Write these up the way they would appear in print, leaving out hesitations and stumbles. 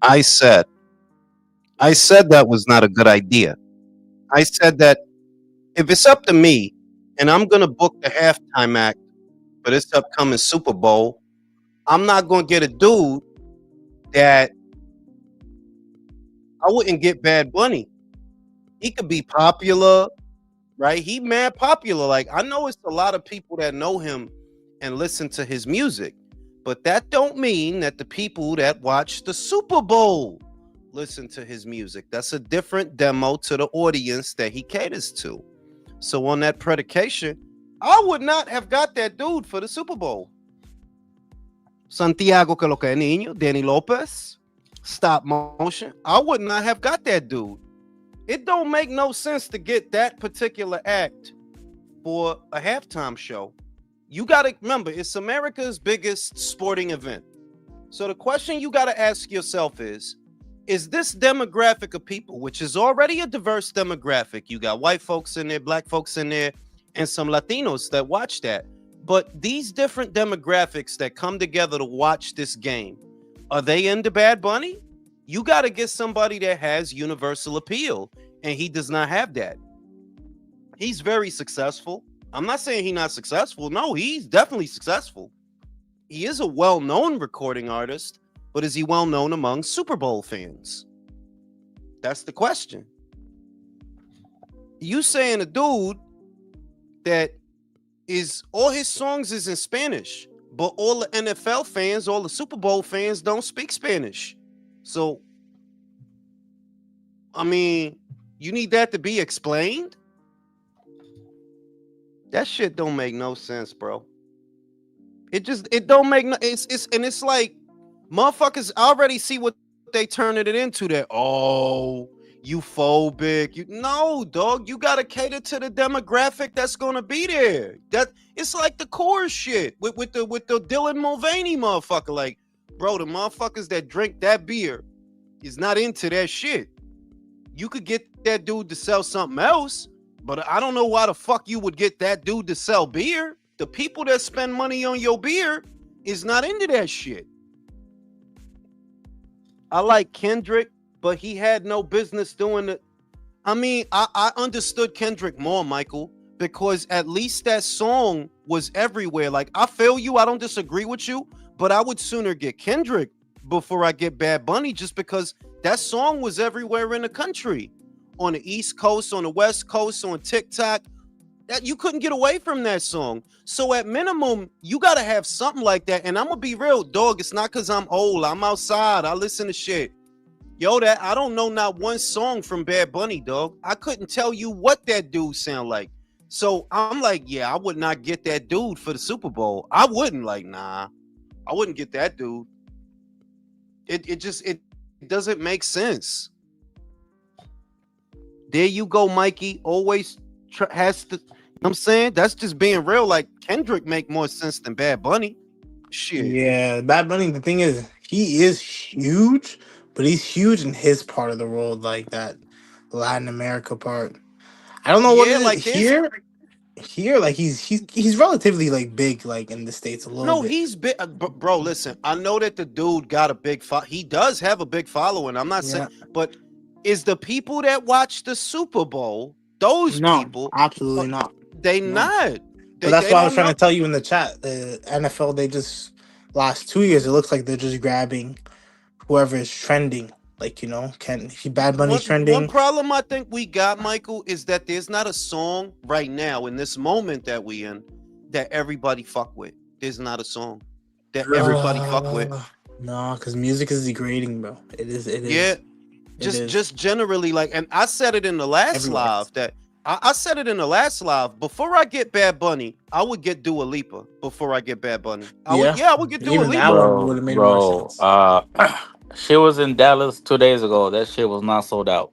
I said, I said that was not a good idea. I said that if it's up to me and I'm going to book the halftime act for this upcoming Super Bowl, I'm not going to get a dude that I wouldn't get Bad Bunny. He could be popular, right? He mad popular. Like I know it's a lot of people that know him and listen to his music, but that don't mean that the people that watch the Super Bowl listen to his music. That's a different demo to the audience that he caters to. So on that predication, I would not have got that dude for the Super Bowl. Santiago que lo que es niño, Danny Lopez, stop motion. I would not have got that dude. It don't make no sense to get that particular act for a halftime show. You got to remember, it's America's biggest sporting event. So the question you got to ask yourself is this demographic of people, which is already a diverse demographic, you got white folks in there, black folks in there, and some Latinos that watch that. But these different demographics that come together to watch this game, are they into Bad Bunny? You got to get somebody that has universal appeal, and he does not have that. He's very successful. I'm not saying he's not successful. No, he's definitely successful. He is a well-known recording artist, but is he well-known among Super Bowl fans? That's the question. You saying a dude that is all his songs is in Spanish, but all the NFL fans, all the Super Bowl fans don't speak Spanish. So, I mean, you need that to be explained? That shit don't make no sense, bro. It don't make no it's like motherfuckers already see what they turning it into that you phobic. No, dog, you gotta cater to the demographic that's gonna be there. That it's like the core shit with the Dylan Mulvaney motherfucker. Like, bro, the motherfuckers that drink that beer is not into that shit. You could get that dude to sell something else, but I don't know why the fuck you would get that dude to sell beer. The people that spend money on your beer is not into that shit. I like Kendrick, but he had no business doing it. I mean, I understood Kendrick more, Michael, because at least that song was everywhere. Like, I feel you. I don't disagree with you, but I would sooner get Kendrick before I get Bad Bunny, just because that song was everywhere in the country. On the East Coast, on the West Coast, on TikTok. That you couldn't get away from that song. So at minimum, you got to have something like that. And I'm going to be real, dog. It's not because I'm old. I'm outside. I listen to shit. Yo, that I don't know not one song from Bad Bunny, dog. I couldn't tell you what that dude sound like. So I'm like, yeah, I would not get that dude for the Super Bowl. I wouldn't, like, nah. I wouldn't get that dude. It doesn't make sense. There you go, Mikey. Always has to. I'm saying that's just being real. Like, Kendrick make more sense than Bad Bunny. Shit. Yeah, Bad Bunny. The thing is, he is huge, but he's huge in his part of the world, like that Latin America part. I don't know what Yeah, it is like this. Here, like he's relatively like big, like in the States a little No, bit. he's big, bro. Listen, I know that the dude got a big. He does have a big following. I'm not saying, Yeah. but is the people that watch the Super Bowl those No, people? absolutely not. They No. not. But that's They why I was don't trying know. to tell you in the chat. The NFL, they just last 2 years, it looks like they're just grabbing whoever is trending. Like, can he Bad Bunny's One trending? problem I think we got, Michael, is that there's not a song right now in this moment that we in that everybody fuck with. There's not a song that everybody fuck with. No, because music is degrading, bro. It is. It Yeah, is. It is. just generally, like, and I said it in the last Everywhere. live that I said it in the last live. Before I get Bad Bunny, I would get Dua Lipa. Before I get Bad Bunny, I would get Dua Even that Lipa. one would Bro, have made more bro. sense. She was in Dallas 2 days ago. That shit was not sold out.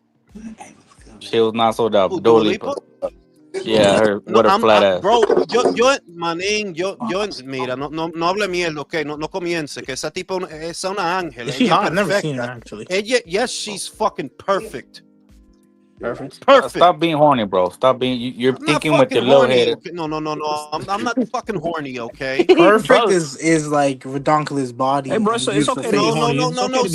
She was not sold out. Who, Dua Dua Lipa. Lipa? Yeah, her No, with her flat ass. bro, manín, mira, no hable mierda, okay, no comience, que esa tipo es una ángel, Is she ella es hot? I've never seen her perfecta. actually. Ella, yes, she's fucking perfect. Perfect. Perfect. Stop being horny, bro. Stop being. You're I'm not thinking with fucking your little horny. head. Okay? No. I'm not fucking horny. Okay. Perfect Bro, is like Redonkulous Hey, body bro, and it's beautiful okay to be No, face. no, horny. no, It's no, okay no. to be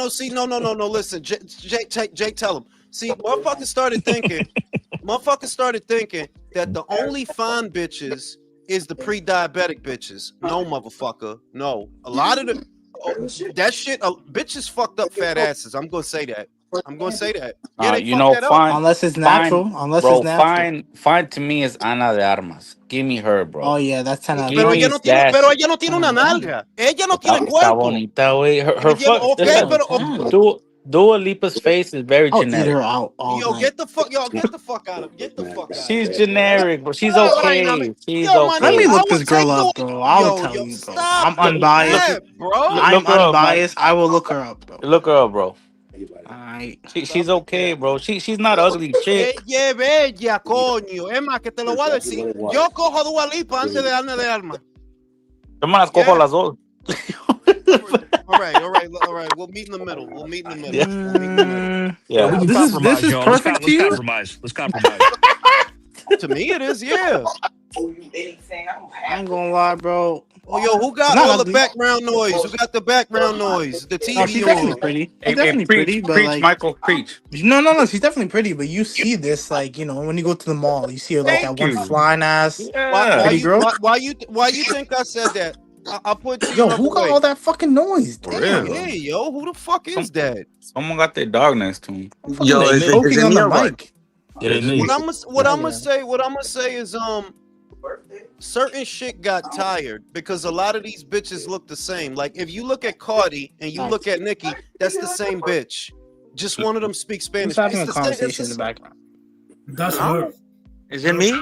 See, horny. no. Listen, Jake, tell him. See, motherfuckers started thinking that the only fine bitches is the pre-diabetic bitches. No, motherfucker. No. A lot of that shit, bitches fucked up fat asses. I'm gonna say that. Yeah, they you fucked know, that up. Unless it's fine, natural. Unless it's bro. natural. Fine to me is Ana de Armas. Give me her, Oh bro. yeah, that's 10 out of Give Pero 10. me that. ella no tiene 10 out una of 10. nalga. Ella no tiene Está cuerpo. bonita, güey. Her Yeah, fuck. okay, 10 out Listen, of pero 10. Dua Lipa's face is very I'll eat generic. her out all yo, night. get the fuck out of She's here, bro. generic, but she's All right, now, okay. She's yo, my Let nigga, me okay. I look would this take girl up, bro. I'll tell yo, you, bro. stop I'm Look, the look, unbiased. cap, bro. I'm look her up, man. unbiased. I will look her up, bro. Look her up, bro. Alright. She's okay, bro. She's not ugly shit. Ella es bella, coño. Es más, que te lo voy a decir. Yo cojo Dua Lipa antes de darme de alma. Yo me las cojo Yeah. las dos. All right. We'll meet in the middle. Yeah. Yeah, we Yeah. can This compromise, is y'all. perfect to Let's you. compromise. Let's compromise. To me, it is, yeah. I ain't gonna lie, bro. Oh, yo, who She's got not all the ugly. background noise? Who got the background noise? The No, she's TV definitely on. pretty. She's Hey, definitely pretty, but preach, like, Michael, preach. no. She's definitely pretty, but you see this, like, when you go to the mall, you see her like that Thank one you. flying ass Yeah. pretty girl. Why you think I said that? I'll put it to you Yo, another who got way. all that fucking noise? For Damn. real. Hey, yo, who the fuck is that? Someone got their dog next to him. Yo, Hey, is me. Choking it on me the or what? mic. It ain't me. What I'm gonna Yeah. say is certain shit got tired because a lot of these bitches look the same. Like if you look at Cardi and you look at Nicki, that's the same bitch. Just one of them speak Who's Spanish. having It's a the same- conversation in the background? That's her. Is it me?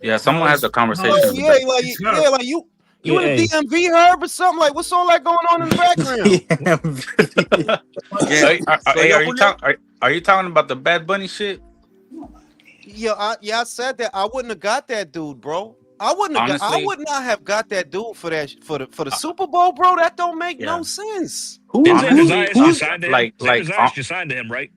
Yeah, someone has a conversation. No, in the Yeah, back. like It's her. you Yeah, in the hey. DMV herb or something? Like what's all that going on in the background? Yeah. Hey, yo, Julio? are you talking about the Bad Bunny shit? I said that I wouldn't have got that dude, bro. I would not have got that dude for the Super Bowl, bro. That don't make no sense. Didn't Zay Honestly, Desires just signed to him? like, Zay Desires just signed to him, right?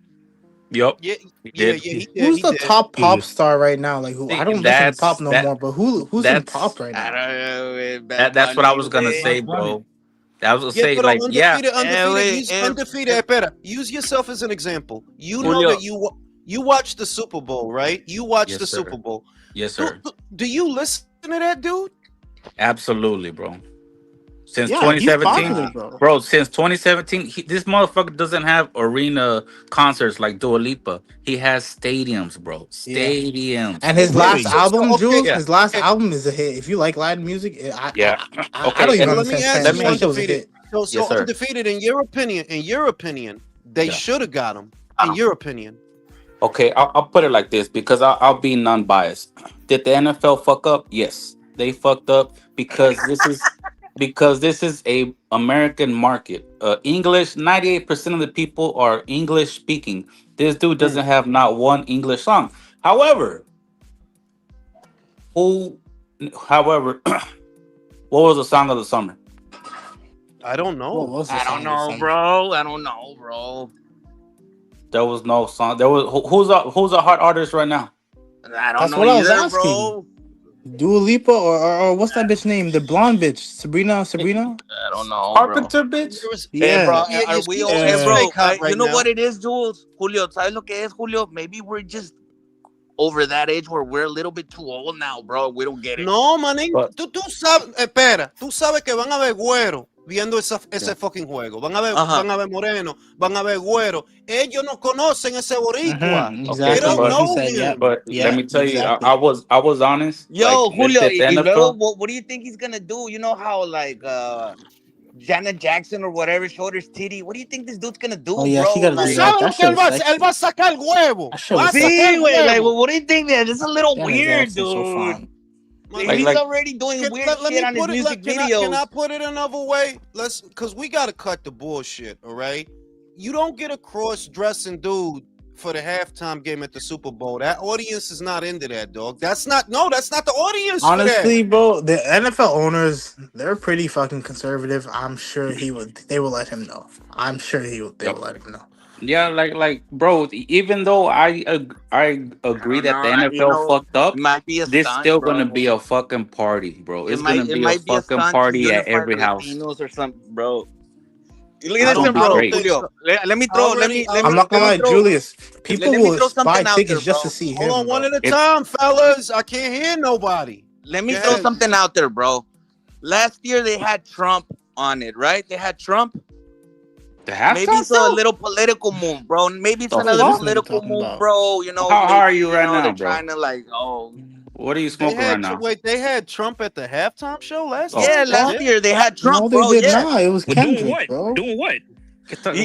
Yup. Yeah, He yeah, did. he did. Who's he the did. top pop star right now? Like who? I don't listen to pop no more. But who's in pop right I now? don't know. That's what I was gonna say, bro. I was gonna Yeah, say, but like, undefeated. wait, Undefeated. Espera. Use yourself as an example. You know Julio. that you watch the Super Bowl, right? You watch Yes, the sir. Super Bowl. yes, sir. Do you listen to that dude? Absolutely, bro. Since Yeah, he's 2017, popular, bro. bro. Since 2017, this motherfucker doesn't have arena concerts like Dua Lipa. He has stadiums, bro. Yeah. Stadiums. And his Really? last album, okay, Jules, yeah. his last album is a hit. If you like Latin music, Yeah. I Okay, don't even and Let me understand ask Spanish. you, That shit was a undefeated. hit. So Yes, sir. undefeated. In your opinion, they Yeah. should have got him. In Uh-uh. your opinion, Okay, I'll put it like this because I'll be non-biased. Did the NFL fuck up? Yes, they fucked up because this is a American market. English, 98% of the people are English speaking. This dude doesn't have not one English song. However, who? However, what was the song of the summer? I don't know. What was the I song don't of know, the bro. I don't know, bro. There was no song. There was who's a hot artist right now? I don't That's know what I was either, asking. bro. Dua Lipa or what's that bitch name? The blonde bitch, Sabrina. I don't know, bro. Carpenter, bitch. Hey, bro, Yeah, are you we see, all? it's Hey, bro, fake hot right you know now. what it is, Jules? Julio, ¿sabes lo que es, Julio? Maybe we're just over that age where we're a little bit too old now, bro. We don't get it. No, manín, But- tú sabes, espera, tú sabes que van a ver güero viendo ese fucking juego. Van a ver moreno, van a ver güero. Ellos no conocen ese boricua. Mhm, Okay, exactly don't what know he said. him. Yeah, But yeah, let me tell exactly. you, I was honest. Yo, like, Julio, legit, the y luego, NFL. what do you think he's gonna do? You know how like Janet Jackson or whatever showed her titty. What do you think this dude's gonna do, Oh yeah, bro? she gotta Tú do Like, that. sabes That lo que shit él was va a hacer. sexy. Él va a sacar el huevo. That shit Va a was see, sacar el wait, like, huevo. what do you think, man? This is a little Janet weird, Jackson's so dude. fine. He's Like- already doing weird shit on his music videos. Can I put it another way? Cause we gotta cut the bullshit, all right? You don't get a cross-dressing dude for the halftime game at the Super Bowl. That audience is not into that, dog. That's not the audience. Honestly, bro, the NFL owners, they're pretty fucking conservative. I'm sure they will let him know. I'm sure they will let him know. Yeah, bro. Even though I I agree don't that know. the NFL fucked It up, might be a this stunt, still gonna bro. be a fucking party, bro. It's gonna It be a might be a fucking stunt to party at unify every the house. Latinos or something, bro. It's gonna Listen, be I bro, don't great. think Julio. so. Let me I throw. already, I I'm already, not gonna lie, Julius. People Let me will throw buy something out there, tickets just bro. to see hold on him, one bro. at a It's time, fellas. I can't hear nobody. Let me Go throw ahead. something out there, bro. Last year they had Trump on it, right? They had Trump. the Maybe halftime it's a show. little political move, bro. Maybe it's The What a is little this fuck? nigga political talking move, about? bro. You know, How are maybe you right they're now, bro? trying to like, oh, What are you They smoking right had now? wait. They had Trump at the halftime show last Oh year. yeah. They fuck! Last did. year they had No, Trump, they bro. did Yeah. not. It was We're doing Kendrick, what? bro. Doing what?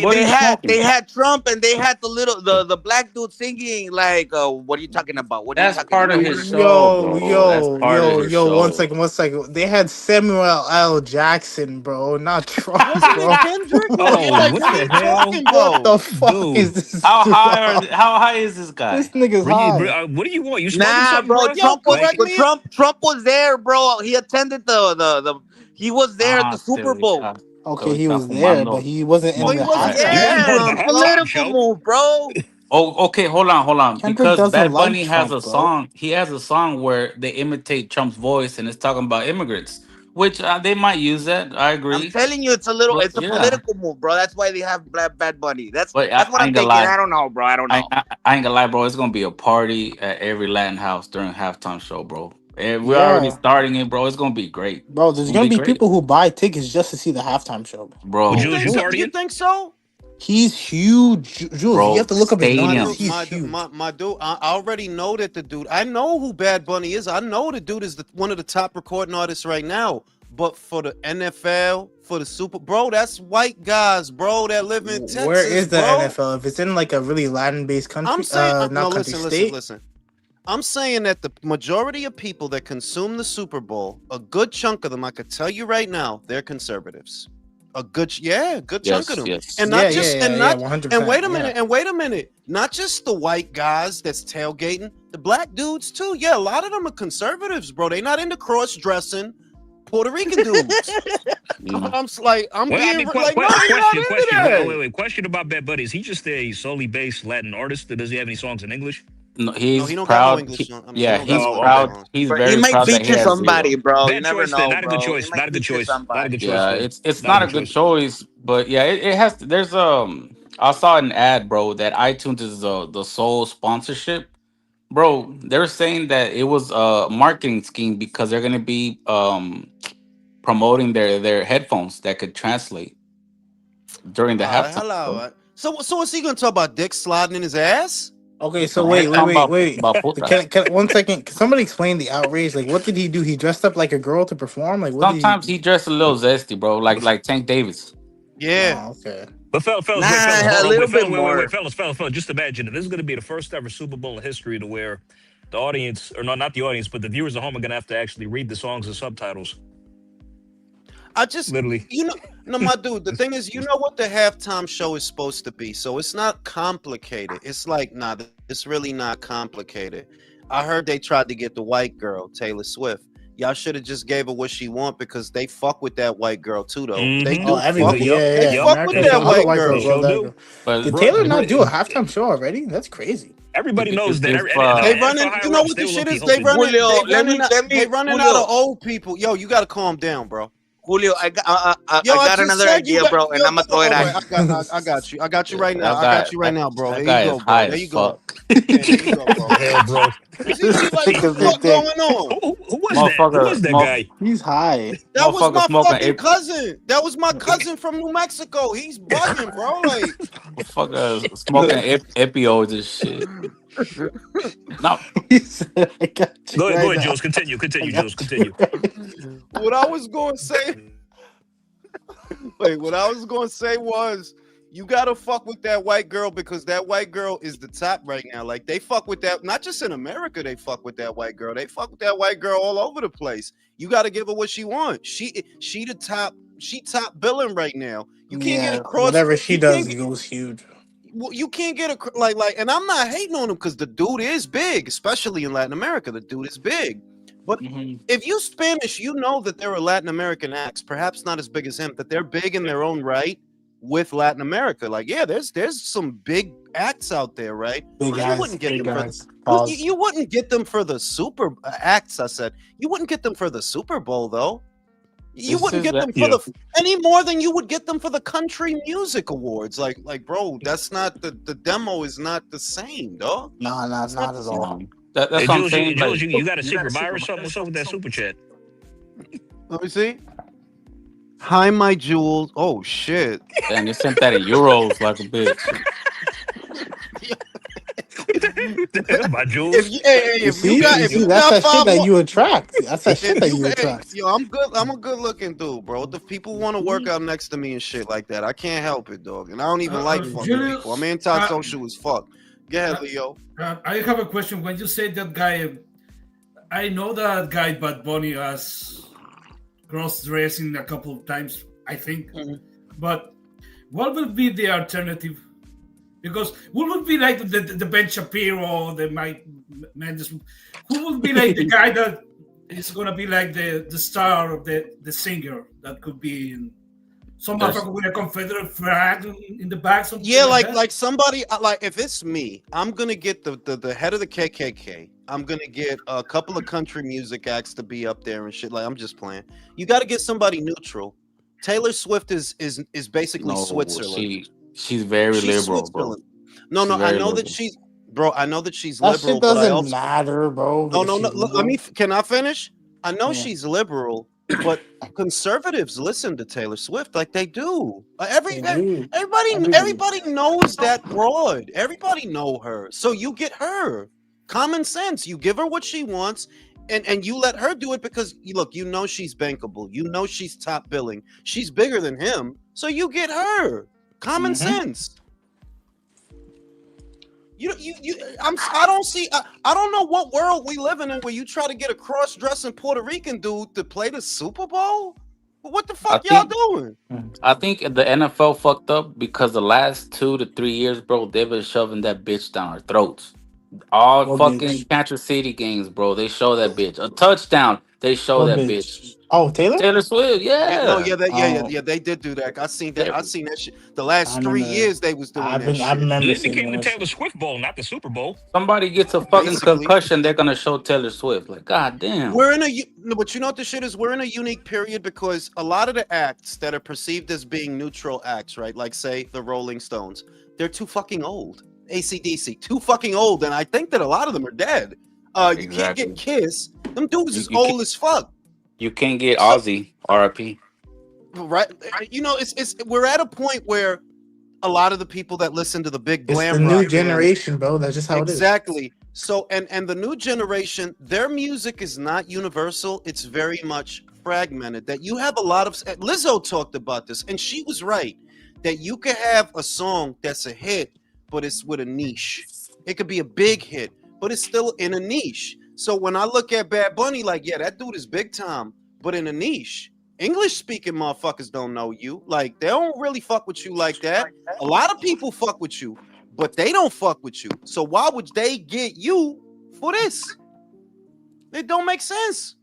What are you They smoking? had Trump and they had the black dude singing like, what are you talking about? What are you That's talking part of about? his show, Yo, bro. That's yo, part of yo, his yo, one show. second, one second. They had Samuel L. Jackson, bro, not Trump, Wasn't it bro. Kendrick? Oh, Like, what what are the you hell, talking What about? the fuck dude? is this dude on? How high is this This guy? nigga's high. What do you want? You smoking Nah, something, bro. bro? Yo, Trump was correct Like, but me. Trump was there, bro. He attended the he was there at Ah, the Super Bowl. te Okay, lo he está was there, but fumando. he wasn't But in he the Smoking wasn't crack. at he halftime wasn't part of show. the Yeah, halftime political show. move, bro. Oh, okay. Hold on. Kendrick Because doesn't Bad like Bunny has Trump, a bro. song. He has a song where they imitate Trump's voice, and it's talking about immigrants, which they might use that. I I'm agree. telling you, But it's a yeah, political move, bro. That's why they have Bad Bunny. but That's what I I'm ain't gonna thinking. lie. I don't know, bro. I don't know. I ain't gonna lie, bro. It's gonna be a party at every Latin house during halftime show, bro. And we're already Yeah, starting it, bro. It's gonna be great. bro. It's There's gonna gonna be be great, people who buy tickets just to see the halftime show. Well, You bro. Jules, think you so? This, You partying? think so? He's huge, Jules. You have bro, to look up his My numbers. dude, stadiums. He's my huge. my my dude. I already know that the dude. I know who Bad Bunny is. I know the dude is one of the top recording artists right now. But for the NFL, for the Super, bro, that's white guys, bro, that live in Where Texas, is the bro. NFL? If it's in like a really Latin-based I'm country, saying, not no, country, listen, state. listen. I'm saying that the majority of people that consume the Super Bowl, a good chunk of them, I could tell you right now, they're conservatives. A good chunk of Yes, them, yes. and not Yeah, just, yeah, yeah, and yeah. not, and 100%. wait a Yeah. minute, and wait a minute, not just the white guys that's tailgating, the black dudes too. Yeah, a lot of them are conservatives, bro. They not into cross dressing Puerto Rican dudes. Mm. I'm Well, I being mean, like, no, they're not into question. that. Question about Bad Bunny. Is he just a solely based Latin artist, or does he have any songs in English? No, No, he's he don't got no proud. English song. I mean, he Yeah, don't got he's no Oh, English okay. proud. songs. He's But he very might proud that he feature has somebody, zero. bro. You Bad never choice then. know, Not a good bro. He choice. might Not a good feature choice. Not a good somebody, choice Yeah, bro. then. it's Not a not a good good choice. choice, but yeah, it has. There's I saw an ad, bro, that iTunes is the sole sponsorship, bro. They're saying that it was a marketing scheme because they're gonna be promoting their headphones that could translate during the halftime Hello. show. So what's he gonna talk about? Dick sliding in his ass? Okay, so No, they're wait, wait, talking wait, wait. about putas. Can 1 second? Can somebody explain the outrage? Like, what did he do? He dressed up like a girl to perform. Like, what did he Sometimes do? he dressed a little zesty, bro, like Tank Davis. Yeah. Oh, okay. But fellas, Nah, wait, fellas, a hold on, little bit more. fellas. Just imagine this is going to be the first ever Super Bowl in history to where the audience, or not the audience, but the viewers at home are going to have to actually read the songs and subtitles. I just, Literally. you know, no, my dude. The thing is, you know what the halftime show is supposed to be, so it's not complicated. It's like, nah, it's really not complicated. I heard they tried to get the white girl, Taylor Swift. Y'all should have just gave her what she want because they fuck with that white girl too, though. They Mm-hmm. Oh, do everybody. fuck. Yeah, yeah, They yeah. Yep. fuck with They Americans, that sure all the do. white white They girls girl. love sure that do. girl. But Did Bro, Taylor bro, not do a halftime show already? That's crazy. everybody knows that. if And They NFL running. You higher know ups, what they the were shit low-key is? They hoping. running. Julio, They running. let They me, running out of Julio, old people. Yo, you gotta calm down, bro. Julio. Yo, I I got just another said you idea, got. bro, and Yo, I'm gonna throw it all at right, you. I got you. I got you right now. that I got guy you right now, bro. that Here you guy go, is bro. high There as you go. fuck. Yeah, there you go, What bro. the hell, bro? Cause he be like, what the Nigga's been fuck thick. going on? Who was that? Who Motherfucker, was that guy? He's high. That was motherfucker my smoking fucking cousin. That was my cousin from New Mexico. He's bugging, bro. Like, motherfucker smoking epioids and shit. No, He said, "I got you Go right ahead, now. Jules. Continue, I Jules. got you Continue. right." what I was going to say. Wait, what I was going to say was, you gotta fuck with that white girl because that white girl is the top right now. Like they fuck with that, not just in America. They fuck with that white girl. They fuck with that white girl all over the place. You got to give her what she wants. She the top. She top billing right now. You can't get Yeah, across. whatever she You does can't get. goes huge. Well, you can't get a like, and I'm not hating on him because the dude is big, especially in Latin America. The dude is big, but mhm. if you Spanish, you know that there are Latin American acts, perhaps not as big as him, that they're big in their own right with Latin America. Like, yeah, there's some big acts out there, right? Big But you guys, wouldn't get big them for guys. you, Pause. you wouldn't get them for the super acts. I said you wouldn't get them for the Super Bowl though. You This wouldn't is get that. them for Yeah. any more than you would get them for the country music awards. Like, bro, that's not the demo is not the same, dog. Nah, not not at the all. That's Hey, what I'm Jules, saying. Like, you got a secret buy or something? What's up with that super chat? Let me see. Hi, my jewels. Oh shit. and they sent that in euros like a bitch. My Jules. If you, hey, You if see, you got, you if see, you that's got that shit five that more, you attract. That's that shit if that you, you hey, attract. yo, I'm good. I'm a good looking dude, bro. The people want to work out next to me and shit like that. I can't help it, dog. And I don't even like fucking Julius, people. I'm antisocial as fuck. Go ahead, Leo. I have a question. When you say that guy, I know that guy Bad Bunny has cross-dressing a couple of times, I think. Mhm. But what will be the alternative? Because who would be like the Ben Shapiro, the Mike Mendes? Who would be like the guy that is gonna be like the star of the singer that could be in some There's- motherfucker with a Confederate flag in the back? Something Yeah, like that? like somebody like if it's me, I'm gonna get the head of the KKK. I'm gonna get a couple of country music acts to be up there and shit. Like I'm just playing. You got to get somebody neutral. Taylor Swift is basically no, Switzerland. she's very She's liberal, bro. Switzerland. No, She's I very know that liberal. she's bro. I know that she's That liberal, shit but I doesn't also matter, bro. no, if no, no. she's Let me. liberal. Can I finish? I know Yeah. she's liberal, but conservatives listen to Taylor Swift like they do. Everybody Everybody. knows that broad. Everybody know her. So you get her. Common sense. You give her what she wants, and you let her do it because you know she's bankable. You know she's top billing. She's bigger than him, so you get her. Common Mhm. sense. I don't see. I don't know what world we live in where you try to get a cross-dressing Puerto Rican dude to play the Super Bowl. What the I fuck y'all think doing? I think the NFL fucked up because the last 2 to 3 years, bro, they've been shoving that bitch down our throats. All What fucking bitch? Kansas City games, bro. They show that bitch. A touchdown, they show What that bitch? bitch. Oh, Taylor? Taylor Swift, Yeah, no, yeah. Oh, they did do that. I seen that. They- I seen that shit. The I last 3 remember. years they was doing that I shit. remember They seeing became the that Taylor shit. Swift Bowl, not the Super Bowl. Somebody gets a fucking Basically, concussion, they're gonna show Taylor Swift. Like, god damn. we're in no, but you know what the shit is? We're in a unique period because a lot of the acts that are perceived as being neutral acts, right? Like say the Rolling Stones, they're too fucking old. AC/DC, too fucking old, and I think that a lot of them are dead. You can't Exactly. get Kiss. Them dudes You, is you old can't as fuck. you can't get So Ozzy, RIP. right, it's we're at a point where a lot of the people that listen to the big It's the glam new rock bands generation, bro. That's just how it is. exactly. So and the new generation, their music is not universal. It's very much fragmented. That you have a lot of Lizzo talked about this, and she was right. That you could have a song that's a hit, but it's with a niche. It could be a big hit, but it's still in a niche. So when I look at Bad Bunny, like, yeah, that dude is big time, but in a niche. English speaking motherfuckers don't know you. Like, they don't really fuck with you like that. A lot of people fuck with you, but they don't fuck with you. So why would they get you for this? It don't make sense.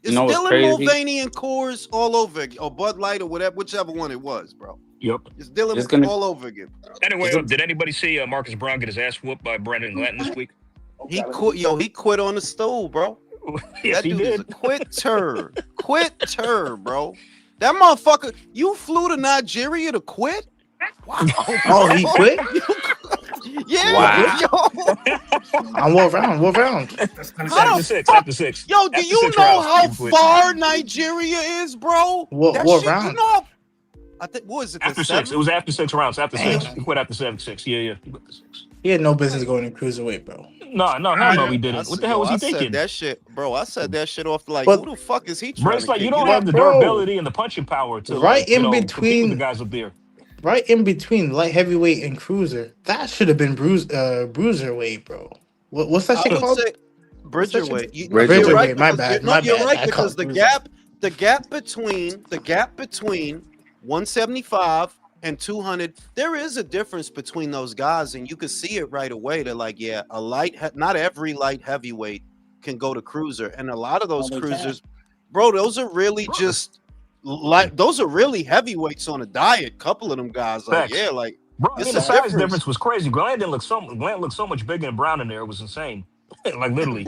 You It's know what's Dylan crazy? Mulvaney and Coors all over again, or Bud Light or whatever, whichever one it was, bro. Yep. It's Dylan It's gonna all over again. Anyway, it's a, did anybody see Marcus Brown get his ass whooped by Brandon Glanton this week? He quit, he quit on the stool, bro. Yes, That he dude is did. a quitter, bro. That motherfucker, you flew to Nigeria to quit? Wow. Oh, he quit? Yeah, Wow. yo. On what round? What round? That's kind of How sad. the Six. fuck? After six. Yo, do After you 6 know rounds, how he quit. far Nigeria is, bro? What That what shit, you round? know how, I think, what is it, the After 6. It seventh? was after 6 rounds. After 6. Damn. He quit after 6. Yeah. He quit after 6. He had no business going to cruiserweight, bro. No, hell no, he didn't. What the hell was I he said thinking? that shit, bro. I said that shit off like, But who the fuck is he Bro, trying it's to like you kick? don't You know, have the bro, durability and the punching power to right in compete with the between, guys up there. right in between light heavyweight and cruiser, that should have been bruiserweight, bro. What's that I shit would called? say What's that Bridgerweight. shit? You're right Bridgerweight. My because bad. My you're bad. right I called because it the cruiser. gap between 175 and 200, there is a difference between those guys, and you can see it right away. They're like, yeah, not every light heavyweight can go to cruiser, and a lot of No, those they can't. cruisers, bro, those are really just like those are really heavyweights on a diet. Couple of them guys, like Facts. yeah, like Bro, I it's mean, a the size difference. difference was crazy. Glenn looked so much bigger than Brown in there. It was insane. Like literally.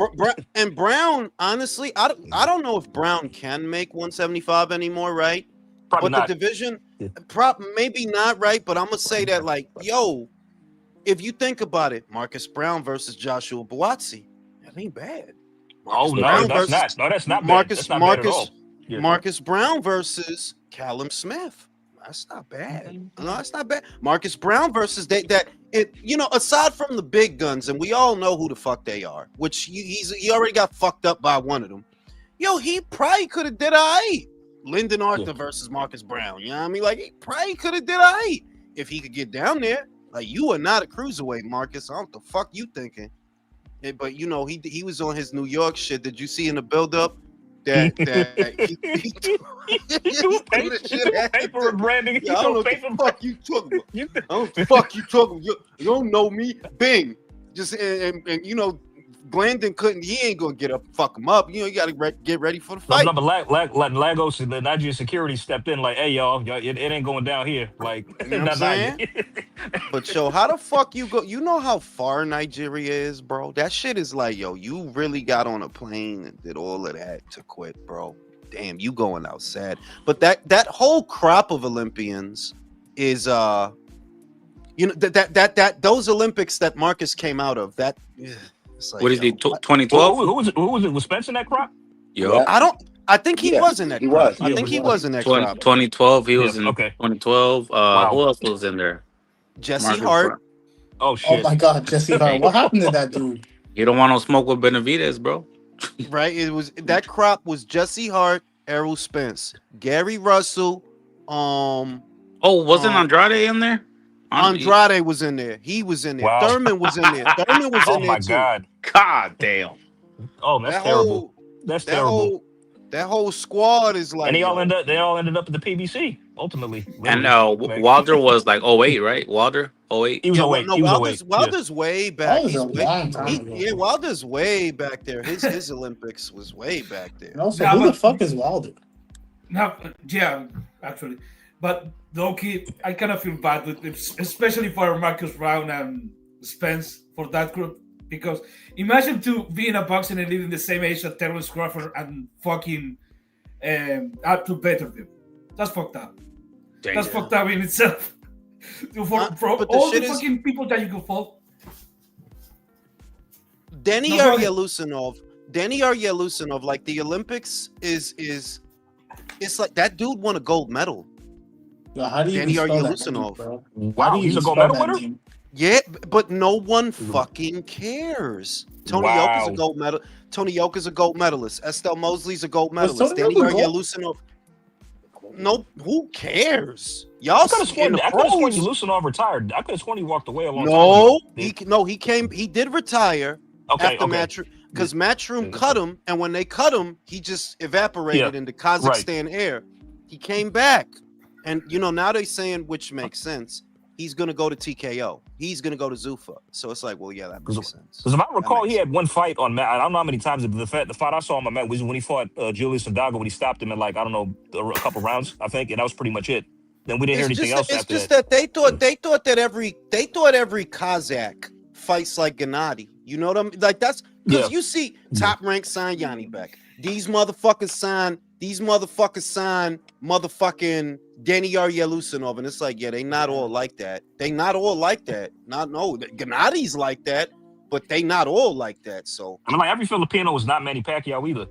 And Brown, honestly, I don't know if Brown can make 175 anymore, right? Probably But not. the division, Yeah. maybe not, right? But I'm gonna say that, like, yo, if you think about it, Marcus Brown versus Joshua Buatsi, that ain't bad. Oh no, Brown that's versus not. No, that's not Marcus bad. That's not bad at all. Yeah. Marcus Brown versus Callum Smith. That's not bad. No, that's not bad. Marcus Brown versus aside from the big guns, and we all know who the fuck they are, which he already got fucked up by one of them. Yo, he probably could have did all right. Lyndon Arthur versus Marcus Brown. You know what I mean? Like, he probably could have did all right if he could get down there. Like, you are not a cruiserweight, Marcus. I don't know what the fuck you thinking. But he was on his New York shit. Did you see in the build-up that he paper and branding? Yeah, I don't know what the fuck you talking about. I don't know what the fuck you talking about. You don't know me. Bing. Just and Blandon couldn't. He ain't gonna get up, fuck him up. You got to get ready for the fight. No, but Lagos, the Nigerian security stepped in like, "Hey, y'all, it ain't going down here." Like, you know what I'm saying? But yo, how the fuck you go? You know how far Nigeria is, bro? That shit is like, yo, you really got on a plane and did all of that to quit, bro. Damn, you going out sad. But that whole crop of Olympians is that those Olympics that Marcus came out of, that it's like, What is he? 2012? Who was it? Was Spence in that crop? Yo, I think he was in that. He crop. was. I think he was in that. crop. 2012. He was in Okay. 2012. Wow. Who else was in there? Jesse Marcus Hart. Brown. Oh shit! Oh my God, Jesse Hart. What happened to that dude? You don't want no smoke with Benavidez, bro. Right, it was that crop was Jesse Hart, Errol Spence, Gary Russell. Wasn't Andrade in there? Andrade was in there. He was in there. Wow. Thurman was in there. Thurman was Oh in there my too. god! God damn. Oh, that's terrible. That's terrible. That whole squad is like. And they all ended up at the PBC ultimately. And Wilder was like 08, right? Wilder 08. He was 08. No, He was 08. Wilder's way back. That was a long time ago. Yeah, Wilder's way back there. His Olympics was way back there. And also, who the fuck is Wilder? Now, yeah, actually, but Loki, I kind of feel bad with it, especially for Marcus Brown and Spence for that group, because imagine to be in a boxing and live in the same age as Terrence Crawford and fucking up to better them. That's fucked up. Damn. That's fucked up in itself. For but all the the shit is- fucking people that you can fault. Denny No, go ahead. Aryalusinov, like the Olympics is it's like that dude won a gold medal. Yo, how do you Danny even spell that Aryalusinov. name, bro? Wow, How do you he's a even gold spell medal that winner? name? Yeah, but no one fucking cares. Tony Yoka's a gold medal. Tony Yoka's a gold medalist. Estelle Mosley's a gold Was medalist. Tony Danny Yoka gold? Aryalusinov. No, who cares? Y'all I could have see in sworn the you pros. Lucinov retired. I could have sworn he walked away a long time No, ago. he did retire Okay, after Matchroom because Matchroom cut him, and when they cut him, he just evaporated into Kazakhstan air. He came back, and now they're saying, which makes sense, he's gonna go to TKO. He's gonna go to Zuffa. So it's like, well, yeah, that makes sense. Because if I recall, he had one fight on Matt. I don't know how many times the fight I saw him on Matt was when he fought Julius Sandago when he stopped him in like I don't know a couple rounds, I think, and that was pretty much it. Then we didn't hear anything else after It's just that. that they thought that every Kazakh fights like Gennady. You know what I mean? Like that's because you see Top Rank sign Yanni Beck. These motherfuckers sign motherfucking Danny Aryalusinov, and it's like, yeah, they not all like that. Gennady's like that, but they not all like that. So I mean, like every Filipino was not Manny Pacquiao either.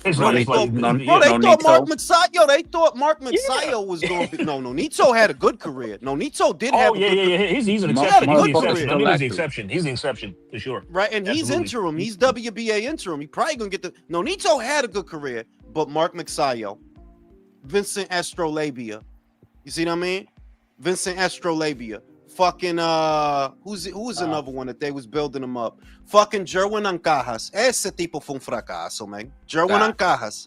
It's Bro, like, they it's like, thought, yeah. they thought Mark Nito. Magsayo. They thought Mark Magsayo was going to be. No, Nito had a good career. No, Nito did have. Oh yeah, yeah. He's an Mark- exception. Mark He's the Fuller exception. I mean, he's the exception. He's the exception for sure. Right, and he's Absolutely. interim. He's WBA interim. He probably gonna get the. No, Nito had a good career, but Mark Magsayo, Vincent Astrolabia, you see what I mean? Vincent Astrolabia, fucking who was another one that they was building him up? Fucking Jerwin Ancajas. Ese tipo fue un fracaso, man. Jerwin Ancajas.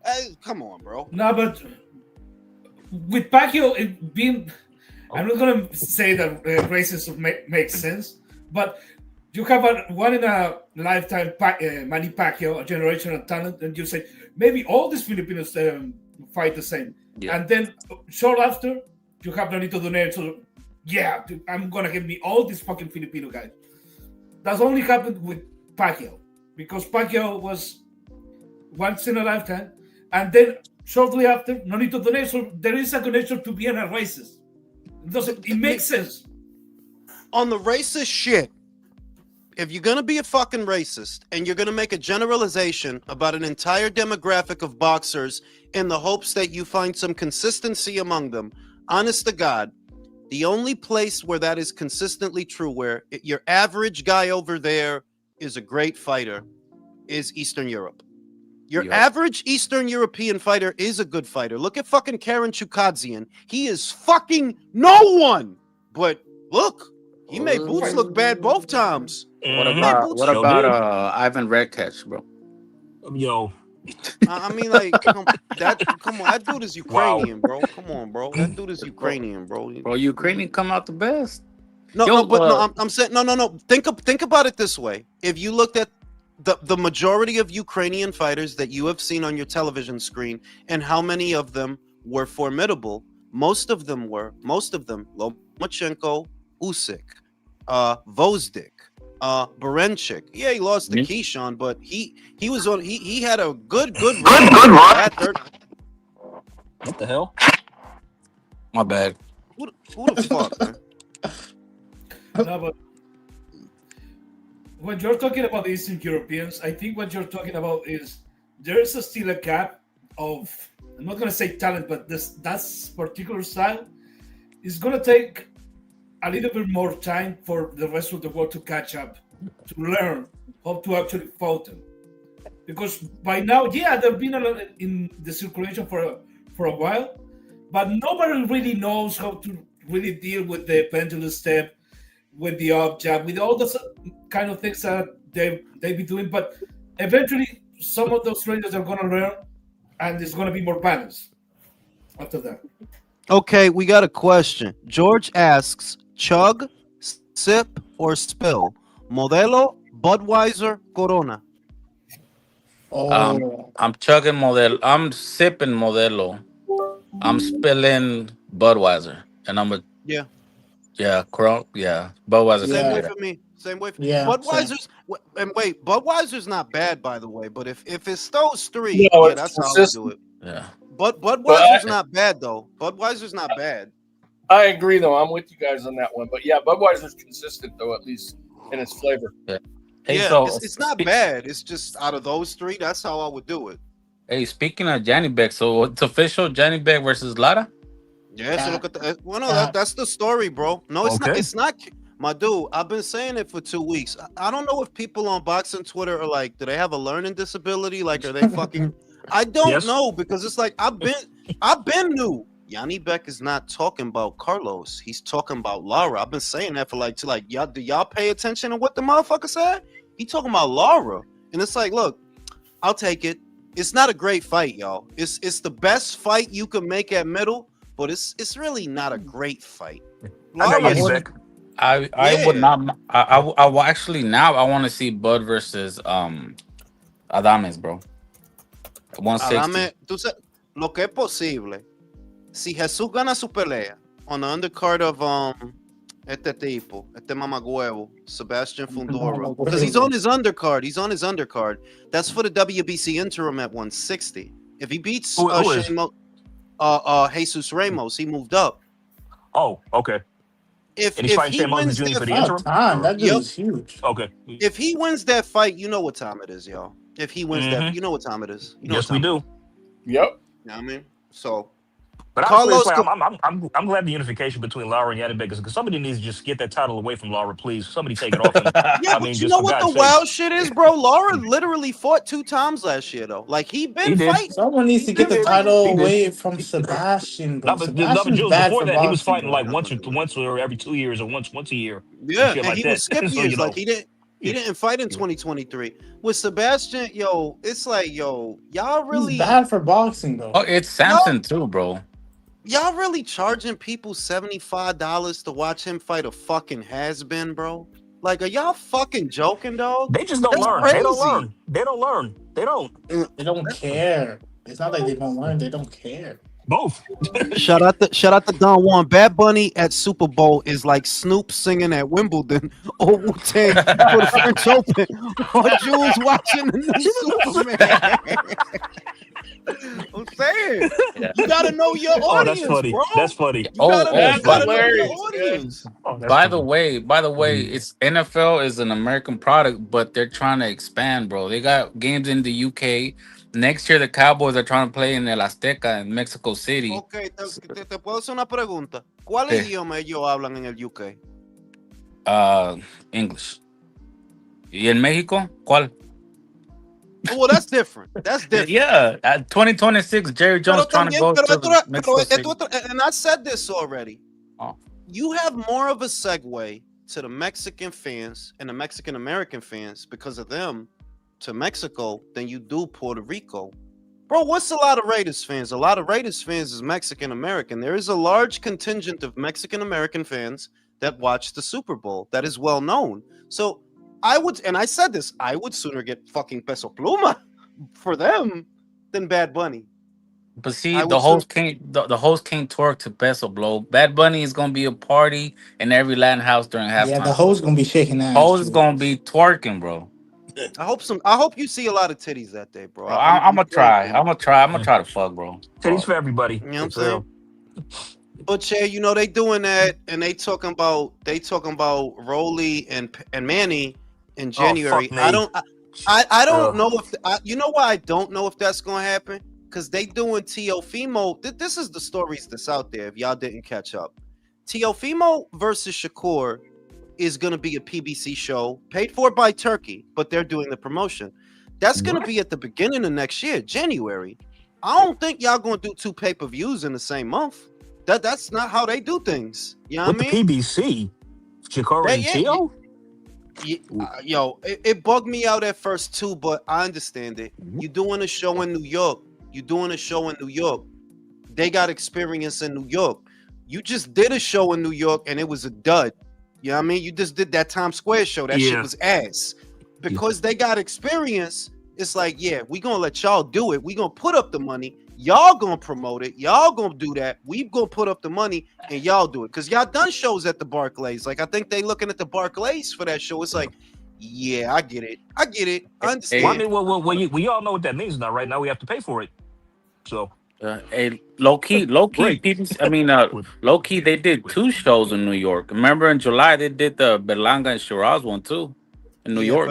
Hey, come on, bro. No, but with Pacquiao it being, I'm not gonna say that racism makes sense, but you have one in a lifetime Manny Pacquiao, a generational talent, and you say maybe all these Filipinos fight the same. Yeah. And then short after, you have Nonito Donaire. So yeah, I'm gonna give me all these fucking Filipino guys. That's only happened with Pacquiao, because Pacquiao was once in a lifetime, and then shortly after, Nonito Donaire. So there is a connection to being a racist. It makes sense. On the racist shit, if you're gonna be a fucking racist and you're gonna make a generalization about an entire demographic of boxers in the hopes that you find some consistency among them, honest to God, the only place where that is consistently true, where your average guy over there is a great fighter, is Eastern Europe. Your average Eastern European fighter is a good fighter. Look at fucking Karen Chukadzian. He is fucking no one. But look, he made Boots look bad both times. What Mhm. about Yo, dude. Ivan Redcatch, bro? Yo, I mean, like, come on, that dude is Ukrainian, bro. Come on, bro. That dude is Ukrainian, bro. Bro, Ukrainian come out the best. I'm saying no. Think about it this way. If you looked at the majority of Ukrainian fighters that you have seen on your television screen and how many of them were formidable, most of them Lomachenko, Usyk, Vozdik, Berenchik. Yeah, he lost to Keyshawn, but he had a good run. what the hell? My bad. Who the fuck, man? No, but when you're talking about the Eastern Europeans, I think what you're talking about is there's still a gap of, I'm not gonna say talent, but that particular style is gonna take a little bit more time for the rest of the world to catch up, to learn how to actually fight them. Because by now, yeah, they've been a lot in the circulation for a while, but nobody really knows how to really deal with the pendulum step, with the up jab, with all those kind of things that they be doing. But eventually, some of those traders are going to learn, and it's going to be more balanced after that. Okay, we got a question. George asks, chug, sip, or spill? Modelo, Budweiser, Corona. I'm chugging Modelo. I'm sipping Modelo. I'm spilling Budweiser, and I'm a Yeah. Budweiser. Same way for me. Same way for Budweiser's. And wait, Budweiser's not bad, by the way. But if it's those three, that's how I do it. Yeah. But Budweiser's not bad though. Budweiser's not bad. I agree, though. I'm with you guys on that one. But yeah, Budweiser's consistent, though, at least in its flavor. Yeah. Hey, yeah, it's not bad. It's just out of those three, that's how I would do it. Hey, speaking of Johnny Beck, so it's official, Johnny Beck versus Lara? Yeah, so look at the. Well, no, that's the story, bro. No, it's not. It's not. My dude, I've been saying it for 2 weeks. I don't know if people on boxing Twitter are like, do they have a learning disability? Like, are they fucking? I don't know, because it's like I've been new. Yanni Beck is not talking about Carlos. He's talking about Lara. I've been saying that for like y'all. Do y'all pay attention to what the motherfucker said? He talking about Lara, and it's like, look, I'll take it. It's not a great fight, y'all. It's the best fight you can make at middle, but it's really not a great fight. I would not. I will actually now. I want to see Bud versus Adames, bro. 160. Adame, tú sabes, lo que es posible. Si Jesús gana su pelea on the undercard of este mamagüevo, Sebastian Fundora, because he's on his undercard. That's for the WBC interim at 160. If he beats Jesus Ramos, he moved up. Oh, okay. If he's fighting he wins Jr. for the Oh, interim? time. That dude is huge. Okay. If he wins that fight, you know what time it is, y'all. If he wins that, you know what time it is. You know Yes, we do. Yep. You know what I mean? So, But Carlos, I'm glad the unification between Lara and Yanni Beck, because somebody needs to just get that title away from Lara, please. Somebody take it off him. yeah, but you know what the wild shit is, bro? Lara literally fought 2 times last year, though. Like, he been fighting. Someone needs to get the title away from Sebastian, bro. Sebastian's bad before for that, boxing, he was fighting bro. like once or every 2 years or once a year. Yeah, and like he that. would skip So, years. Like he didn't fight in 2023. With Sebastian, yo, it's like, yo, y'all really He's bad for boxing, though. Oh, it's Samson too, bro. Y'all really charging people $75 to watch him fight a fucking has-been, bro? Like, are y'all fucking joking, dog? They just don't That's learn. crazy. They don't learn. They don't learn. They don't. They don't care. It's not like they don't learn; they don't care. Both. Shout out to Don Juan. Bad Bunny at Super Bowl is like Snoop singing at Wimbledon or Wu Tang for the French Open or Jules watching the new Superman. I'm saying you gotta know your Oh, audience, that's funny. bro. That's funny. You gotta, Oh, you gotta know your hilarious. audience. Oh, that's by funny. the way, it's NFL is an American product, but they're trying to expand, bro. They got games in the UK. Next year, the Cowboys are trying to play in El Azteca in Mexico City. Ok, te puedo hacer una pregunta. ¿Cuál Sí. idioma ellos hablan en el UK? English. ¿Y en México? ¿Cuál? Well, that's different. That's different. Yeah, 2026, Jerry Jones Pero trying to también, go pero to Mexico City. and I said this already. Oh. You have more of a segue to the Mexican fans and the Mexican American fans because of them to Mexico than you do Puerto Rico. Bro, what's a lot of Raiders fans? A lot of Raiders fans is Mexican American. There is a large contingent of Mexican American fans that watch the Super Bowl. That is well known. So I would, and I said this, I would sooner get fucking Peso Pluma for them than Bad Bunny. But see, I the would host can't the host can't twerk to Peso Blow. Bad Bunny is gonna be a party in every Latin house during halftime. Yeah, the host gonna be shaking ass. Host is too. gonna be twerking, bro. I hope you see a lot of titties that day, bro. Bro, I'm gonna try. I'm gonna try to fuck, bro. Titties for everybody. You know what I'm For real. saying? But Che, you know they doing that, and they talking about Rolly and Manny in January. fuck I me. don't know if you know why I don't know if that's gonna happen, because they doing Teofimo. This is the stories that's out there. If y'all didn't catch up, Teofimo versus Shakur is gonna be a PBC show paid for by Turkey, but they're doing the promotion. That's gonna be at the beginning of next year, January. I don't think y'all gonna do 2 pay-per-views in the same month. That's not how they do things. You know what I With mean? the PBC, Shakira and Tio. Yo, it bugged me out at first too, but I understand it. You doing a show in New York. They got experience in New York. You just did a show in New York and it was a dud. You know what I mean? You just did that Times Square show. That shit was ass. Because they got experience, it's like, yeah, we gonna let y'all do it. We gonna put up the money. Y'all gonna promote it. Y'all gonna do that. We gonna put up the money and y'all do it. Because y'all done shows at the Barclays. Like, I think they looking at the Barclays for that show. It's like, yeah, I get it. I understand. Well, I mean, well, we all know what that means now. Right now, we have to pay for it. So, low key, Great. people. I mean, low key, they did 2 shows in New York. Remember in July they did the Berlanga and Shiraz one too, in New York.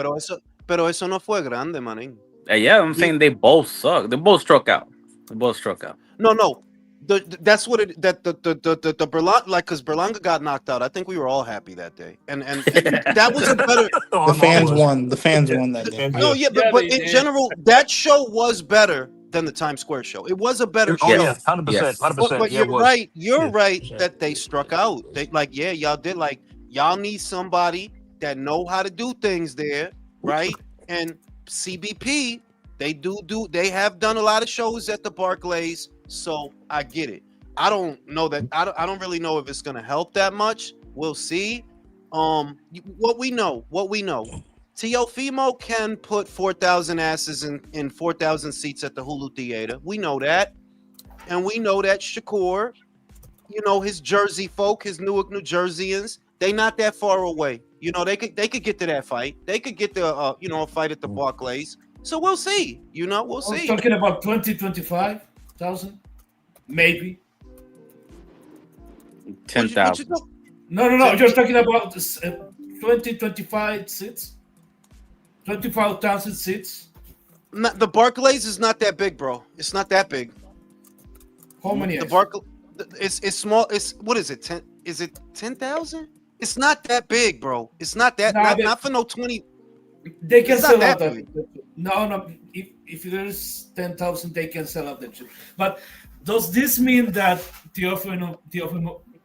Pero eso no fue grande, manín. Yeah, I'm saying they both suck. They both struck out. No. That's what it the Berlanga, like, because Berlanga got knocked out. I think we were all happy that day, and that was a better. The fans won. The fans won that day. No, yeah, but in general, that show was better than the Times Square show. It was a better oh show. yeah, 100%, 100%. But Yeah, you're it was. right. You're Yeah, right 100%. that they struck out. They like, yeah, y'all did. Like, y'all need somebody that know how to do things there, right? And CBP, they have done a lot of shows at the Barclays, so I get it. I don't know that. I don't really know if it's gonna help that much. We'll see. What we know. Teofimo can put 4,000 asses in 4,000 seats at the Hulu Theater. We know that. And we know that Shakur, you know, his Jersey folk, his Newark, New Jerseyans, they not that far away. You know, they could get to that fight. They could get to a fight at the Barclays. So we'll see. You know, we'll I was see. talking about 25,000, maybe. 10,000. No. Just talking about this, 25 seats, 25,000 seats. The Barclays is not that big, bro. It's not that big. How many? The Barclays, it's small. It's what is it? 10? Is it 10,000? It's not that big, bro. It's not that. Not for no 20. They can It's not sell that out. big. No. If there's 10,000, they can sell out the chip. But does this mean that Teofimo,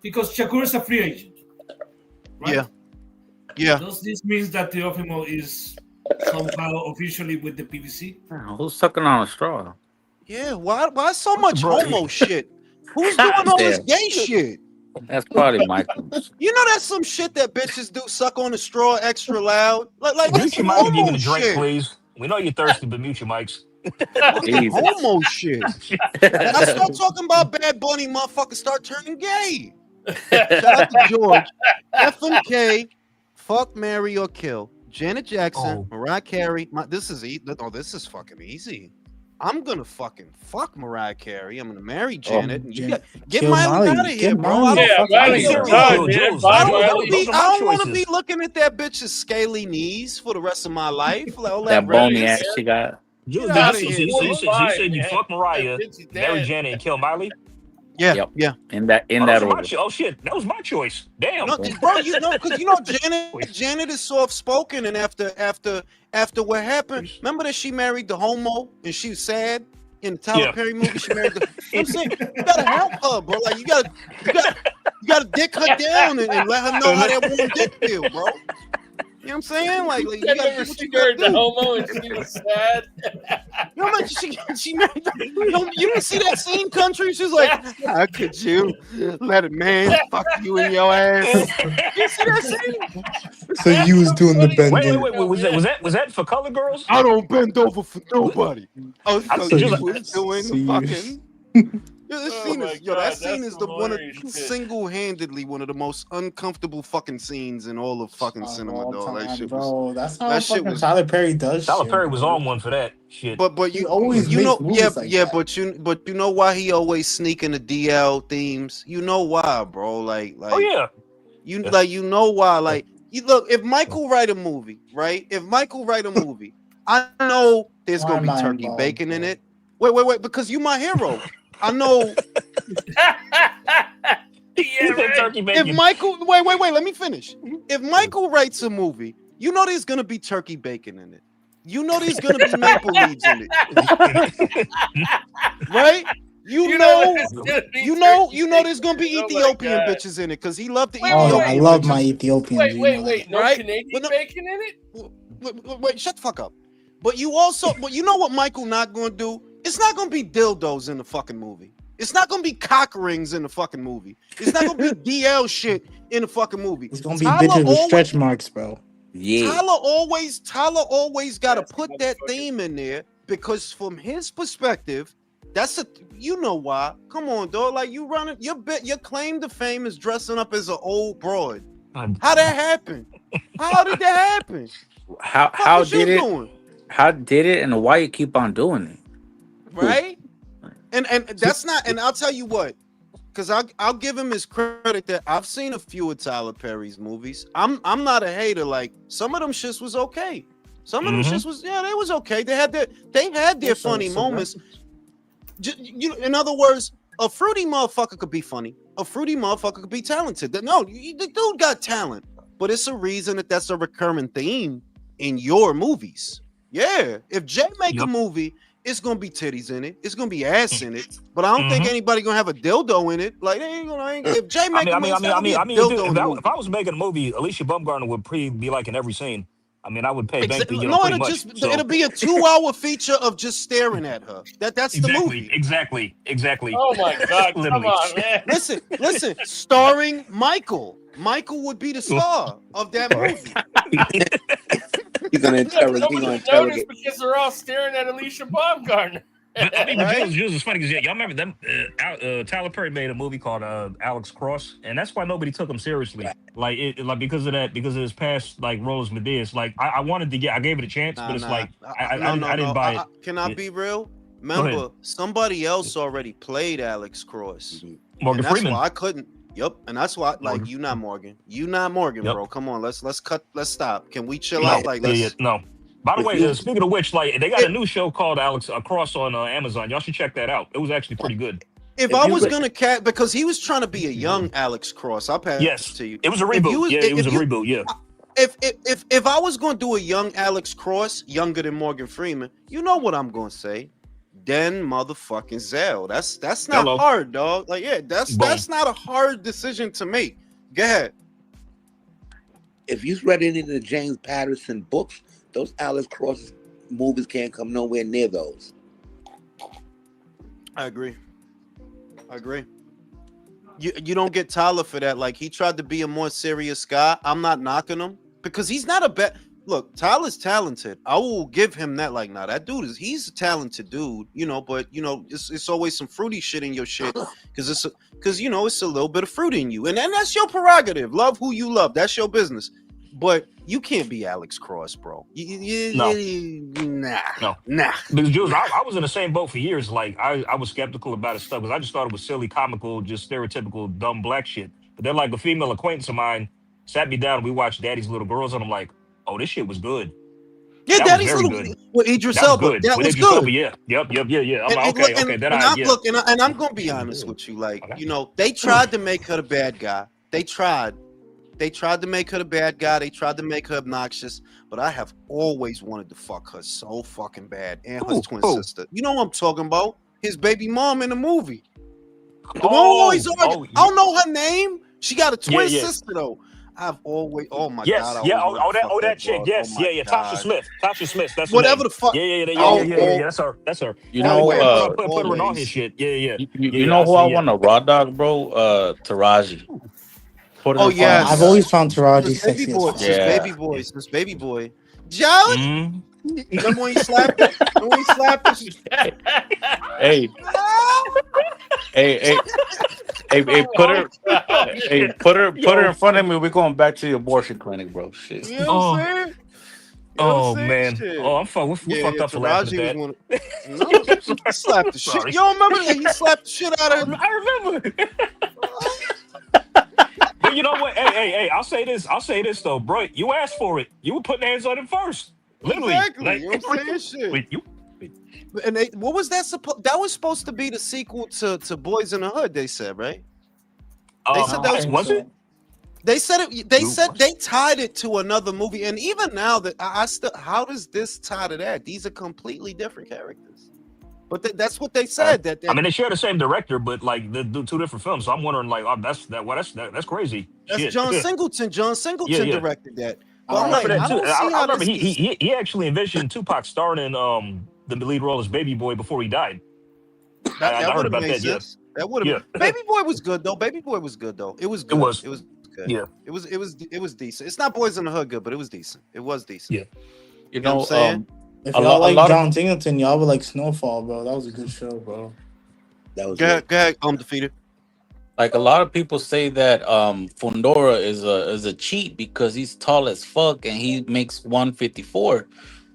because Shakur is a free agent, right? Yeah. Does this mean that Teofimo is somehow officially with the PBC? Who's sucking on a straw? Yeah. Why so much Bro. homo shit? Who's doing all this Yeah. gay shit? That's probably Michael. You know that's some shit that bitches do. Suck on the straw extra loud. Like Mute that's your some mic if you're homo gonna drink, shit. please. We know you're thirsty, but mute your mics. Fucking Jesus. homo shit. When I start talking about Bad Bunny, motherfuckers start turning gay. Shout out to George. FMK, fuck, marry, or kill. Janet Jackson, Oh. Mariah Carey. This is fucking easy. I'm gonna fucking fuck Mariah Carey. I'm gonna marry Janet. And you get Kill Miley out of Get here, bro. Miley. Yeah, Fuck Miley's outta Miley's here. done, Yo, man. Jules, Bye, I don't want Miley. to be. Those are my I don't want to choices. be looking at that bitch's scaly knees for the rest of my life. All That red bony piss. ass she got. Jules, Get outta so here, you Jules. said you fuck Mariah, marry Janet, and kill Miley? Yeah, Yep. yeah. In that Oh, those are my order. oh shit, that was my choice. Damn. No, bro, because Janet is soft spoken, and after what happened, remember that she married the homo and she was sad in the Tyler Perry movie. She married the. I'm saying you gotta help her, bro. Like you gotta dick her down and let her know how that warm dick feel, bro. You know what I'm saying? Like you I gotta never do what she you gotta married the do. homo and she was sad. You know, man, she married. You didn't see that scene, country? She's like, how could you let a man fuck you in your ass? You see that scene? So you was doing the bending. Wait. Was that for color girls? I don't bend over for nobody. Oh, so So you you- was doing so the you- fucking. Yo, this Oh scene my is that God, scene that's is the one of hilarious shit. single-handedly one of the most uncomfortable fucking scenes in all of fucking cinema, dog. That shit was. Bro, that's how that shit fucking was- Tyler Perry does. Tyler shit, Perry was bro. on one for that shit. But He you always you makes know movies like that. but you know why he always sneaking the DL themes. You know why, bro? Like Oh yeah. you know why. Like you look, if Michael write a movie, right? If Michael wrte a movie, I know there's Why gonna be am I turkey involved, bacon in bro? it. Wait, because you my hero. I know He said turkey bacon. if Michael wait, let me finish. If Michael writes a movie, you know there's gonna be turkey bacon in it. You know there's gonna be maple leaves in it. Right? You know there's gonna be Ethiopian bitches in it because he loved the Wait, Oh, Ethiopian I love bitches. my Ethiopians. you know that. Wait, no Right? Canadian But no- bacon in it? Wait, shut the fuck up. But you know what Michael not gonna do? It's not gonna be dildos in the fucking movie. It's not gonna be cock rings in the fucking movie. It's not gonna be DL shit in the fucking movie. It's gonna be Tyler bitches with always- stretch marks, bro. Yeah. Tyler always got to That's put the that motherfucker. theme in there because from his perspective, that's you know why. Come on, dog. Like you running your claim to fame is dressing up as an old broad. How that happen? How did that happen? How What you did it? doing? How did it? And why you keep on doing it? Right? And that's not. And I'll tell you what. Because I'll give him his credit that I've seen a few of Tyler Perry's movies. I'm not a hater. Like some of them shits was okay. Some of them shits was they was okay. They had their funny moments. In other words, a fruity motherfucker could be funny. A fruity motherfucker could be talented. No, the dude got talent, but it's a reason that's a recurring theme in your movies. Yeah, if Jay make a movie, it's gonna be titties in it. It's gonna be ass in it. But I don't think anybody gonna have a dildo in it. Like they ain't gonna. If Jay make a movie, if I was making a movie, Alicia Baumgartner would be like in every scene. I mean, I would pay bank to pretty much. It'll be a 2-hour feature of just staring at her. That's the movie. Exactly. Oh my God! Come on, man. Listen. Starring Michael. Michael would be the star of that movie. He's gonna interrogate. Nobody would notice because they're all staring at Alicia Baumgartner. I mean, Jules is funny because y'all remember them. Tyler Perry made a movie called Alex Cross, and that's why nobody took him seriously. Like because of his past like roles with this. Like I wanted to I gave it a chance, but it's like I didn't buy it. Can I be real? Remember, somebody else already played Alex Cross. Morgan and that's Freeman. why I couldn't. Yep, and that's why Morgan. you not Morgan. You not Morgan, Yep. bro. Come on, let's stop. Can we chill out? Like No. By the way, speaking of which, like they got a new show called Alex Cross on Amazon. Y'all should check that out. It was actually pretty good. If I was gonna because he was trying to be a young Alex Cross, I'll pass Yes, to you. it was a reboot. It was a reboot. Yeah. If I was gonna do a young Alex Cross, younger than Morgan Freeman, you know what I'm gonna say? Den motherfucking Zell. That's not hard, dog. Like that's not a hard decision to make. Go ahead. If you've read any of the James Patterson books, those Alex Cross movies can't come nowhere near those. I agree. You don't get Tyler for that. Like he tried to be a more serious guy. I'm not knocking him because he's not a bad. look, Tyler's talented. I will give him that. Like, nah, that dude he's a talented dude, you know. But you know, it's always some fruity shit in your shit because you know it's a little bit of fruit in you, and that's your prerogative. Love who you love. That's your business. But you can't be Alex Cross, bro. No. Nah. Because Jules, I was in the same boat for years. Like I was skeptical about his stuff because I just thought it was silly, comical, just stereotypical, dumb black shit. But then like a female acquaintance of mine sat me down and we watched Daddy's Little Girls, and I'm like, oh, this shit was good. Yeah, That was Daddy's very little good. with Idris That was Elba. good. That With was Idris Elba, good. yeah. Yep. I'm like, Look, okay. Then I'm gonna be honest with you. Like, you know, they tried to make her the bad guy. They tried to make her the bad guy. They tried to make her obnoxious. But I have always wanted to fuck her so fucking bad, and her twin sister. You know what I'm talking about? His baby mom in the movie. The one who always argued. I don't know her name. She got a twin sister though. I've always, oh my god, that chick, yes, Tasha Smith, that's her whatever name. the fuck, that's her. You know, put her on his shit, You know who I want to raw dog, bro? Taraji. Oh yeah, I've always found Taraji sexy. Since baby boy, John. Remember when he slapped it? When he slapped it? Hey, put her in front of me. We're going back to the abortion clinic, bro. Shit. You know what I'm saying? Oh man. Shit. Oh, I'm fucked. We fucked up for laughing at that. He slapped the shit. You don't remember that? He slapped the shit out of her. I remember. But you know what? Hey, I'll say this though, bro. You asked for it. You were putting hands on him first. Literally. Exactly. Like, you know what I'm saying? Shit. And what was that supposed? That was supposed to be the sequel to Boys in the Hood. They said, right? They said that was it? They said it. They said they tied it to another movie, and even now that I still, how does this tie to that? These are completely different characters. But that's what they said. I mean, they share the same director, but like they do two different films. So I'm wondering, like, that's crazy. That's shit. John Singleton. John Singleton directed that. But I remember that too. I remember he actually envisioned Tupac starring in the lead role as Baby Boy before he died. That I heard would about have made that. sense. That would have. Baby Boy was good though. Baby Boy was good though. It was good. It was good. Yeah. It was decent. It's not Boys in the Hood good, but it was decent. It was decent. Yeah. You know what I'm saying? If y'all like John Singleton, y'all would like Snowfall, bro. That was a good show, bro. That was go ahead. I'm defeated. Like a lot of people say that Fundora is a cheat because he's tall as fuck and he makes 154.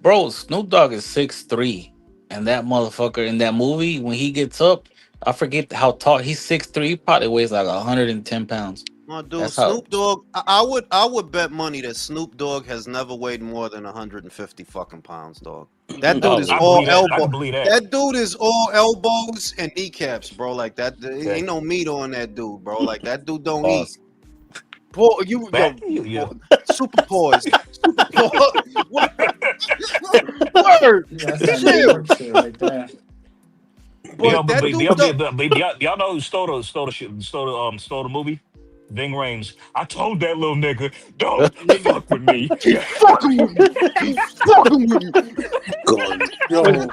Bro, Snoop Dogg is 6'3", and that motherfucker in that movie when he gets up, I forget how tall he's 6'3". He probably weighs like 110 pounds. My dude, Snoop Dogg. I would bet money that Snoop Dogg has never weighed more than 150 fucking pounds, dog. That dude is all elbows. That dude is all elbows and kneecaps, bro. Like that, ain't no meat on that dude, bro. Like that dude don't eat. Super pause. Super pause. Word. Y'all know who stole the movie? Ving Rhames. I told that little nigga, don't fuck with me. Keep fucking with me. Keep fucking with me.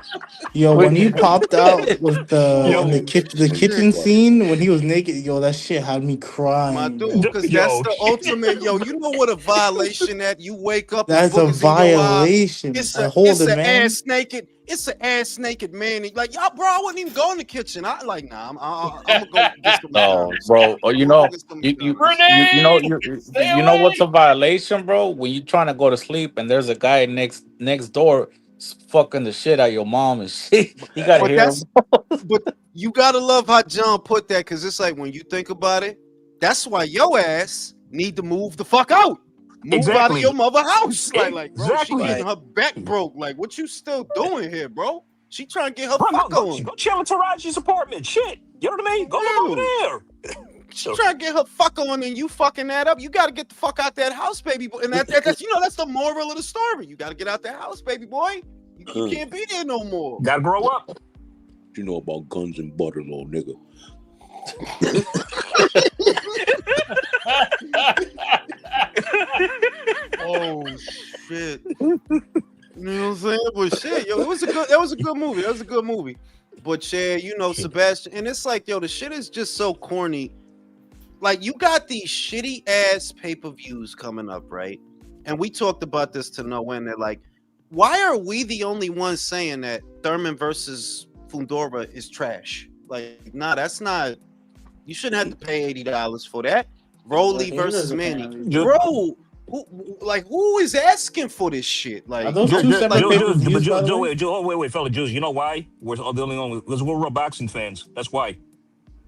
Yo, when he popped out with the kitchen scene when he was naked, that shit had me crying. My dude, because that's the ultimate. Yo, you know what a violation that you wake up. That's a violation. It's an ass naked. It's an ass naked man. He's like, yo, bro, I wouldn't even go in the kitchen. I like, nah, I'm gonna go get some. No, bro. Or you know what's a violation, bro? When you're trying to go to sleep and there's a guy next door fucking the shit out of your mom and shit. You gotta hear him. But you gotta love how John put that, because it's like when you think about it, that's why your ass need to move the fuck out. Move out of your mother house. Like, bro, she getting her back broke. Like, what you still doing here, bro? She trying to get her fuck on. Go chill in Taraji's apartment. Shit. You know what I mean? Go live over there. She trying to get her fuck on and you fucking that up. You got to get the fuck out that house, baby boy. And that's that's the moral of the story. You got to get out that house, baby boy. You can't be there no more. Got to grow up. You know about guns and butter, little nigga. Oh shit! You know what I'm saying? But shit, yo, that was a good movie. That was a good movie. But yeah, Sebastian, and it's like, yo, the shit is just so corny. Like, you got these shitty ass pay-per-views coming up, right? and we talked about this to no end. That like, why are we the only ones saying that Thurman versus Fundora is trash? Like, nah, that's not. You shouldn't have to pay $80 for that. Rolly versus Manny, bro. Who is asking for this shit? Are Like, those two separate like, pay-per-views, by the way? Wait, fella, Juice. You know why? We're all the only one because we're real boxing fans. That's why.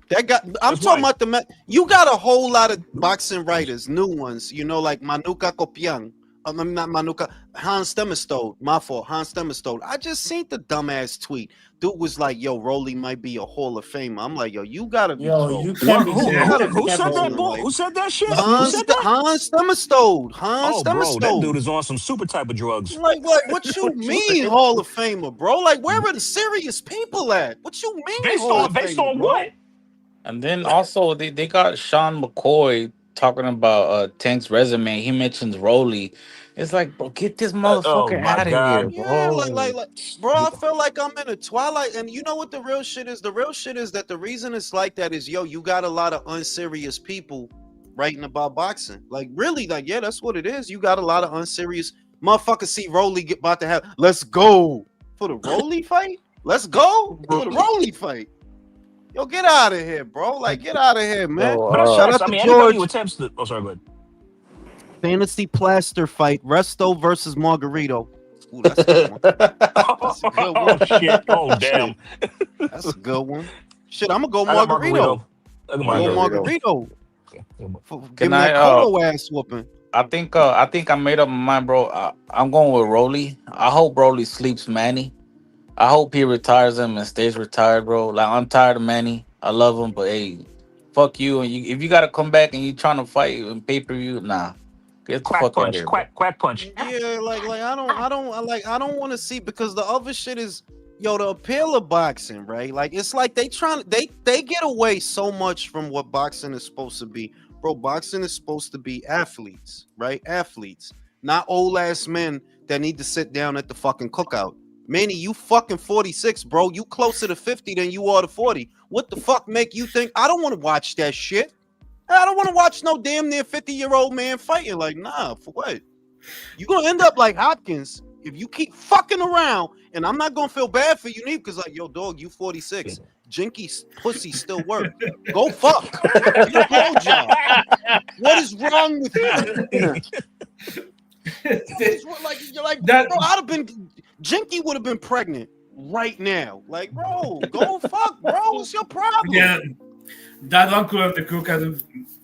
that got. I'm That's talking why. about you got a whole lot of boxing writers, new ones. You know, like Manuka Kopiang. I'm not Manuka. Hans Stemmerstode. My fault. Hans Stemmerstode. I just seen the dumbass tweet. Dude was like, "Yo, Rolly might be a Hall of Famer." I'm like, "Yo, you gotta be Yo, you trolling." can't be Who, saying who, that. who You said can't be that? saying Bull? that. Who said that shit? Who said that? Hans Stemmerstode. Hans Oh, bro, that dude Stemmerstode. is on some super type of drugs. Like, what you mean Hall of Famer, bro? Like, where are the serious people at? What you mean Hall of Based Famer, on bro? what? And then also they got Sean McCoy talking about Tank's resume. He mentions Rolly. It's like, bro, get this Oh motherfucker my out of here, God. Yeah, bro. bro, I feel like I'm in a twilight. And you know what the real shit is? The real shit is that the reason it's like that is, yo, you got a lot of unserious people writing about boxing. Like, really, like, yeah, that's what it is. You got a lot of unserious motherfuckers see Rolly about to have, let's go for the Rolly fight. Let's go for the Rolly fight. Yo, get out of here, bro. Like, get out of here, man. So, But that's Shout facts. out I to mean, anybody George. who attempts to. Oh, sorry, go ahead. Fantasy plaster fight. Resto versus Margarito. Ooh, that's a good one. That's a good Oh one. shit! Oh damn! That's a good one. Shit, I'm gonna go I got Margarito. I got I'm gonna go Margarito. Margarito. For Can giving I? that Cotto ass whooping. I think I made up my mind, bro. I'm going with Rolly. I hope Rolly sleeps Manny. I hope he retires him and stays retired, bro. Like, I'm tired of Manny. I love him, but hey, fuck you. And if you gotta come back and you trying to fight in pay per view, nah, get the Quack fuck out of punch, here, bro. quack punch. Yeah, like I don't want to see, because the other shit is, yo, the appeal of boxing, right? Like, it's like they get away so much from what boxing is supposed to be. Bro, boxing is supposed to be athletes, right? Athletes, not old ass men that need to sit down at the fucking cookout. Manny, you fucking 46, bro. You closer to 50 than you are to 40. What the fuck make you think I don't want to watch that shit? I don't want to watch no damn near 50-year-old man fighting. Like, nah, for what? You're gonna end up like Hopkins if you keep fucking around, and I'm not gonna feel bad for you neither, because like, yo, dog, you 46. Jinky's pussy still work. Go fuck. Get a blowjob. What is wrong with you? Like, you're like, That- bro, I'd have been, Jinky would have been pregnant right now. Like, bro, go fuck, bro. What's your problem? Yeah, that uncle of the cook had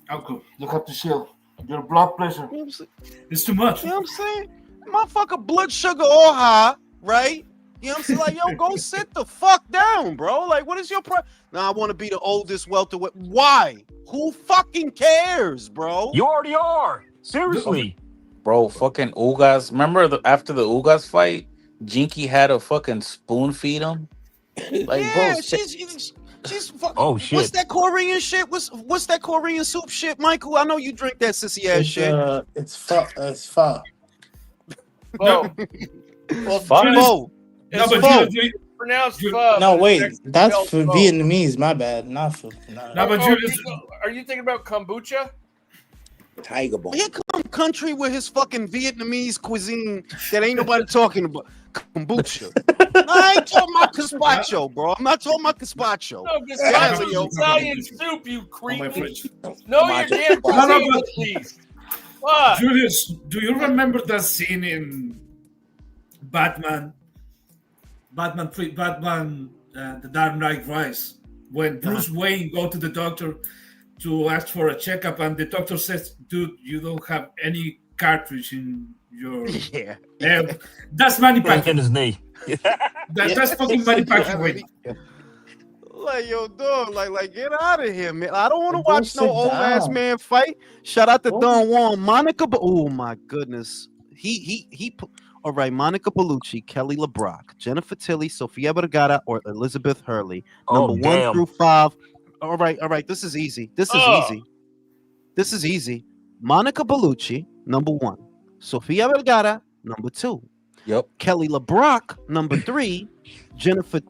uncle, look up the shield. Your blood pressure. You know what I'm saying? It's too much. You know what I'm saying? Motherfucker, blood sugar all high, right? You know what I'm saying? Like, yo, go sit the fuck down, bro. Like, what is your problem? Now, I want to be the oldest welterweight. Why? Who fucking cares, bro? You already are. Seriously. Bro, fucking Ugas. Remember after the Ugas fight, Jinky had to fucking spoon feed him. Like, Yeah, bro, she's fucking. Oh shit. What's that Korean shit? What's that Korean soup shit, Michael? I know you drink that sissy ass shit. It's pho. Oh, well, Fuck. Julius, Pho. No, It's but pho. pronounced You- pho. No, but wait, it's actually that's spelled for pho. Vietnamese. My bad. Not for. No, but Oh, Julius, are you thinking about kombucha? Tiger Bone. Here come country with his fucking Vietnamese cuisine that ain't nobody talking about. Kombucha. I ain't talking about gazpacho, bro. I'm not talking about gazpacho. No, because Yeah, that's yo. Italian soup, you on my cretin. fridge. Know your damn No, no, cuisine but- at least. Fuck. Julius, do you remember that scene in Batman? Batman, The Dark Knight Rise, when Bruce Wayne go to the doctor to ask for a checkup, and the doctor says, "Dude, you don't have any cartridge in your." Yeah. That's Manny In Pacquiao. his knee. That's fucking Manny Pacquiao. Wait. Like, yo, dog, like, get out of here, man. I don't want to Go watch no sit old ass down. man fight. Shout out to Go. Don Juan, Monica. Oh my goodness, he. All right, Monica Bellucci, Kelly LeBrock, Jennifer Tilly, Sofia Vergara, or Elizabeth Hurley. Oh, Number damn. 1 through 5. All right. This is easy. This is easy. Monica Bellucci, number 1. Sofia Vergara, number 2. Yep. Kelly LeBrock, number 3. Jennifer.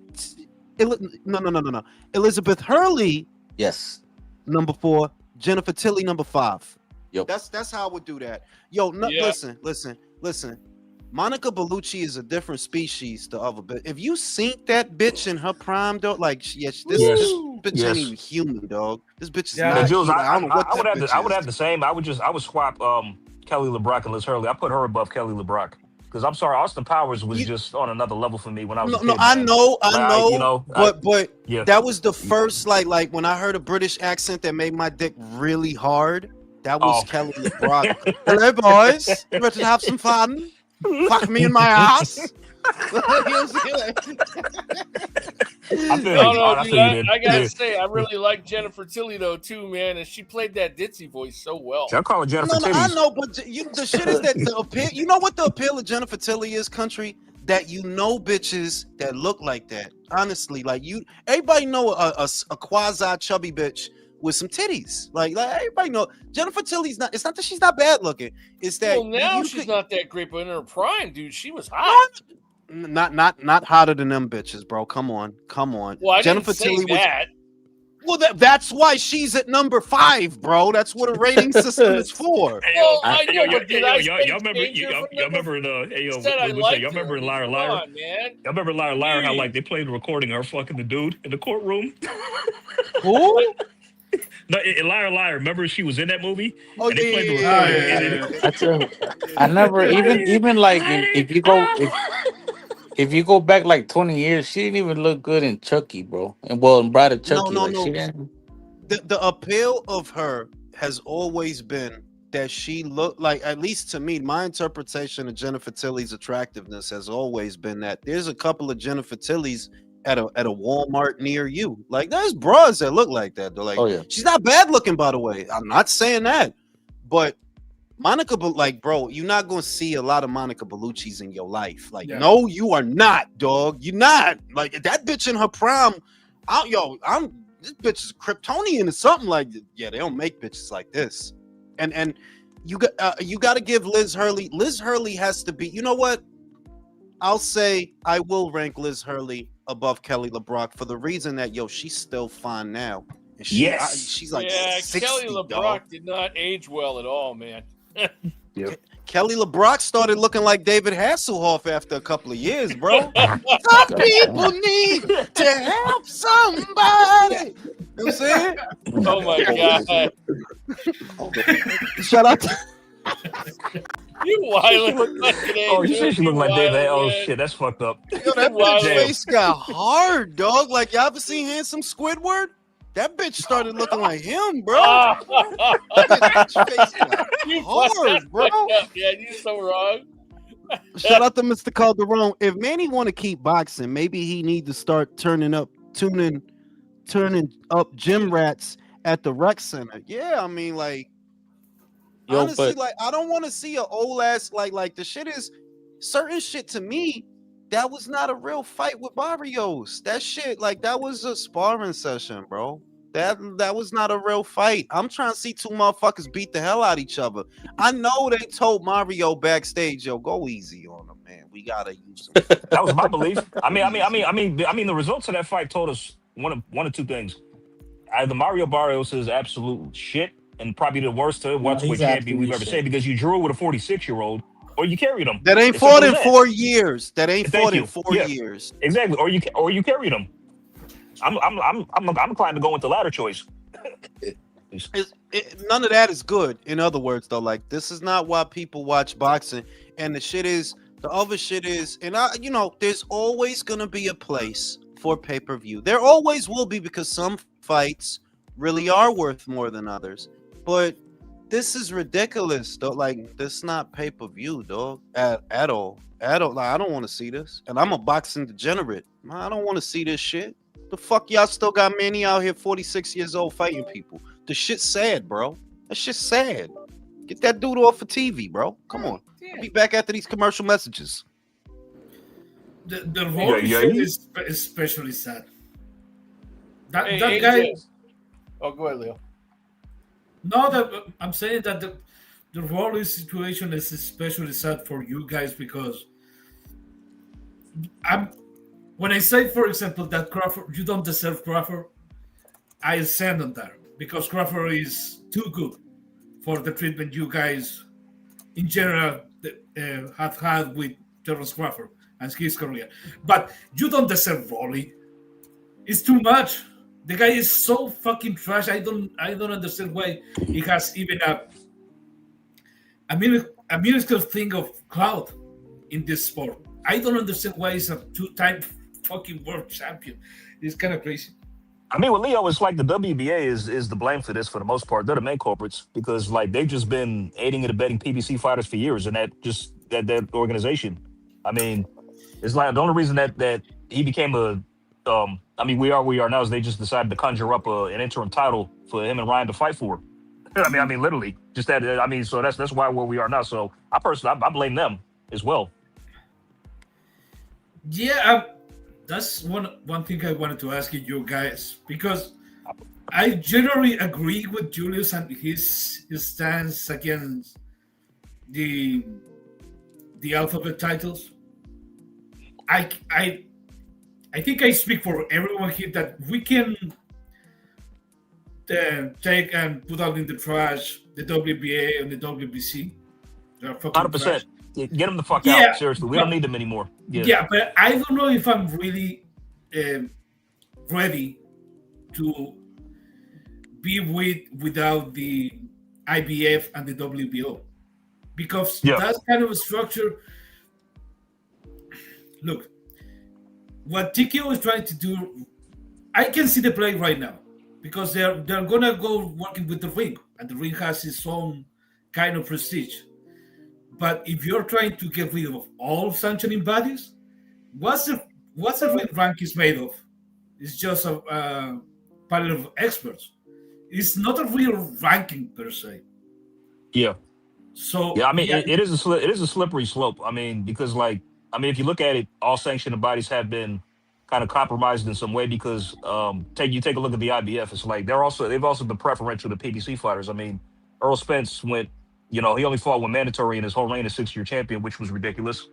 No. Elizabeth Hurley, Yes. number 4. Jennifer Tilly, number 5. Yep. That's how I would do that. Yo, no, Yeah. listen. Monica Bellucci is a different species to other bitch. If you seen that bitch in her prime, though, like this bitch ain't even human, dog. This bitch is Yeah. Hey, not Jules, human. I don't know what I would that have bitch I would is. have the same. I would swap Kelly LeBrock and Liz Hurley. I put her above Kelly LeBrock because I'm sorry, Austin Powers was You, just on another level for me when I was no, a no, kid, I man. know, Like but yeah. that was the first like when I heard a British accent that made my dick really hard. That was Oh. Kelly LeBrock. Hello, boys. You ready to have some fun? Fuck me in my ass. You see, like- I feel No, you. no, I dude. feel you, man. I gotta Yeah. say, I really like Jennifer Tilly though too, man, and she played that ditzy voice so well. I call her Jennifer No, I Titties. know, but the shit is that the appeal. You know what the appeal of Jennifer Tilly is, country? That you know bitches that look like that. Honestly, like everybody know a quasi chubby bitch with some titties. Like everybody know Jennifer Tilly's not. It's not that she's not bad looking. It's that Well, now you she's could, not that great, but in her prime, dude, she was hot. not hotter than them bitches, bro. Come on. Well, I Jennifer didn't say Tilly was. that. Well, that's why she's at number 5, bro. That's what a rating system is for. Hey, Well, yo, I hey, know, yo, but did I say y'all remember? change her from Y'all number? remember the? Hey, yo, Said I y'all liked her. remember I mean, Liar come Liar? on, man. Y'all remember Liar Liar? How Dude. like they played the recording of her fucking the dude in the courtroom? Who? No, in Liar Liar. Remember she was in that movie Oh and they played the yeah, recording. yeah, And yeah. then, I tell, I never even like if you go if you go back like 20 years, she didn't even look good in Chucky, bro. And well, in Bride of Chucky, like she No. didn't. The appeal of her has always been that she looked like, at least to me, my interpretation of Jennifer Tilly's attractiveness has always been that there's a couple of Jennifer Tillys at a Walmart near you. Like there's bras that look like that. They're like, Oh yeah, she's not bad looking, by the way. I'm not saying that, but Monica, like, bro, you're not gonna see a lot of Monica Bellucci's in your life. Like, Yeah. no, you are not, dog. You're not. Like that bitch in her prime. This bitch is Kryptonian or something like that. Yeah, they don't make bitches like this. And you got to give Liz Hurley. Liz Hurley has to be. You know what? I'll say I will rank Liz Hurley above Kelly LeBrock for the reason that she's still fine now. And Yes. she's like Yeah, 60, Kelly LeBrock dog. did not age well at all, man. Kelly LeBrock started looking like David Hasselhoff after a couple of years, bro. Some people need to help somebody. You know what I'm saying? Oh my god, Shout out to you wildin' fucking oh, you said she looked like David. Oh man. shit, that's fucked up. Yo, that bitch Damn. face got hard, dog. Like y'all ever seen Handsome Squidward? That bitch started looking like him, bro. Ah, That bitch face got you hard, bro. fucked up, yeah, you're so wrong. Shout out to Mr. Calderon. If Manny want to keep boxing, maybe he need to start turning up gym rats at the rec center. Yeah, I mean, like, Yo, honestly, but like, I don't want to see an old ass like the shit is certain shit to me. That was not a real fight with Barrios. That shit, like, that was a sparring session, bro. That was not a real fight. I'm trying to see two motherfuckers beat the hell out of each other. I know they told Mario backstage, "Yo, go easy on him, man. We gotta use him." That was my belief. I mean, the results of that fight told us one of two things. Either Mario Barrios is absolute shit and probably the worst welterweight he's champion we've absolutely ever shit. seen because you drew with a 46-year-old or you carried him. That ain't It's fought simple in as that. 4 years. That ain't Thank fought in you. 4 Yeah. years. Exactly, or you carried him. I'm inclined to go with the latter choice. None of that is good. In other words, though, like, this is not why people watch boxing. And the other shit is, and there's always gonna be a place for pay-per-view. There always will be, because some fights really are worth more than others. But this is ridiculous, though. Like, this not pay-per-view, dog, at all. Like, I don't want to see this. And I'm a boxing degenerate. I don't want to see this shit. The fuck y'all still got Manny out here 46 years old fighting people. The shit's sad, bro. That shit's sad. Get that dude off of TV, bro. Come on. I'll be back after these commercial messages. The whole shit is especially sad. That Hey, guy. AJ. Oh, go ahead, Leo. No, I'm saying that the whole situation is especially sad for you guys because when I say, for example, that Crawford, you don't deserve Crawford, I stand on that because Crawford is too good for the treatment you guys, in general, have had with Terrence Crawford and his career. But you don't deserve Rolly. It's too much. The guy is so fucking trash. I don't understand why he has even a minuscule thing of clout in this sport. I don't understand why he's a 2-time fucking world champion. It's kind of crazy. I mean, with Leo, it's like the WBA is the blame for this for the most part. They're the main culprits because like they've just been aiding and abetting PBC fighters for years, and that organization. I mean, it's like the only reason that he became a I mean, we are now is they just decided to conjure up an interim title for him and Ryan to fight for. I mean, literally, just that. I mean, so that's why where we are now. So I blame them as well. Yeah, that's one thing I wanted to ask you guys, because I generally agree with Julius and his stance against the alphabet titles. I think I speak for everyone here that we can take and put out in the trash the WBA and the WBC. They're fucking 100%. trash. Get them the fuck Yeah, out. Seriously, we don't need them anymore. Yeah, but I don't know if I'm really ready to be without the IBF and the WBO, because that kind of a structure. Look, what TKO is trying to do, I can see the play right now, because they're gonna go working with the ring, and the ring has its own kind of prestige. But if you're trying to get rid of all sanctioning bodies, what's the ring rankings made of? It's just a panel of experts. It's not a real ranking per se. Yeah. So yeah, I mean, it is a slippery slope. I mean, because if you look at it, all sanctioning bodies have been kind of compromised in some way because take a look at the IBF. It's like they've also been preferential to PBC fighters. I mean, Earl Spence went. He only fought one mandatory in his whole reign as 6-year champion, which was ridiculous.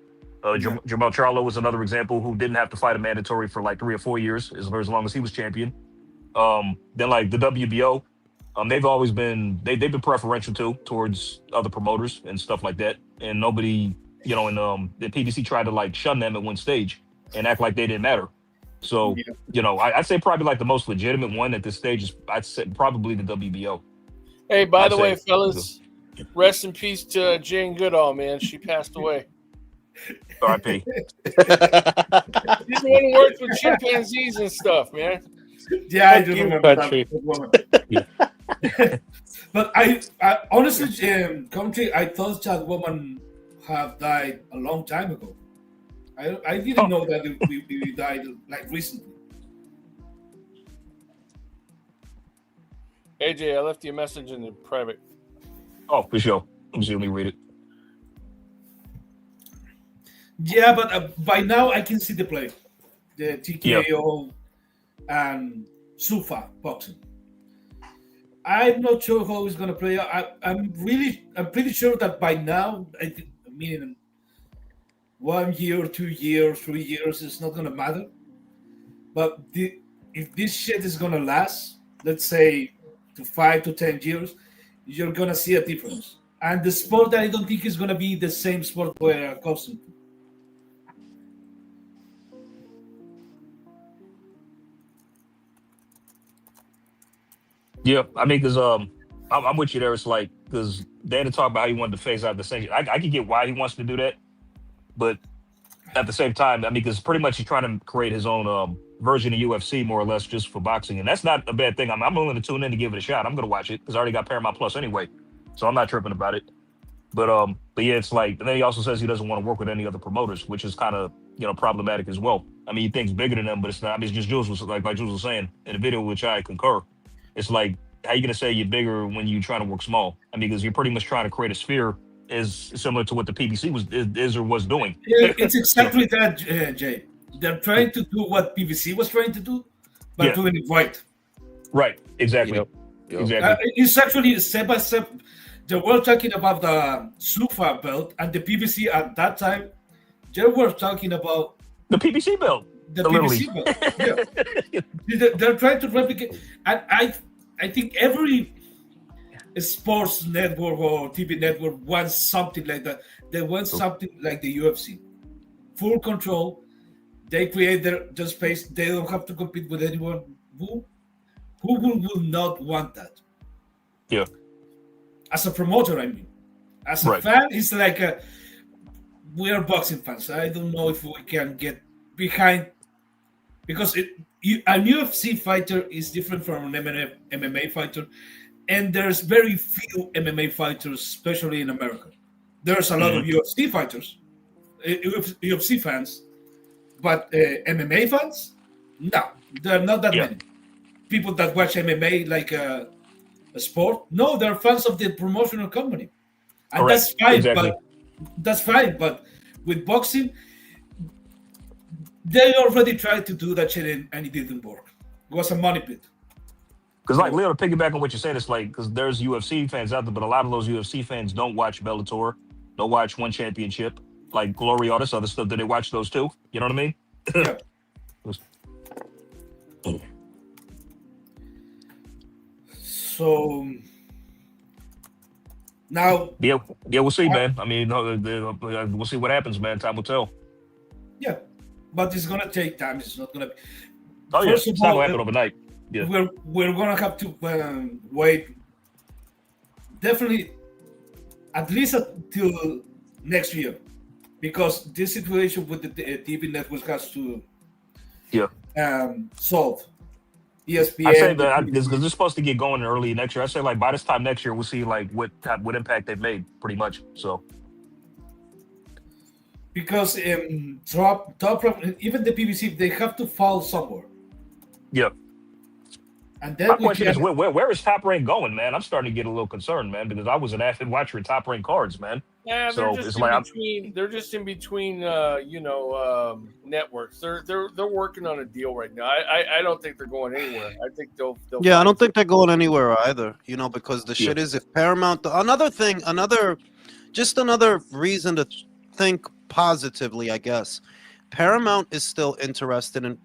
Jamal Charlo was another example who didn't have to fight a mandatory for like 3 or 4 years, as long as he was champion. Then like the WBO, they've always been they've been preferential too towards other promoters and stuff like that. And nobody, the PBC tried to like shun them at one stage and act like they didn't matter. So I'd say probably like the most legitimate one at this stage is I'd say probably the WBO. Hey, by the way, fellas. Rest in peace to Jane Goodall, man. She passed away. R.I.P. She's the one who worked with chimpanzees and stuff, man. Yeah, I do remember that woman. But I honestly, Country, I thought that woman have died a long time ago. I didn't know that we died like recently. AJ, I left you a message in the private. Oh, for sure. Let me read it. Yeah, but by now I can see the play. The TKO and Sufa boxing. I'm not sure how it's going to play out. I'm pretty sure that by now, I mean, 1 year, 2 years, 3 years, it's not going to matter. But if this shit is going to last, let's say, to 5 to 10 years, you're going to see a difference. And the sport, I don't think is going to be the same sport we're accustomed to. Yeah, I mean, because I'm with you there. It's like, because Dana talked about how he wanted to phase out the sanction. I can get why he wants to do that, but at the same time, I mean, because pretty much he's trying to create his own version of UFC, more or less, just for boxing, and that's not a bad thing. I'm willing to tune in to give it a shot. I'm going to watch it because I already got Paramount Plus anyway, so I'm not tripping about it. But yeah, it's like, and then he also says he doesn't want to work with any other promoters, which is kind of problematic as well. I mean, he thinks bigger than them, but it's not. I mean, it's just Jules was like Jules was saying in the video, which I concur. It's like, how you gonna say you're bigger when you're trying to work small? I mean, because you're pretty much trying to create a sphere is similar to what the PBC was doing. It's exactly that, Jay. They're trying to do what PBC was trying to do, but doing it right. Right. Exactly. Yep. Exactly. It's actually step by step. They were talking about the SUFA belt and the PBC at that time. They were talking about the PBC belt. The PBC belt. Yeah. They're trying to replicate, and I think every sports network or TV network wants something like that. They want something like the UFC, full control. They create their space. They don't have to compete with anyone. Who will not want that? Yeah. As a promoter, I mean, as a Right. fan, it's like we are boxing fans. I don't know if we can get behind because a UFC fighter is different from an MMA fighter, and there's very few MMA fighters, especially in America. There's a lot of UFC fighters, UFC fans, but MMA fans, no, there are not that many. People that watch MMA like a sport, no, they're fans of the promotional company, and that's fine. Exactly. But that's fine. But with boxing, they already tried to do that shit and it didn't work. It was a money pit. Because, like, Leo, to piggyback on what you said, it's like, because there's UFC fans out there, but a lot of those UFC fans don't watch Bellator, don't watch One Championship, like Glory, all this other stuff. Do they watch those too? You know what I mean? Yeah. So now, yeah, we'll see, man. I mean, we'll see what happens, man. Time will tell. Yeah, but it's gonna take time. It's not gonna be. Oh yeah, it's not gonna happen overnight. Yeah, we're gonna have to wait. Definitely, at least until next year, because this situation with the TV network has to solve. ESPN. I say that because they're supposed to get going early next year. I say like by this time next year we'll see like what impact they've made, pretty much. So because top even the PBC, they have to fall somewhere. Yeah. And then my question is, where is Top Rank going, man? I'm starting to get a little concerned, man, because I was an avid watcher of Top Rank cards, man. Yeah, so they're just in between. Networks. They're working on a deal right now. I don't think they're going anywhere. I think they'll yeah, I don't think they're going anywhere either. You know, because the shit is if Paramount. Another reason to think positively, I guess. Paramount is still interested in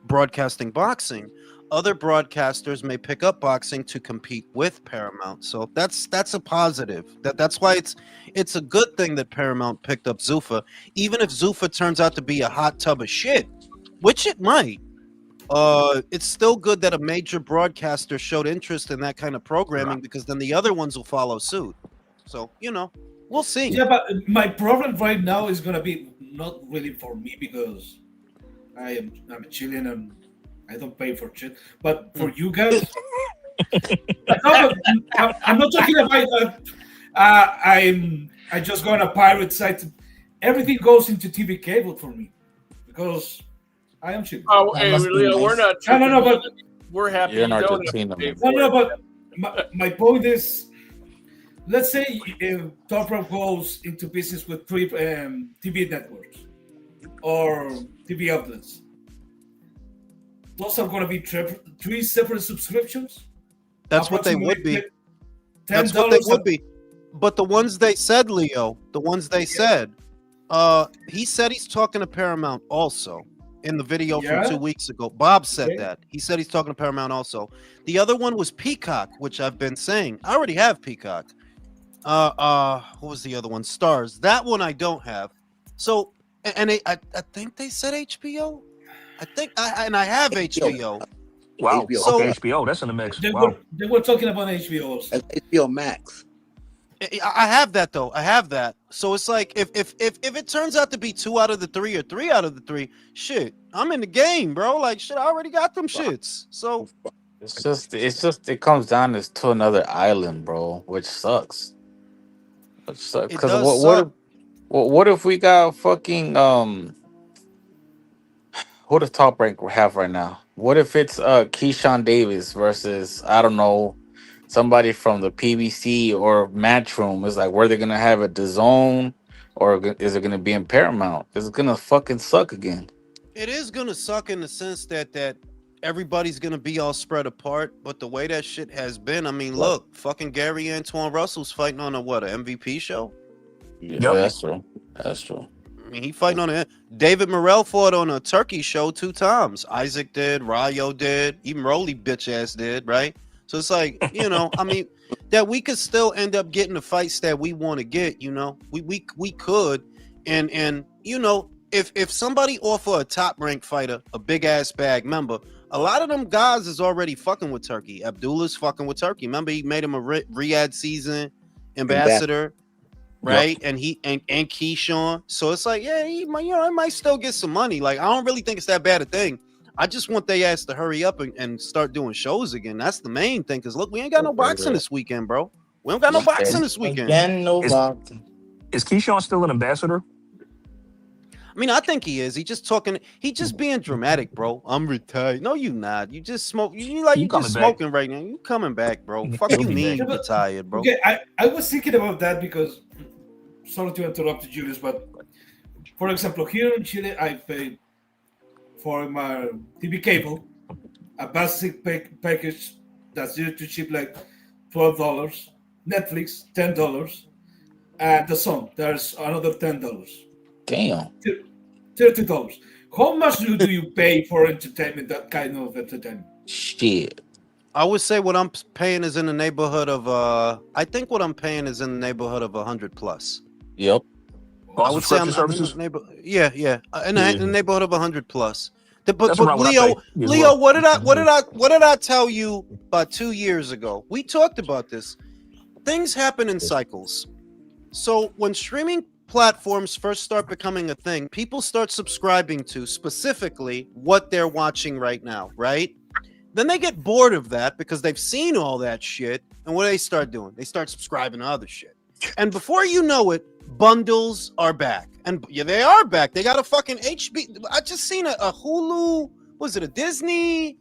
broadcasting boxing. Other broadcasters may pick up boxing to compete with Paramount, so that's a positive. That's why it's a good thing that Paramount picked up Zuffa, even if Zuffa turns out to be a hot tub of shit, which it might. It's still good that a major broadcaster showed interest in that kind of programming because then the other ones will follow suit. So we'll see. Yeah, but my problem right now is gonna be not really for me because I'm a Chilean and I don't pay for shit, but for you guys, no, I'm not talking about. I just go on a pirate site. Everything goes into TV cable for me because I am cheap. Oh, hey, Leo, we're not. No, but we're happy. You're in Argentina. No, but my point is, let's say Top Rank goes into business with three TV networks or TV outlets. Those are going to be three separate subscriptions. That's what they would be. That's what they would be. But the ones they said, Leo, he said he's talking to Paramount also in the video from 2 weeks ago. Bob said that. He said he's talking to Paramount also. The other one was Peacock, which I've been saying. I already have Peacock. What was the other one? Stars. That one I don't have. So, and I think they said HBO. I think I have HBO. Wow. HBO. So, okay, HBO, that's in the mix. They were talking about HBO also. HBO Max. I have that though. I have that. So it's like if it turns out to be 2 out of the 3 or 3 out of the 3, shit, I'm in the game, bro. Like shit, I already got them shits. So it's just it comes down to another island, bro, which sucks. Because what if we got fucking who does Top Rank have right now? What if it's Keyshawn Davis versus, I don't know, somebody from the PBC or Matchroom? It's like, where they gonna have it, DAZN, or is it gonna be in Paramount? It's gonna fucking suck again. It is gonna suck in the sense that everybody's gonna be all spread apart. But the way that shit has been, I mean, look, fucking Gary Antoine Russell's fighting on an MVP show. Yeah, that's true. That's true. I mean, he fighting on it. David Morrell fought on a turkey show 2 times. Isaac did, Rayo did, even Rolly bitch ass did, right? So it's like, I mean, that we could still end up getting the fights that we want to get. You know, we could, and you know, if somebody offer a top ranked fighter a big ass bag, remember a lot of them guys is already fucking with Turkey. Abdullah's fucking with Turkey. Remember he made him a Riyadh season ambassador. Right, and Keyshawn, so it's like, yeah, he might, you know, I might still get some money. Like, I don't really think it's that bad a thing. I just want they ass to hurry up and start doing shows again. That's the main thing. Cause look, we ain't got no boxing this weekend, bro. We don't got no boxing this weekend. Again, no boxing. Is Keyshawn still an ambassador? I mean, I think he is. He just talking. He just being dramatic, bro. I'm retired. No, you not. You just smoke. You just smoking right now. You coming back, bro? Fuck you mean you retired, bro? Okay, I was thinking about that because, sorry to interrupt you, Julius, but for example, here in Chile, I pay for my TV cable a basic package that's due to ship like $12, Netflix $10, and the Sun there's another $10. Damn. $30. How much do you pay for entertainment? That kind of entertainment? Shit. I would say what I'm paying is in the neighborhood of I think what I'm paying is in the neighborhood of 100 plus. Yep. I would say I'm in the neighborhood. Yeah, in the neighborhood of 100 plus. But Leo, what did I tell you about 2 years ago? We talked about this. Things happen in cycles. So when streaming platforms first start becoming a thing, people start subscribing to specifically what they're watching right now, right? Then they get bored of that because they've seen all that shit, and what do they start doing? They start subscribing to other shit. And before you know it, bundles are back. And yeah, they are back. They got a fucking I just seen a Hulu, was it a Disney,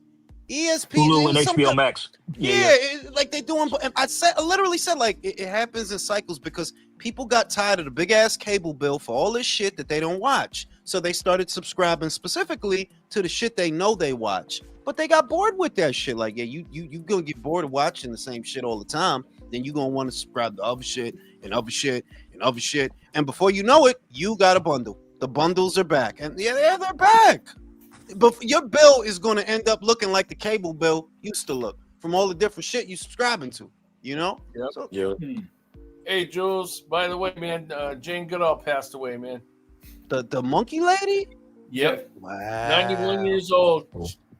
ESPN, Hulu and HBO Max. Yeah. Like they doing. I literally said like it happens in cycles because people got tired of the big ass cable bill for all this shit that they don't watch. So they started subscribing specifically to the shit they know they watch. But they got bored with that shit. Like, yeah, you gonna get bored of watching the same shit all the time. Then you gonna want to subscribe to other shit and other shit and other shit. And before you know it, you got a bundle. The bundles are back, and yeah, they're back. But your bill is going to end up looking like the cable bill used to look from all the different shit you subscribing to, you know? Yep. So, Hey, Jules, by the way, man, Jane Goodall passed away, man. The monkey lady? Yep. Wow. 91 years old.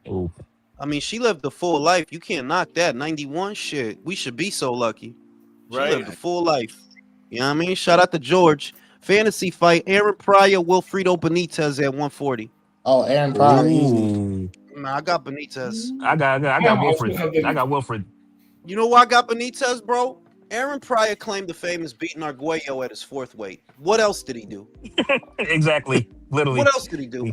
Oh. I mean, she lived a full life. You can't knock that. 91 shit. We should be so lucky. She lived a full life. You know what I mean? Shout out to George. Fantasy fight, Aaron Pryor, Wilfredo Benitez at 140. Oh, Aaron Pryor. Easy. Nah, I got Benitez. I got Wilfred. I got Wilfred. You know why I got Benitez, bro? Aaron Pryor claimed the famous beating Arguello at his fourth weight. What else did he do? Exactly. Literally. What else did he do?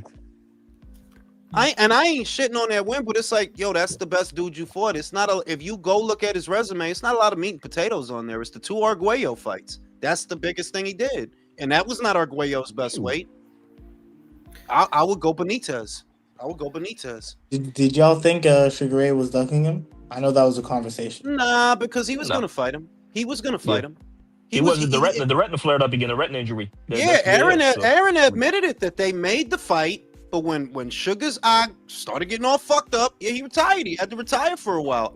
I ain't shitting on that win, but it's like, yo, that's the best dude you fought. It's not if you go look at his resume, it's not a lot of meat and potatoes on there. It's the two Arguello fights. That's the biggest thing he did. And that was not Arguello's best weight. I would go Benitez. Did y'all think Sugar was ducking him? I know that was a conversation. Nah, because he was going to fight him. He was going to fight him. The retina flared up again, the retina injury. Aaron admitted it that they made the fight, but when Sugar's eye started getting all fucked up, yeah, he retired. He had to retire for a while.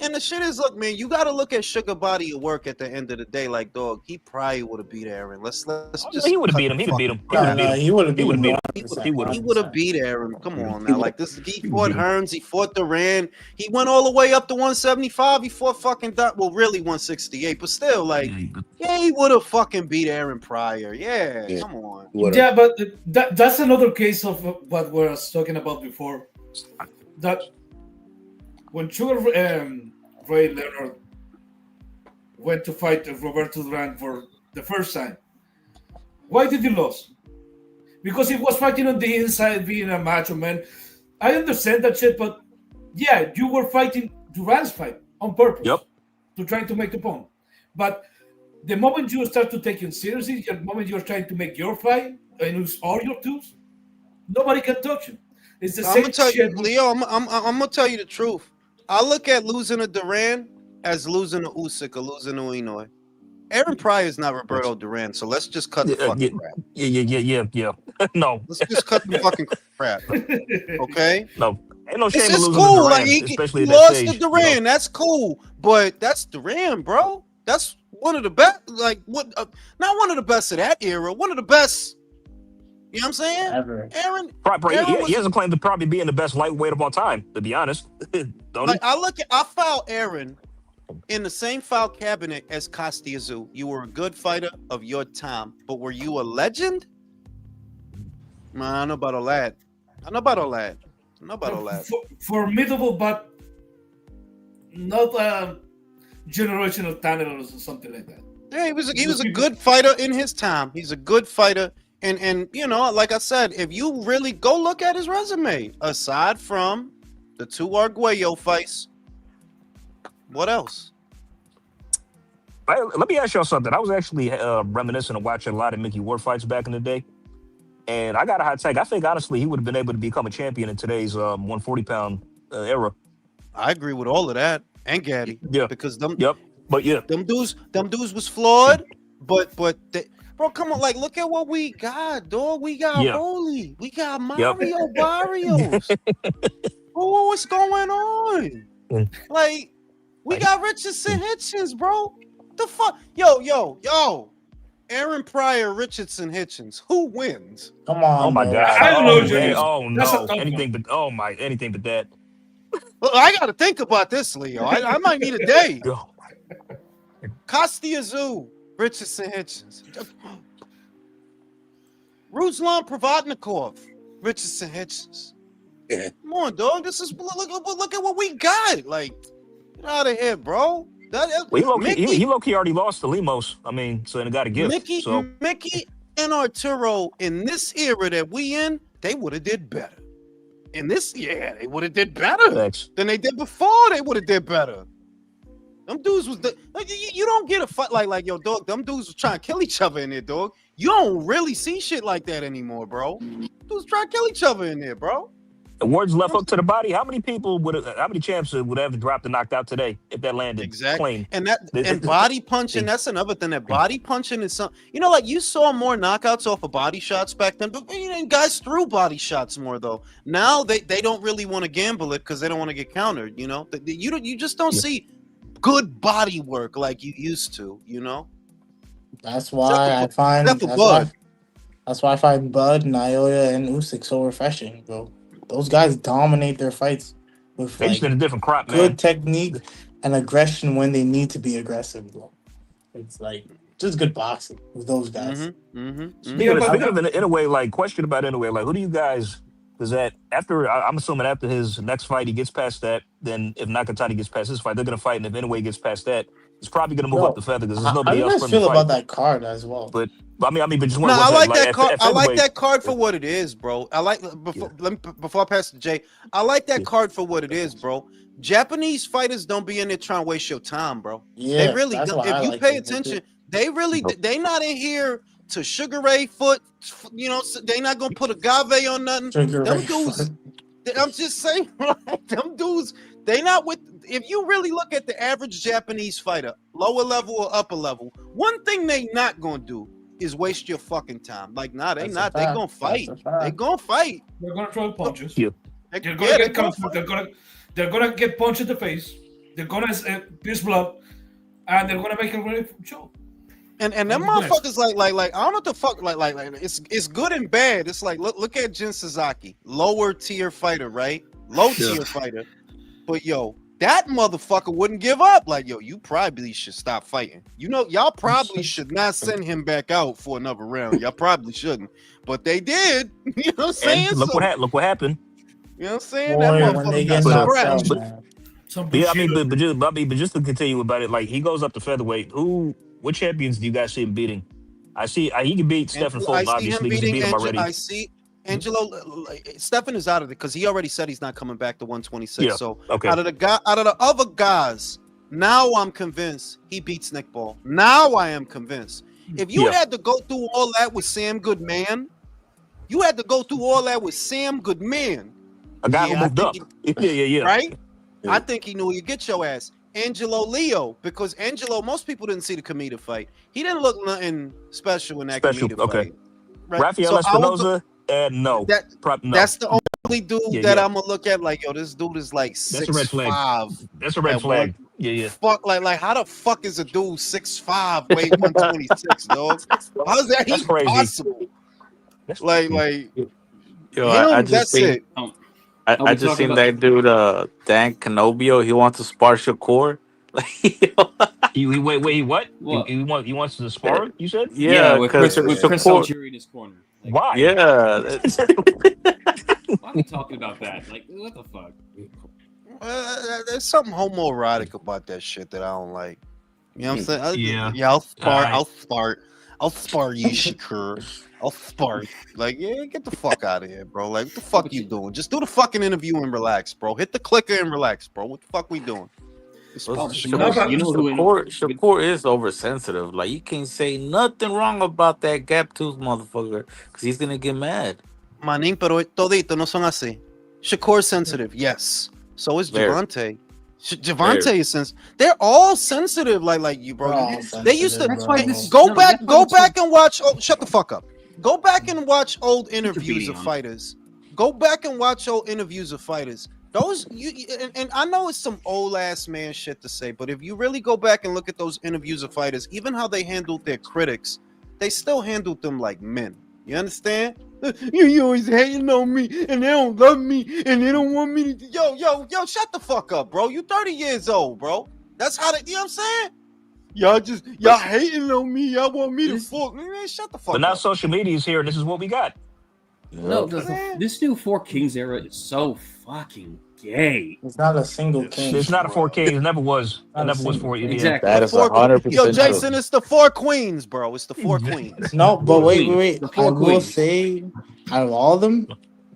And the shit is, look, man, you got to look at Sugar body of work at the end of the day. Like, dog, he probably would have beat Aaron. Let's just. He would have beat him. He would have beat him. He would have beat him. He would have beat Aaron. Come on now, like this. He fought Hearns. He fought Duran. He went all the way up to 175. He fought fucking really 168, but still, like, yeah, he would have fucking beat Aaron Pryor. Yeah, come on. Yeah, but that's another case of what we were talking about before. That when Sugar Ray Leonard went to fight Roberto Duran for the first time, why did he lose? Because he was fighting on the inside, being a macho man. I understand that shit, but yeah, you were fighting Duran's fight on purpose to try to make the point. But the moment you start to take him seriously, the moment you're trying to make your fight and use all your tools, nobody can touch you. It's the same. I'm gonna tell you, Leo. I'm gonna tell you the truth. I look at losing to Duran as losing to Usyk or losing to Inoue. Aaron Pryor is not Roberto Duran, so let's just cut the fucking crap. Yeah. No. Let's just cut the fucking crap. Okay? No. Ain't no shame in It's losing cool. to Like Duran, especially he at that lost stage. to Duran. That's cool. But that's Duran, bro. That's one of the best. Like what? Not one of the best of that era. One of the best. You know what I'm saying? Ever. Aaron He was hasn't claimed to probably being the best lightweight of all time, to be honest. Don't like he? I file Aaron in the same file cabinet as Costiazou. You were a good fighter of your time, but were you a legend? Man, I don't know about all that. I know about all that. I know about all that. Formidable, but not generational talent or something like that. Yeah, he was a good fighter in his time. He's a good fighter. And you know, like I said, if you really go look at his resume, aside from the 2 Arguello fights, what else? Let me ask y'all something. I was actually reminiscing and watching a lot of Mickey Ward fights back in the day. And I got a hot take. I think, honestly, he would have been able to become a champion in today's 140-pound era. I agree with all of that. And Gaddy. Yeah. Because them dudes was flawed, but they, bro, come on, like look at what we got, dog. We got Holy, we got Mario Barrios. Bro, what's going on? Like, we got Richardson Hitchens, bro. The fuck, yo. Aaron Pryor, Richardson Hitchens. Who wins? Come on. Oh my bro. God. I don't know, Junior. Oh That's a no. tough Anything but that. Well, I got to think about this, Leo. I might need a day. Costiazou, Richardson Hitchens. Ruslan Provodnikov, Richardson Hitchens. Yeah. Come on, dog. This is look at what we got. Like, get out of here, bro. He low-key already lost to Limos. I mean, so they got a gift. Mickey and Arturo in this era that we in, they would have did better. In this, they would have did better than they did before. They would have did better. Them dudes was you don't get a fight like yo, dog. Them dudes was trying to kill each other in there, dog. You don't really see shit like that anymore, bro. Dudes trying to kill each other in there, bro. The words left up to the body. How many champs would have dropped and knocked out today if that landed? Exactly. Clean? And body punching, that's another thing. That body punching is something, like you saw more knockouts off of body shots back then, but guys threw body shots more though. Now they don't really want to gamble it because they don't want to get countered, You just don't see good body work like you used to, That's why I find Bud, Naoya, and Usyk so refreshing, bro. Those guys dominate their fights with they just in a different crop, good technique and aggression when they need to be aggressive, bro. It's like just good boxing with those guys. Speaking of in a way, like question about in a way, like who do you guys? Because that I'm assuming after his next fight he gets past that, then if Nakatani gets past his fight, they're gonna fight, and if Inoue gets past that, he's probably gonna move up the feather because there's nobody else. How do you guys feel about that card as well? But I mean, but just I like that card. I like that card for what it is, bro. I like before I pass to Jay. I like that card for what it is, bro. Japanese fighters don't be in there trying to waste your time, bro. Yeah, they really. If you pay attention, they not in here to Sugar Ray foot. They not gonna put agave on nothing. Them dudes. I'm just saying, like, them dudes. They not with. If you really look at the average Japanese fighter, lower level or upper level, one thing they not gonna do is waste your fucking time. Like, nah, they not. They gonna fight. They gonna fight. They're gonna throw punches. Yeah. They're gonna get conflict. They're gonna get punched in the face. They're gonna piss blood, and they're gonna make a really show. And them motherfuckers like I don't know what the fuck like it's good and bad. It's like look at Jin Sasaki, lower tier fighter, right? Low tier fighter, but yo. That motherfucker wouldn't give up. Like, yo, you probably should stop fighting. Y'all probably should not send him back out for another round. Y'all probably shouldn't. But they did. You know what I'm saying? And look what happened. You know what I'm saying? That motherfucker got scratched. But just to continue about it, like he goes up to featherweight. What champions do you guys see him beating? I see he can beat Stephen Fulton, obviously, because he beat him already. I see Angelo, Stephen is out of it because he already said he's not coming back to 126. Yeah, so okay. out of the other guys, now I'm convinced he beats Nick Ball. Now I am convinced. If you had to go through all that with Sam Goodman, a guy who moved up. Right? I think he knew he'd get your ass. Angelo Leo, because Angelo, most people didn't see the Kamita fight. He didn't look nothing special in that Kamita fight. Right? Rafael Espinoza, No. That No. that's the only dude Yeah, that yeah. I'm gonna look at. Like, yo, this dude is like That's a red flag. 6'5". That's a red At one flag. Yeah. fuck, like how the fuck is a dude 6'5", weigh 126, dog? How's that That's even crazy. possible? That's Like crazy. Yo, I him, just that's seen it. Are I we just talking seen about? that dude Dan Canobio. He wants to spar Shakur. Like, yo, Wait, what? What? He wants to spar? You said? Yeah, yeah, with because Chris Shakur. Algieri in his corner. Like, Why? Yeah, why are we talking about that? Like, what the fuck? There's something homoerotic about that shit that I don't like. You know what I'm saying? Yeah. Yeah, Alright. I'll spar you, Shakur. I'll spar you. Like, yeah, get the fuck out of here, bro. Like, what the fuck but you you- doing? Just do the fucking interview and relax, bro. Hit the clicker and relax, bro. What the fuck we doing? well, You know who? Shakur is oversensitive. Like, you can't say nothing wrong about that gap tooth motherfucker because he's gonna get mad. Manín, pero todito no son así. Shakur sensitive, yes. So is Very. Javante. Javante is sensitive. They're all sensitive, like you, bro. They're all They used to sensitive, That's why bro. this- go no, back that's why it's and watch. Oh, shut the fuck up. Go back and watch old interviews of on. fighters. Go back and watch old interviews of fighters. Those and I know it's some old ass man shit to say, but if you really go back and look at those interviews of fighters, even how they handled their critics, they still handled them like men. You understand? You always hating on me, and they don't love me, and they don't want me to. Yo, shut the fuck up, bro. You 30 years old, bro. That's how they. You know what I'm saying? Y'all hating on me. Y'all want me to fuck. Man, shut the fuck But now up. social media is here, and this is what we got. No, this new Four Kings era is so fucking gay. It's not a single king. It's not a 4K. It never was. It Not a never was single 4. king. Yeah. Exactly. That is Four- 100%. Yo, Jason, true. it's the 4 queens, bro. It's the 4 queens. No, but Four wait. queens. The I four will queens. say, out of all of them,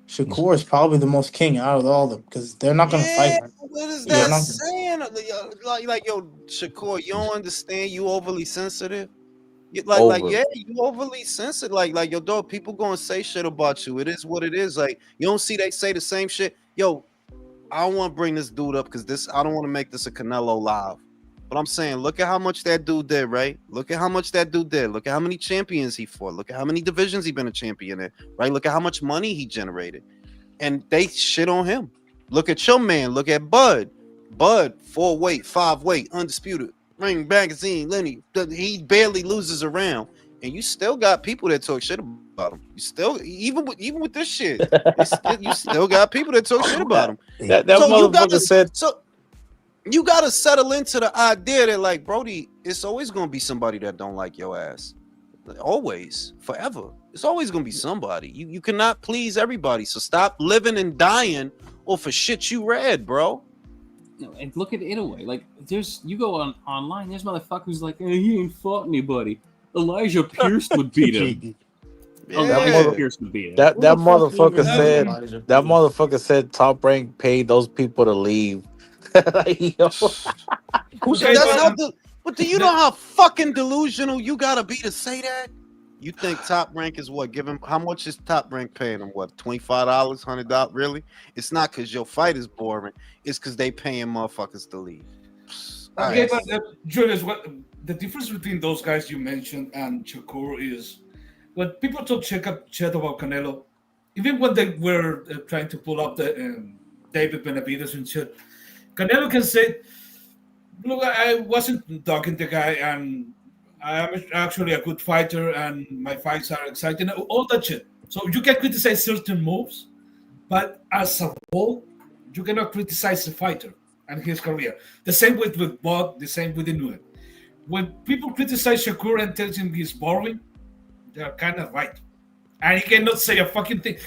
Shakur is probably the most king out of all of them because they're not gonna Yeah, fight. what is Yeah, that no. saying? Like, yo, Shakur, you don't understand. You overly sensitive. You, Over. yeah, you overly sensitive. Like, yo, dog, people gonna say shit about you. It is what it is. Like, you don't see they say the same shit. Yo, I don't want to bring this dude up because I don't want to make this a Canelo live. But I'm saying, look at how much that dude did, right? Look at how much that dude did. Look at how many champions he fought. Look at how many divisions he been a champion in, right? Look at how much money he generated. And they shit on him. Look at your man. Look at Bud. Bud, 4 weight, 5 weight, undisputed. Ring magazine, Lenny. He barely loses around. And you still got people that talk shit about him. You still, even with this shit, you still got people that talk shit about him. That So you motherfucker gotta said, so you gotta settle into the idea that, like, Brody, it's always gonna be somebody that don't like your ass. Always, forever. It's always gonna be somebody. You cannot please everybody. So stop living and dying off of shit you read, bro. No, and look at Italy. Like, you go online. There's motherfuckers like, he ain't fought anybody. Elijah Pierce would beat him. Elijah Pierce would beat him. that Who the fuck motherfucker even said, knows Elijah that Pierce? motherfucker said Top Rank paid those people to leave. Like, yo. Who said That's that? But do you know how fucking delusional you gotta be to say that? You think Top Rank is what? Give him how much is Top Rank paying him? What, $25, $100? Really? It's not because your fight is boring. It's because they paying motherfuckers to leave. Okay, but Julius, what the difference between those guys you mentioned and Shakur is when people talk shit about Canelo, even when they were trying to pull up the David Benavides and shit, Canelo can say, "Look, I wasn't dogging the guy, and I'm actually a good fighter, and my fights are exciting." All that shit. So you can criticize certain moves, but as a whole, you cannot criticize the fighter and his career. The same with Bob, the same with Inoue. When people criticize Shakur and tell him he's boring, they're kind of right. And he cannot say a fucking thing.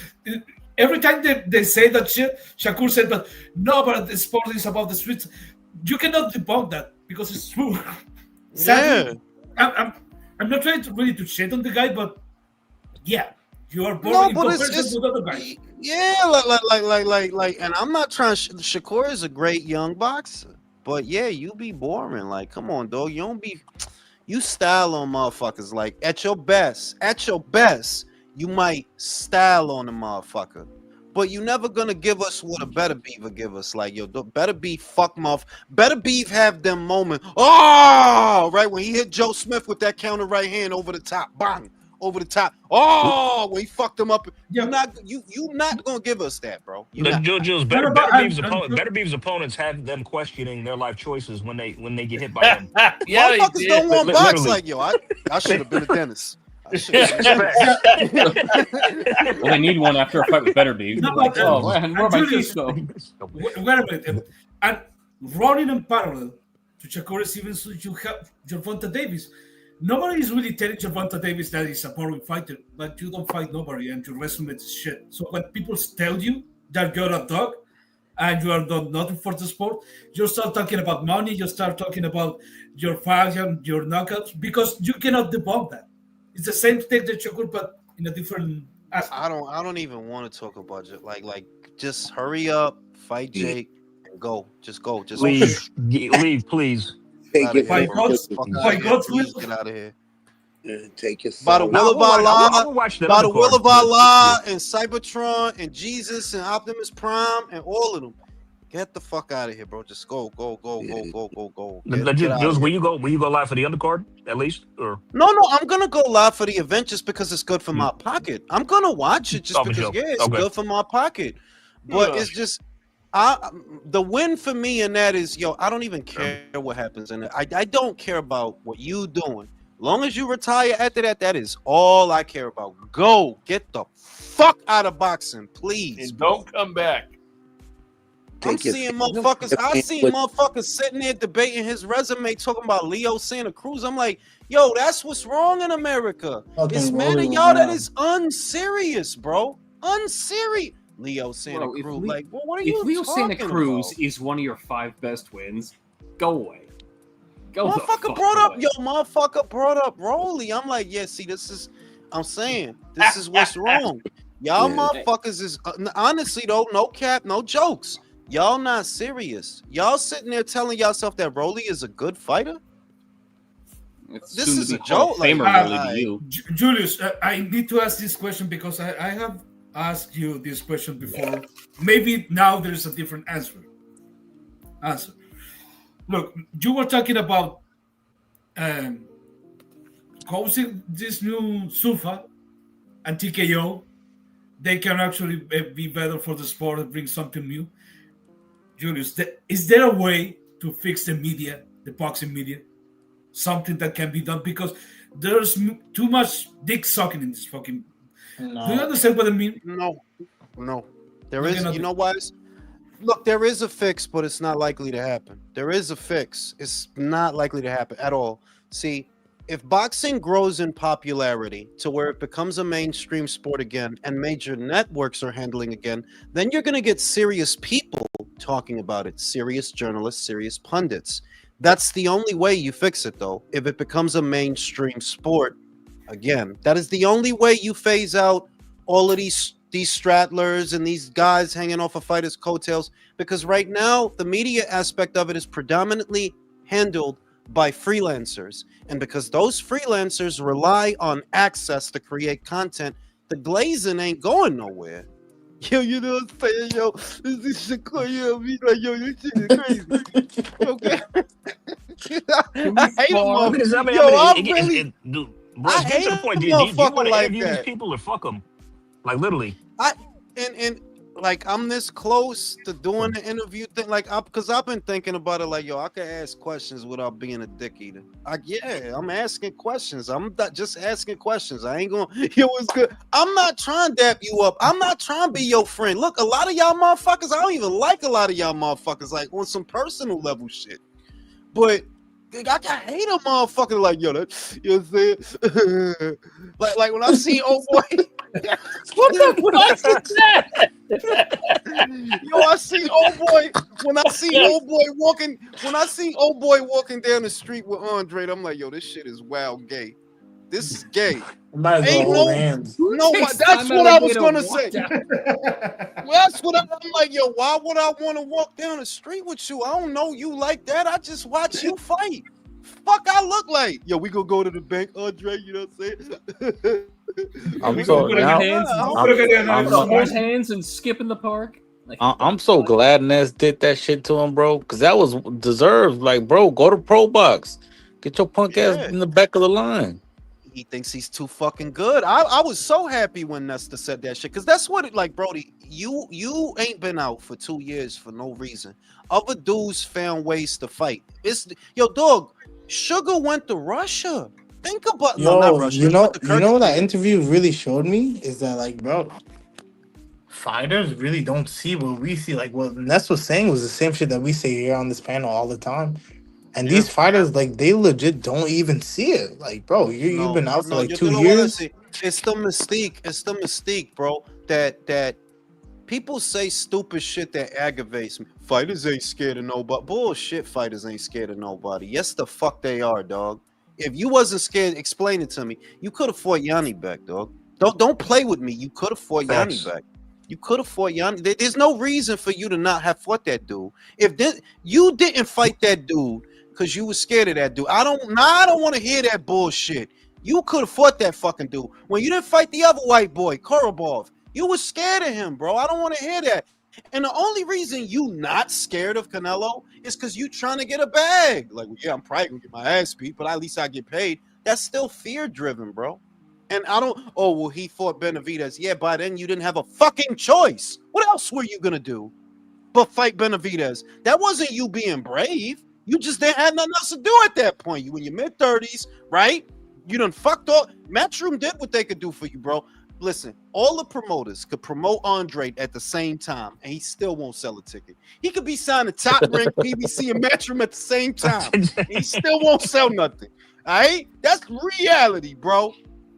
Every time they say that shit, Shakur said, but the sport is about the streets. You cannot debunk that because it's true. Sadly, I'm not trying to really to shit on the guy, but yeah, you are boring in comparison with other guys. Yeah, like, and I'm not trying. Shakur is a great young boxer, but yeah, you be boring. Like, come on, dog. You don't be. You style on motherfuckers. Like, at your best, you might style on a motherfucker, but you never gonna give us what a better beaver give us. Like, yo, better beef fuck off. Better beef have them moment. Oh, right when he hit Joe Smith with that counter right hand over the top, bang. over the top. Oh, when he fucked him up. Yeah. You not gonna give us that, bro. You The not. Jules, What better about- Better Beavis opponents have them questioning their life choices when they get hit by him. Yeah, he Motherfuckers did. don't want box Literally. like yo. I should have been a dentist. I should have been a dentist. Well, they need one after a fight with Better Beavis. No, Like, but, oh man, where are my Julius- teeth go? Wait a minute. And running in parallel to Shakur Stevenson, you have Gervonta Davis. Nobody is really telling Gervonta Davis that he's a boring fighter, but you don't fight nobody and your resume is shit. So when people tell you that you're a dog and you are done nothing for the sport, you start talking about money, you start talking about your fights and your knockouts, because you cannot debunk that. It's the same thing that Shakur, but in a different aspect. I don't even want to talk about it. Like just hurry up, fight Jake, and go. Just go. Just Leave, please. Take it. My Fuck God, outta my here. God, Please get out of here. Take your By the soul. will of I Allah, will watch that by the undercard, will of but- Allah, and Cybertron, and Jesus, and Optimus Prime, and all of them. Get the fuck out of here, bro. Just go. Get out Jules, of here. will you go live for the undercard at least, or No, I'm gonna go live for the event just because it's good for my pocket. I'm gonna watch it just Oh, for because sure. it's Okay. good for my pocket. But Yeah. it's just the win for me in that is, yo, I don't even care what happens in it. I don't care about what you doing. Long as you retire after that, that is all I care about. Go get the fuck out of boxing, please. And don't come back. I'm Take your seeing soul. motherfuckers. I seen But- motherfuckers sitting there debating his resume, talking about Leo Santa Cruz. I'm like, yo, that's what's wrong in America. Fucking It's mad rolling at y'all that around. is unserious, bro. Unserious. Leo Santa Bro, if Cruz. Le- Like, well, what are you If Leo Santa talking Cruz about? is one of your 5 best wins, go away. Go the Motherfucker fuck brought up, away. yo, motherfucker brought up Rolly. I'm like, yeah, see, I'm saying, this is what's wrong. Y'all Yeah. motherfuckers is, honestly though, no cap, no jokes. Y'all not serious. Y'all sitting there telling yourself that Rolly is a good fighter? It's This soon to is be a Hall of joke, like, Famer really I- to you. Julius, I need to ask this question because I have asked you this question before. Maybe now there's a different answer. Look, you were talking about causing this new Sufa and TKO. They can actually be better for the sport and bring something new. Julius, is there a way to fix the media, the boxing media? Something that can be done, because there's too much dick sucking in this fucking. Do you understand what I mean? No. There You is, cannot you do- know why? Look, there is a fix, but it's not likely to happen. There is a fix. It's not likely to happen at all. See, if boxing grows in popularity to where it becomes a mainstream sport again and major networks are handling again, then you're going to get serious people talking about it, serious journalists, serious pundits. That's the only way you fix it, though. If it becomes a mainstream sport again, that is the only way you phase out all of these straddlers and these guys hanging off of fighters' coattails. Because right now, the media aspect of it is predominantly handled by freelancers. And because those freelancers rely on access to create content, the glazing ain't going nowhere. Yo, you know what I'm saying? Yo, this is shit crazy. Yo, me like, yo, this shit is crazy. Okay. I hate them. Because, I mean, Yo, I I'm mean, really. dude, bro, I get hate to the point. a Do you want motherfucker to like interview that. these people or fuck them? Like literally. And like I'm this close to doing the interview thing, like because I've been thinking about it, like, yo, I could ask questions without being a dick eater. I'm asking questions. I'm not just asking questions. I ain't gonna, yo, what's good? I'm not trying to dap you up. I'm not trying to be your friend. Look, a lot of y'all motherfuckers, I don't even like a lot of y'all motherfuckers, like on some personal level shit. But I hate a motherfucker like, yo, that, you know what I'm saying? like when I see old boy. What the fuck is that? Yo, I see old boy. When I see old boy walking down the street with Andre, I'm like, yo, this shit is wild gay. This is gay. Might as well Ain't hold no- hands. No, Takes that's time what out I of was the day gonna to say. walk Well, that's what I'm like, yo. Why would I want to walk down the street with you? I don't know you like that. I just watch you fight. Fuck, I look like. Yo, we gonna go to the bank, Andre. You know what I'm saying? I'm so now, Hold hands and skip in the park. Like, I'm so glad Ness did that shit to him, bro, because that was deserved. Like, bro, go to Pro Box, get your punk ass Yeah. in the back of the line. he thinks he's too fucking good. I was so happy when Nesta said that shit because that's what it like, Brody. You ain't been out for 2 years for no reason. Other dudes found ways to fight. It's yo dog. Sugar went to Russia. Think about no, not Yo, Russia. you He went know, to you know what that Kyrgyzstan. interview really showed me is that, like, bro, fighters really don't see what we see. Like, what Ness was saying was the same shit that we say here on this panel all the time. And Yeah. these fighters, like, they legit don't even see it. Like, bro, you've been out for like 2 know what I years. see? It's the mystique. It's the mystique, bro. That people say stupid shit that aggravates me. Fighters ain't scared of nobody. Bullshit. Fighters ain't scared of nobody. Yes, the fuck they are, dog. If you wasn't scared, explain it to me. You could have fought Yanni back, dog. Don't play with me. You could have fought Yanni Facts. back. You could have fought Yanni. There's no reason for you to not have fought that dude. If you didn't fight that dude because you were scared of that dude, I don't want to hear that bullshit. You could have fought that fucking dude. When you didn't fight the other white boy, Korobov, you were scared of him, bro. I don't want to hear that. And the only reason you not scared of Canelo is because you trying to get a bag. Like, yeah, I'm probably gonna get my ass beat, but at least I get paid. That's still fear driven, bro. And I don't. Oh well, he fought Benavidez. Yeah, by then you didn't have a fucking choice. What else were you gonna do but fight Benavidez? That wasn't you being brave. You just didn't have nothing else to do at that point. You in your mid-30s, right? You done fucked up. Matchroom did what they could do for you, bro. Listen, all the promoters could promote Andre at the same time, and he still won't sell a ticket. He could be signed to Top Rank, BBC, and Matchroom at the same time. And he still won't sell nothing. All right? That's reality, bro.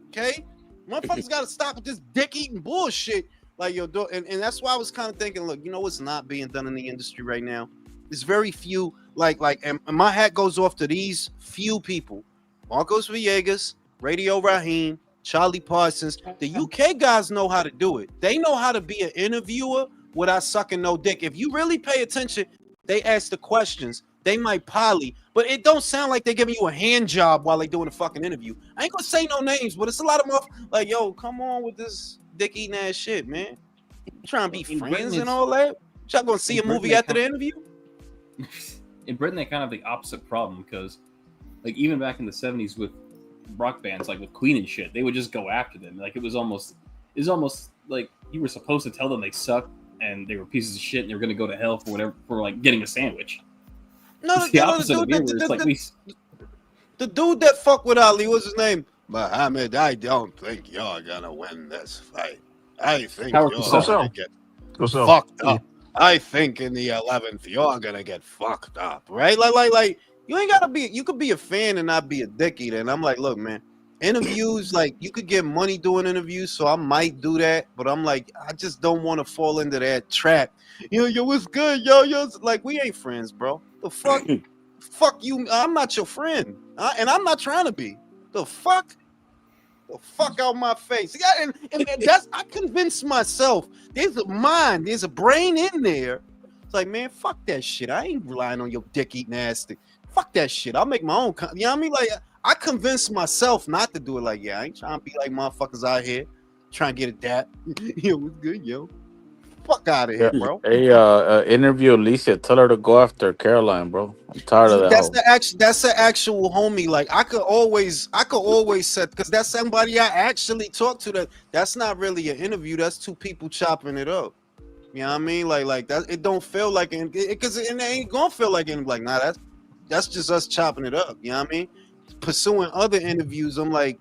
Okay? Motherfuckers got to stop with this dick-eating bullshit. Like, yo, and that's why I was kind of thinking, look, you know what's not being done in the industry right now? There's very few, and my hat goes off to these few people. Marcos Villegas, Radio Raheem, Charlie Parsons. The UK guys know how to do it. They know how to be an interviewer without sucking no dick. If you really pay attention, they ask the questions. They might poly, but it don't sound like they're giving you a hand job while they doing a fucking interview. I ain't gonna say no names, but it's a lot of like, yo, come on with this dick eating ass shit, man. You trying to be friends and all that? Y'all gonna see a movie after the interview? In Britain, they kind of have the opposite problem because, like, even back in the 70s with rock bands, like with Queen and shit, they would just go after them. Like, it was almost like you were supposed to tell them they suck and they were pieces of shit and they were going to go to hell for whatever, for like getting a sandwich. No, it's the opposite of here, where it's like the dude that fucked with Ali, what's his name? Muhammad, I don't think you're gonna win this fight. I think you're gonna get fucked up. I think in the 11th you're gonna get fucked up, right? Like you ain't gotta be. You could be a fan and not be a dick eater. And I'm like, look, man, interviews, like, you could get money doing interviews, so I might do that. But I'm like, I just don't want to fall into that trap. Yo, what's good, yo? Like, we ain't friends, bro. The fuck, fuck you. I'm not your friend, and I'm not trying to be. The fuck out my face. Yeah, and that's, I convinced myself. There's a mind, there's a brain in there. It's like, man, fuck that shit. I ain't relying on your dick eating ass. Fuck that shit. I'll make my own. You know what I mean? Like, I convinced myself not to do it. Like, yeah, I ain't trying to be like motherfuckers out here trying to get a dap. Yo, what's good, yo? Fuck out of here, bro. Hey, interview Alicia. Tell her to go after Caroline, bro. I'm tired of that. That's the actual homie. Like, I could always set, because that's somebody I actually talked to. That's not really an interview. That's two people chopping it up. You know what I mean? Like that. It don't feel like it, because it ain't gonna feel like anything. Like, nah, that's just us chopping it up. You know what I mean? Pursuing other interviews, I'm like,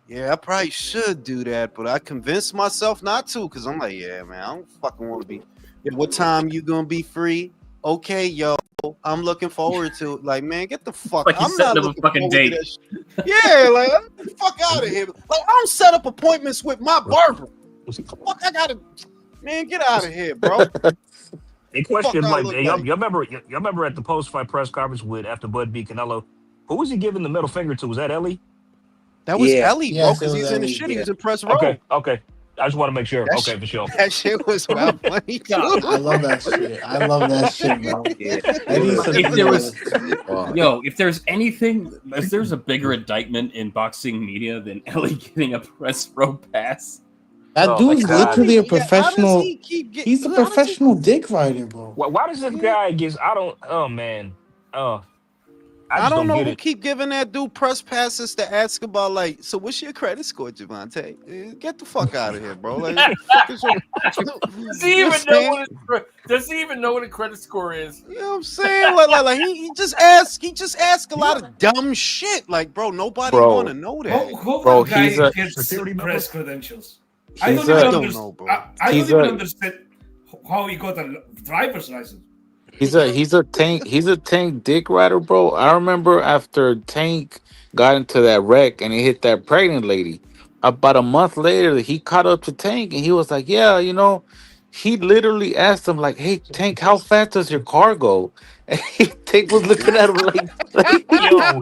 yeah, I probably should do that, but I convinced myself not to, because I'm like, yeah, man, I don't fucking want to be. Yeah, what time you gonna be free? Okay, yo, I'm looking forward to it. Like, man, get the fuck. Like, I'm not looking a fucking forward date. to that shit. Yeah, like, get the fuck out of here. Like, I don't set up appointments with my barber. Fuck, I gotta, man, get out of here, bro. A question, like, y'all remember at the post-fight press conference with after Bud beat Canelo, who was he giving the middle finger to? Was that Ellie? That was Ellie, bro, Yes, because it was he's in the Ellie, shit. yeah. He was in press row. Okay. I just want to make sure. Okay, for sure. That shit was well funny. I love that shit. I love that shit, bro. If there's a bigger indictment in boxing media than Ellie getting a press row pass. That dude's literally a Yeah, professional. He's a professional dick rider, bro. Why does this guy get? I don't. Oh man. I I just don't know get who it. keep giving that dude press passes to ask about like, so what's your credit score, Javante? Get the fuck out of here, bro. Like, what the fuck is your? Does he You know even what I'm know saying? does he even know what a credit score is? You know what I'm saying? Like he just ask a lot of dumb shit. Like, bro, nobody want to bro, know that. How bro. that guy He's a gets Security number? press credentials? he's a I don't know, bro. I don't he's even a understand how he got a driver's license. he's a Tank dick rider, bro. I remember after Tank got into that wreck and he hit that pregnant lady. About a month later, he caught up to Tank and he was like, "Yeah, you know." He literally asked him like, "Hey, Tank, how fast does your car go?" And Tank was looking at him like, Yo,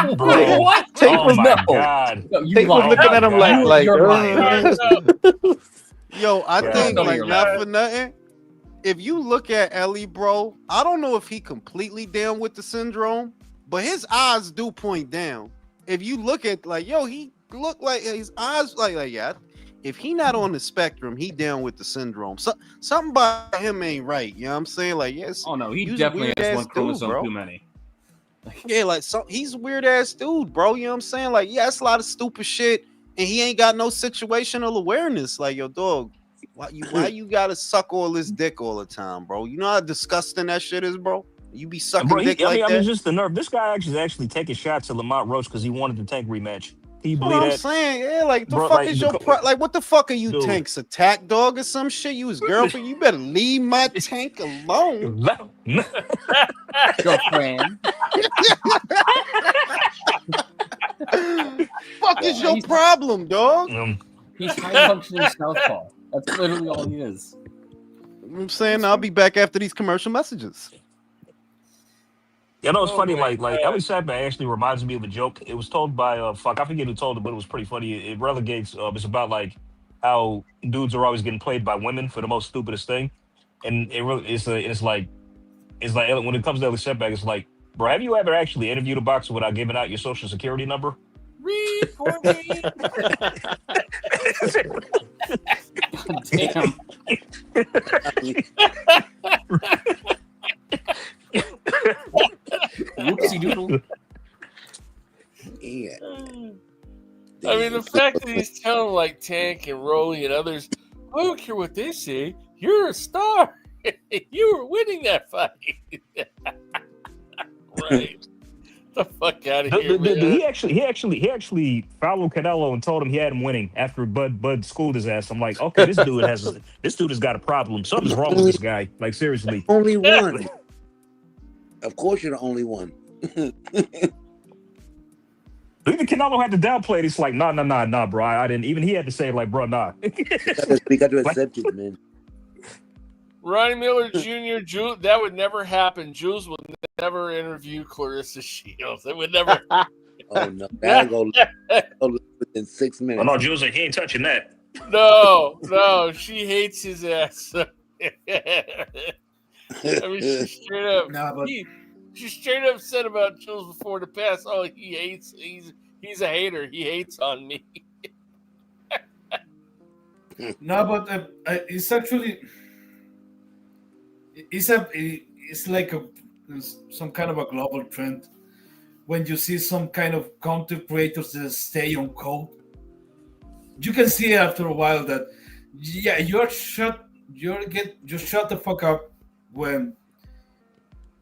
Wait, bro. what? Tank Oh was my No, god. no, you Tank was lying. Oh looking my at him like god. like. You're lying. Yo, I Yeah, think no, like you're not lying. for nothing. If you look at Ellie, bro, I don't know if he completely down with the syndrome, but his eyes do point down. If you look at like, yo, he look like his eyes like yeah. If he not on the spectrum, he down with the syndrome. So something about him ain't right. You know what I'm saying? Like, yes, Oh no, he you's a definitely weird has ass one dude, chromosome bro. too many. Yeah, like he's a weird ass dude, bro. You know what I'm saying? Like, yeah, it's a lot of stupid shit, and he ain't got no situational awareness. Like, yo, dog, why you gotta suck all this dick all the time, bro? You know how disgusting that shit is, bro? You be sucking Bro, dick I like mean, that? just the nerve. This guy actually taking shots at Lamont Roach because he wanted the Tank rematch. Can you That's what believe I'm that, saying. Yeah, like the bro? fuck Like, is your like what the fuck are you dude. Tank's attack dog or some shit? You his girlfriend? You better leave my Tank alone. Girlfriend. Fuck is your problem, dog? He's high functioning southpaw. That's literally all he is. I'm saying I'll be back after these commercial messages. You know, it's Oh funny. my Like God. Ellie Sattman actually reminds me of a joke. It was told by fuck, I forget who told it, but it was pretty funny. It relegates. It's about like how dudes are always getting played by women for the most stupidest thing, and it really it's like when it comes to Ellie Setback, it's like, bro, have you ever actually interviewed a boxer without giving out your social security number? Read for me. Damn. Whoopsie doodle. Yeah. I mean, the fact that he's telling like Tank and Rolly and others, I don't care what they say. You're a star. You were winning that fight. Right. The fuck out of here, man. He actually followed Canelo and told him he had him winning after Bud schooled his ass. I'm like, okay, this dude has got a problem. Something's wrong with this guy. Like, seriously. Only one. Of course, you're the only one. Even Canelo had to downplay it. It's like, nah, bro. I didn't. Even he had to say, like, bro, nah. We got to accept it, man. Ronnie Miller Jr., Jules, that would never happen. Jules would never interview Clarissa Shields. It would never. Oh no, that'll go within 6 minutes. Oh no, Jules, he ain't touching that. No, she hates his ass. I mean, she straight up. No, but She straight up said about Jules before the pass. Oh, he hates. He's a hater. He hates on me. no, but it's actually it's like some kind of a global trend when you see some kind of content creators that stay on code. You can see after a while that you shut the fuck up when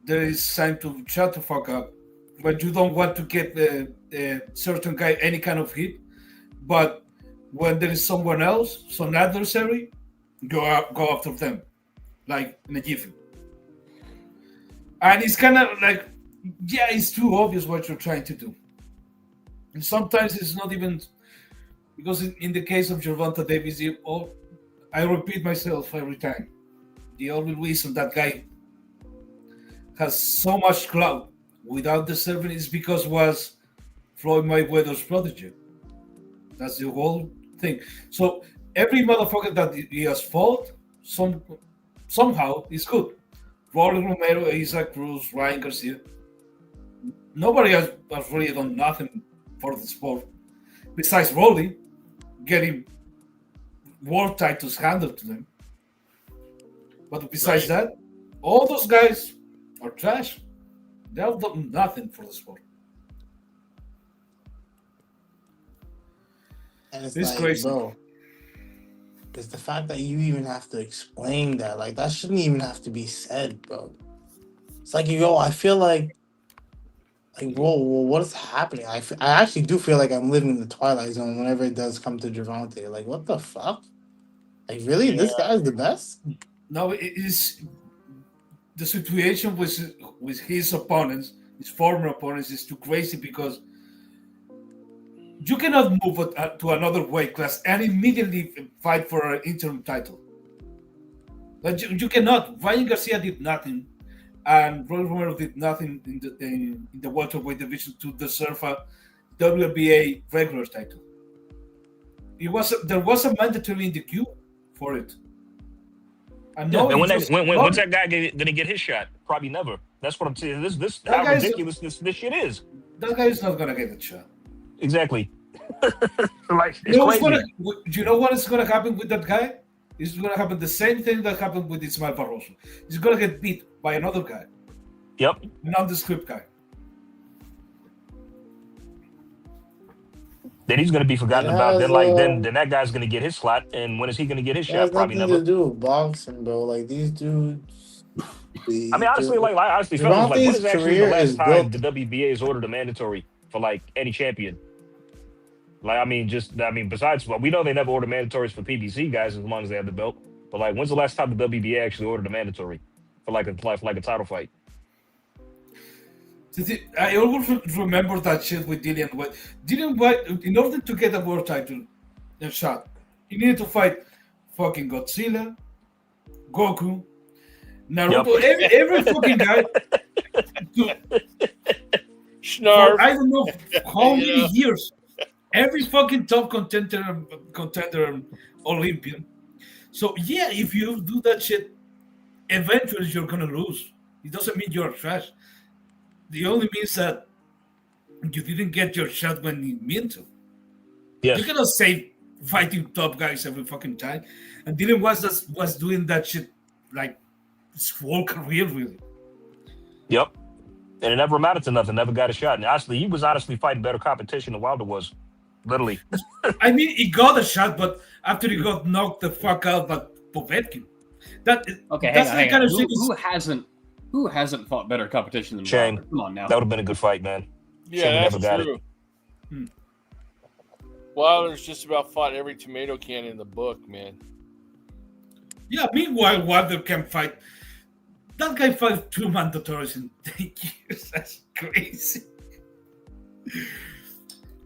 there is time to shut the fuck up, but you don't want to get a certain guy any kind of hit. But when there is someone else, some adversary, go after them, like in a jiffy. And it's kind of like, it's too obvious what you're trying to do. And sometimes it's not even, because in the case of Gervonta Davis, I repeat myself every time. The only reason that guy has so much clout without deserving is because was Floyd Mayweather's protege. That's the whole thing. So every motherfucker that he has fought, somehow is good. Rolly Romero, Isaac Cruz, Ryan Garcia. Nobody has really done nothing for the sport besides Rolly getting world titles handed to them. But besides that, all those guys are trash. They have done nothing for the sport. And it's It's like, crazy. bro, it's the fact that you even have to explain that. Like, that shouldn't even have to be said, bro. It's like, yo, I feel like, whoa, what is happening? I actually do feel like I'm living in the Twilight Zone whenever it does come to Javante. Like, what the fuck? Like, really? This guy's the best? No, it is the situation with his opponents, his former opponents, is too crazy because you cannot move to another weight class and immediately fight for an interim title. But you cannot. Ryan Garcia did nothing, and Roy Romero did nothing in the welterweight division to deserve a WBA regular title. There was a mandatory in the queue for it. And when's that guy gonna get his shot? Probably never. That's what I'm saying. This how ridiculous this shit is. That guy is not gonna get the shot. Exactly. Like, it's crazy. You know what is gonna happen with that guy? It's gonna happen the same thing that happened with Ismael Barroso. He's gonna get beat by another guy. Yep. Nondescript guy. Then he's gonna be forgotten about. Then that guy's gonna get his slot. And when is he gonna get his shot? Probably never. Nothing to do with boxing, bro. Like, these dudes. I mean, honestly, like I honestly felt like, when is actually the last time the WBA has ordered a mandatory for like any champion? Like, I mean, besides, well, we know they never order mandatories for PBC guys as long as they have the belt. But like, when's the last time the WBA actually ordered a mandatory for like a title fight? I always remember that shit with Dillian White. Dillian White, in order to get a world title shot, he needed to fight fucking Godzilla, Goku, Naruto, every fucking guy. Snarf. I don't know how many years. Every fucking top contender Olympian. So yeah, if you do that shit, eventually you're gonna lose. It doesn't mean you're trash. It only means that you didn't get your shot when you meant to. Yes. You cannot say fighting top guys every fucking time. And Dylan was doing that shit like his whole career, really. Yep. And it never amounted to nothing. Never got a shot. And honestly, he was fighting better competition than Wilder was. Literally. I mean, he got a shot, but after he got knocked the fuck out by Povetkin. Hang on. Who hasn't fought better competition than Shane? Wilder? Come on now. That would have been a good fight, man. Yeah, that's true. Wilder's just about fought every tomato can in the book, man. Yeah, meanwhile, Wilder can fight. That guy fought 2 mandatories in 10 years. That's crazy.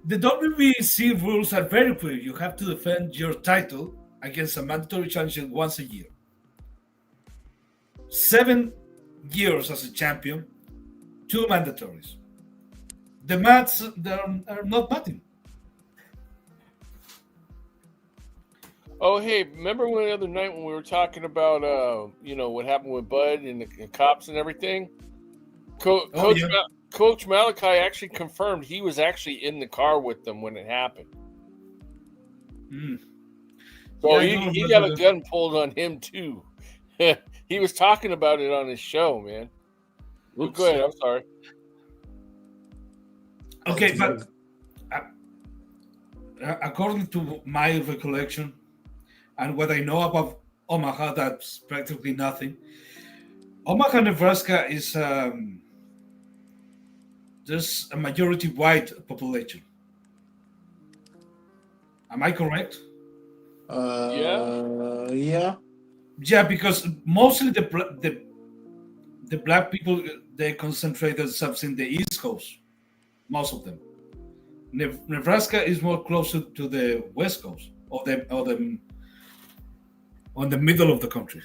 The WBC rules are very clear. You have to defend your title against a mandatory challenger once a year. 7 years as a champion, 2 mandatories. The maths are not matching. Oh, hey, remember the other night when we were talking about, what happened with Bud and the cops and everything? Coach Malachi actually confirmed he was actually in the car with them when it happened. So he got a gun pulled on him, too. He was talking about it on his show, man. Oops. Go ahead, I'm sorry. Okay, but according to my recollection and what I know about Omaha, that's practically nothing. Omaha, Nebraska is there's a majority white population. Am I correct? Yeah. Yeah, because mostly the black people, they concentrate themselves in the East Coast. Most of them. Nebraska is more closer to the West Coast on the middle of the country.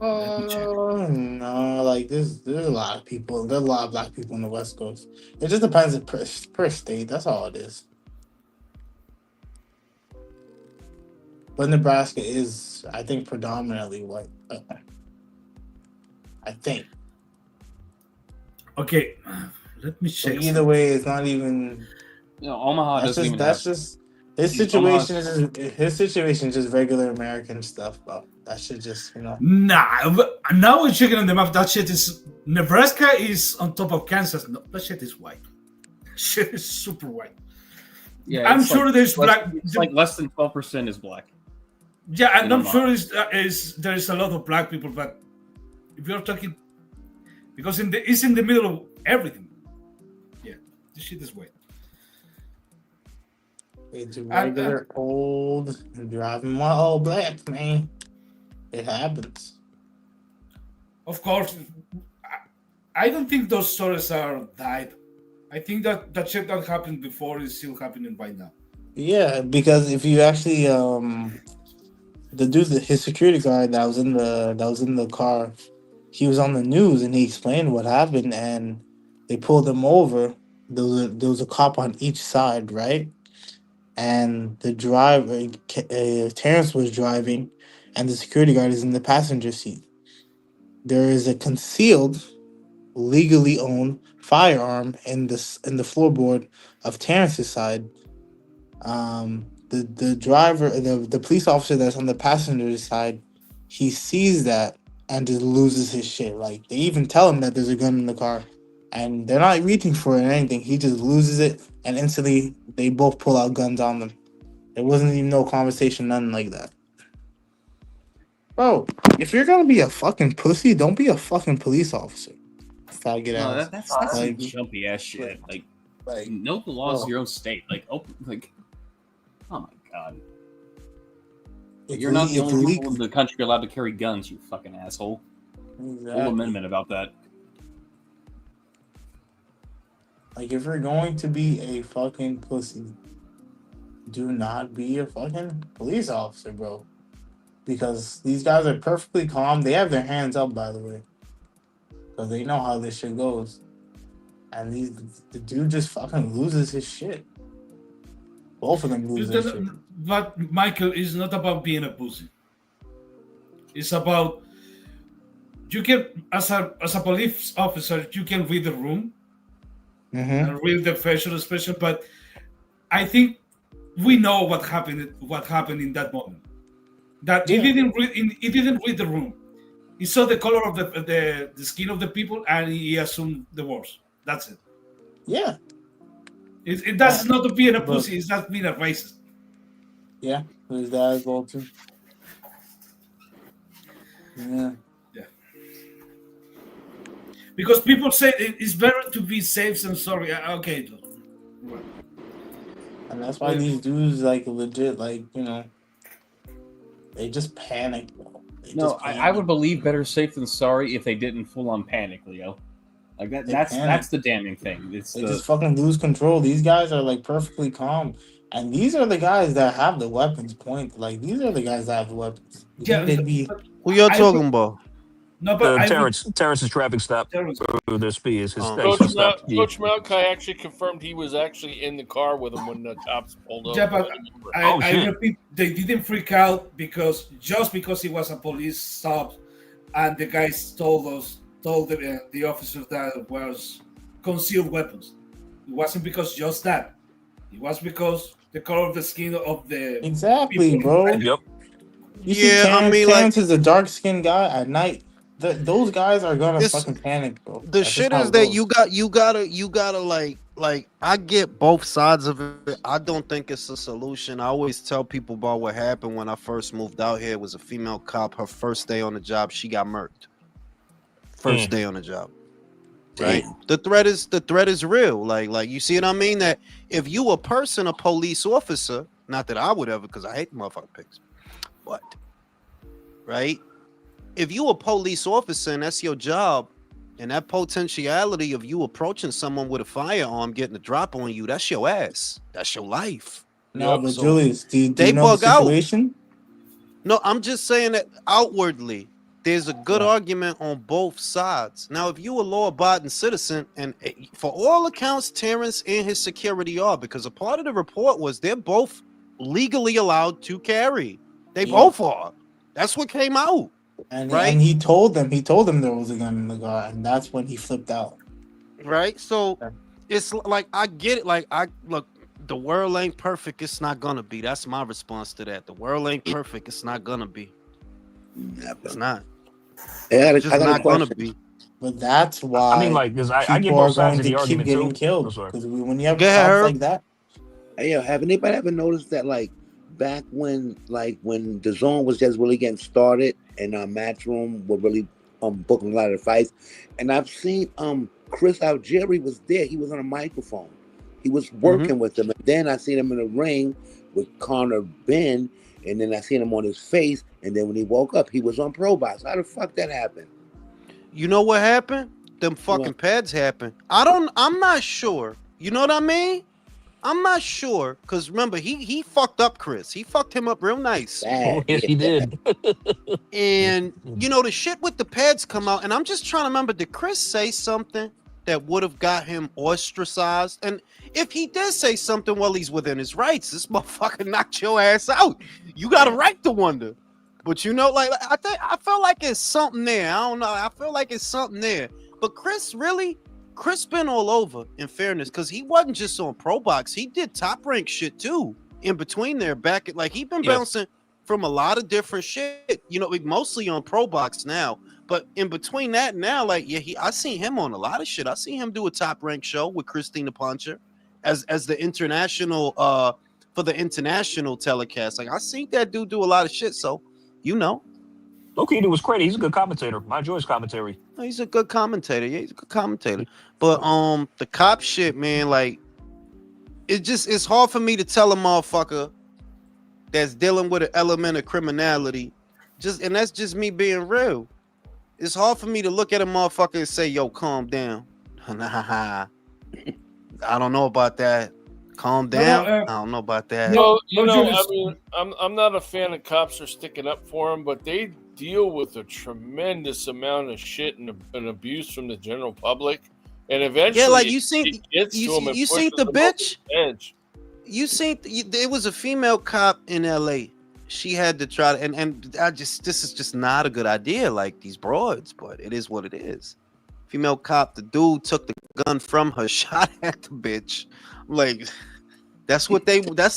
No, like there's a lot of people. There's a lot of black people on the West Coast. It just depends per state. That's all it is. But Nebraska is, I think, predominantly white. I think. Okay, let me check. But either way, it's not even. Omaha doesn't even. His He's almost- situation is just regular American stuff, bro. That should just Nah, but now we're checking on the map. That shit is Nebraska is on top of Kansas. No, that shit is white. Shit is super white. Yeah, I'm it's sure like there's less- black. It's like less than 12% is black. Yeah, and in I'm the sure there's a lot of black people, but if you're talking, because it's in the middle of everything. Yeah, this shit is white. it's regular old driving while all black, man. It happens. Of course, I don't think those stories are died. I think that shit that happened before is still happening right now. Yeah, because if you actually the dude, his security guard that was in the car, he was on the news and he explained what happened, and they pulled him over. There was a cop on each side, right? And the driver, Terrence, was driving, and the security guard is in the passenger seat. There is a concealed, legally owned firearm in the floorboard of Terrence's side. The driver, the police officer that's on the passenger side, he sees that and just loses his shit. Like, they even tell him that there's a gun in the car, and they're not reaching for it or anything. He just loses it, and instantly they both pull out guns on them. There wasn't even no conversation, nothing like that. Bro, if you're gonna be a fucking pussy, don't be a fucking police officer. Faggot No, ass. that's some Like- jumpy ass shit. Like, know the laws oh. of your own state. Oh my god. If You're not the le- if only le- people in the country allowed to carry guns, you fucking asshole. Exactly. Full amendment about that. Like, if you're going to be a fucking pussy, do not be a fucking police officer, bro. Because these guys are perfectly calm. They have their hands up, by the way, because they know how this shit goes. And the dude just fucking loses his shit. Both of them lose their shit. But Michael, it's not about being a pussy. It's about you can, as a police officer, you can read the room and read the facial expression. But I think we know what happened in that moment. That he didn't read the room. He saw the color of the skin of the people and he assumed the worst. That's it. Yeah. That's not being a pussy. It's not being a racist. Yeah, there's that as well too. Yeah. Because people say it's better to be safe than sorry. Okay. And that's why these dudes, like, legit, like, they just panic, bro. No, I would believe better safe than sorry if they didn't full on panic, Leo. Like They that's panic. the damning thing. It's They the just fucking lose control. These guys are, like, perfectly calm. And these are the guys that have the weapons point. Like, these are the guys that have the weapons. Yeah, They'd be... Who y'all talking about? No, but Terrence's traffic stop. With this speed is his Coach Malachi actually confirmed he was actually in the car with him when the cops pulled up. Yeah, but I repeat, they didn't freak out because he was a police stop, and the guys told the officers that it was concealed weapons. It wasn't because just that. It was because the color of the skin of the Exactly, people. bro. Yep. You see Terrence is a dark-skinned guy at night. Those guys are gonna fucking panic, bro. The shit is that you gotta like I get both sides of it. I don't think it's a solution. I always tell people about what happened when I first moved out here. It was a female cop. Her first day on the job, she got murked. First day on the job. Right. The threat is real. Like you see what I mean? That if you a person, a police officer, not that I would ever, because I hate motherfucking pigs, but right. If you a police officer and that's your job, and that potentiality of you approaching someone with a firearm, getting a drop on you, that's your ass. That's your life. No, but So Julius, do you they know bug the out. situation? No, I'm just saying that outwardly, there's a good argument on both sides. Now, if you a law-abiding citizen, and for all accounts, Terrence and his security are, because a part of the report was they're both legally allowed to carry. They both are. That's what came out. And right? And he told them there was a gun in the car, and that's when he flipped out. Right. So it's like I get it. Like look, The world ain't perfect. It's not gonna be. That's my response to that. The world ain't perfect. It's not gonna be. It's not. Hey, It's just I got a not gonna question. be. But that's I mean, why like, because I get people both are sides going of to the keep argument getting too. I'm killed. sorry. Because when you have Go ahead, cops Herb. like that, Hey, yo, have anybody ever noticed that, like, back when, like, when the zone was just really getting started and Matchroom were really booking a lot of the fights, and I've seen Chris Algieri was there. He was on a microphone. He was Mm-hmm. working with them, and then I seen him in the ring with Connor Ben, and then I seen him on his face, and then when he woke up, he was on Pro Box. How the fuck that happened? You know what happened? Them fucking What? pads happened. I'm not sure. You know what I mean? I'm not sure. Cause remember, he fucked up Chris. He fucked him up real nice. Oh, Bad. yes, he Yeah. did. And you know, the shit with the pads come out, and I'm just trying to remember, did Chris say something that would have got him ostracized? And if he did say something, well, he's within his rights. This motherfucker knocked your ass out. You got a right to wonder. But you know, like I feel like it's something there. I don't know. I feel like it's something there. But Chris been all over, in fairness, because he wasn't just on Pro Box. He did top rank shit too. In between there, back at, like, he been Yes. bouncing from a lot of different shit. You know, mostly on Pro Box now. But in between that now, like, yeah, I seen him on a lot of shit. I seen him do a top rank show with Christina Poncher as the international for the international telecast. Like, I seen that dude do a lot of shit. So, you know, Okay, dude was crazy. He's a good commentator. I enjoy his commentary. he's a good commentator. Yeah, he's a good commentator. But the cop shit, man, like, it's hard for me to tell a motherfucker that's dealing with an element of criminality, and that's just me being real. It's hard for me to look at a motherfucker and say, yo, calm down. I don't know about that. Calm down. I don't know about that. Well, No, Julius. I mean, I'm not a fan of cops are sticking up for him, but they deal with a tremendous amount of shit and abuse from the general public, and eventually, Yeah, like, you seen it gets to them and you seen pushes the them over bitch? the edge. You seen there was a female cop in LA. She had to try to, and this is just not a good idea, like these broads, but it is what it is. Female cop, the dude took the gun from her, shot at the bitch. Like, that's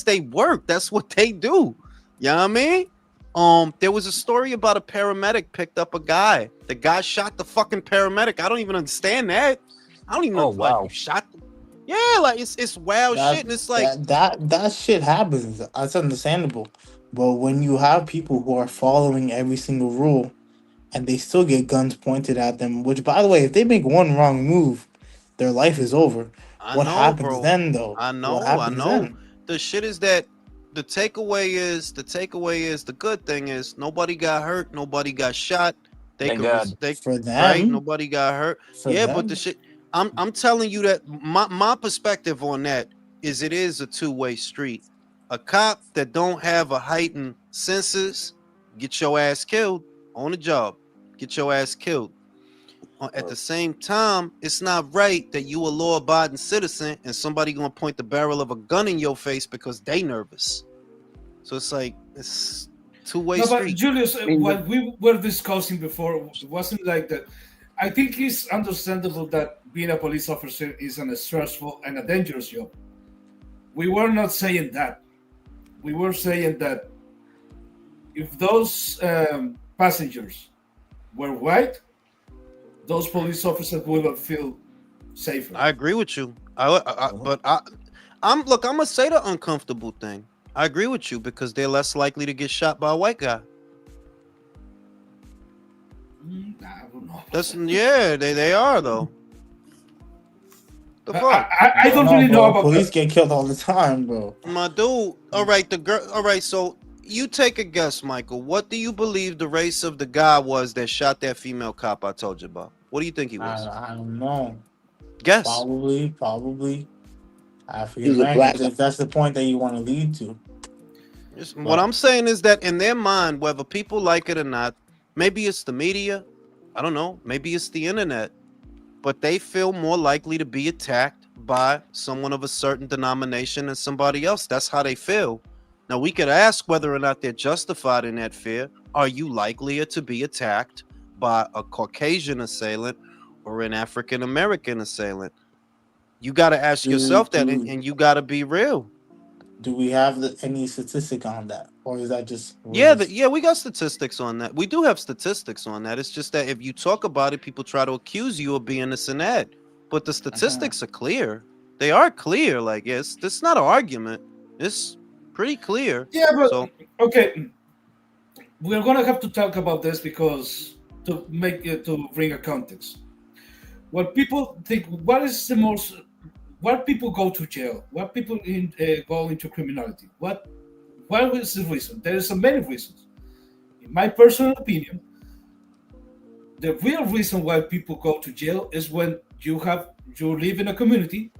they work. That's what they do. You know what I mean? There was a story about a paramedic picked up a guy. The guy shot the fucking paramedic. I don't even understand that. I don't even know. Oh, wow. Like, you shot. Yeah, like, it's wild shit, and it's like, that shit happens. That's understandable. But when you have people who are following every single rule and they still get guns pointed at them, which, by the way, if they make one wrong move, their life is over. I What know, happens bro. then, though? I What know. happens then? The shit is that the takeaway is the good thing is nobody got hurt, nobody got shot. Thank God. For Right, them, nobody got hurt. for Yeah, them, but the shit, I'm telling you that my perspective on that is it is a two-way street. A cop that don't have a heightened senses, get your ass killed on the job. Get your ass killed. At the same time, it's not right that you a law-abiding citizen and somebody gonna point the barrel of a gun in your face because they nervous. So it's like, it's two-way No, but street. Julius, I mean, what we were discussing before wasn't like that. I think it's understandable that being a police officer is a stressful and a dangerous job. We were not saying that. We were saying that if those passengers were white, those police officers would feel safer. I agree with you. But I'm gonna say the uncomfortable thing. I agree with you because they're less likely to get shot by a white guy. I don't know. They are though. The fuck, I don't really know about police that. get killed all the time, bro. my dude. All right, the girl. All right, so you take a guess, Michael. What do you believe the race of the guy was that shot that female cop I told you about? What do you think he was? I don't know. Guess. Probably. He African was a black Americans, guy. if that's the point that you want to lead to. What I'm saying is that in their mind, whether people like it or not, maybe it's the media, I don't know, maybe it's the internet, but they feel more likely to be attacked by someone of a certain denomination than somebody else. That's how they feel. Now, we could ask whether or not they're justified in that fear. Are you likelier to be attacked by a Caucasian assailant or an African American assailant? You got to ask yourself that, and you got to be real. Do we have any statistic on that, or is that just Yeah, we got statistics on that. We do have statistics on that. It's just that if you talk about it, people try to accuse you of being this and that. But the statistics are clear. They are clear. Like, yes, this is not an argument. It's pretty clear. Yeah, but So okay, we're gonna have to talk about this because to bring a context. What people think, what is the most, what people go to jail, what people go into criminality, what is the reason? There is many reasons. In my personal opinion, the real reason why people go to jail is when you live in a community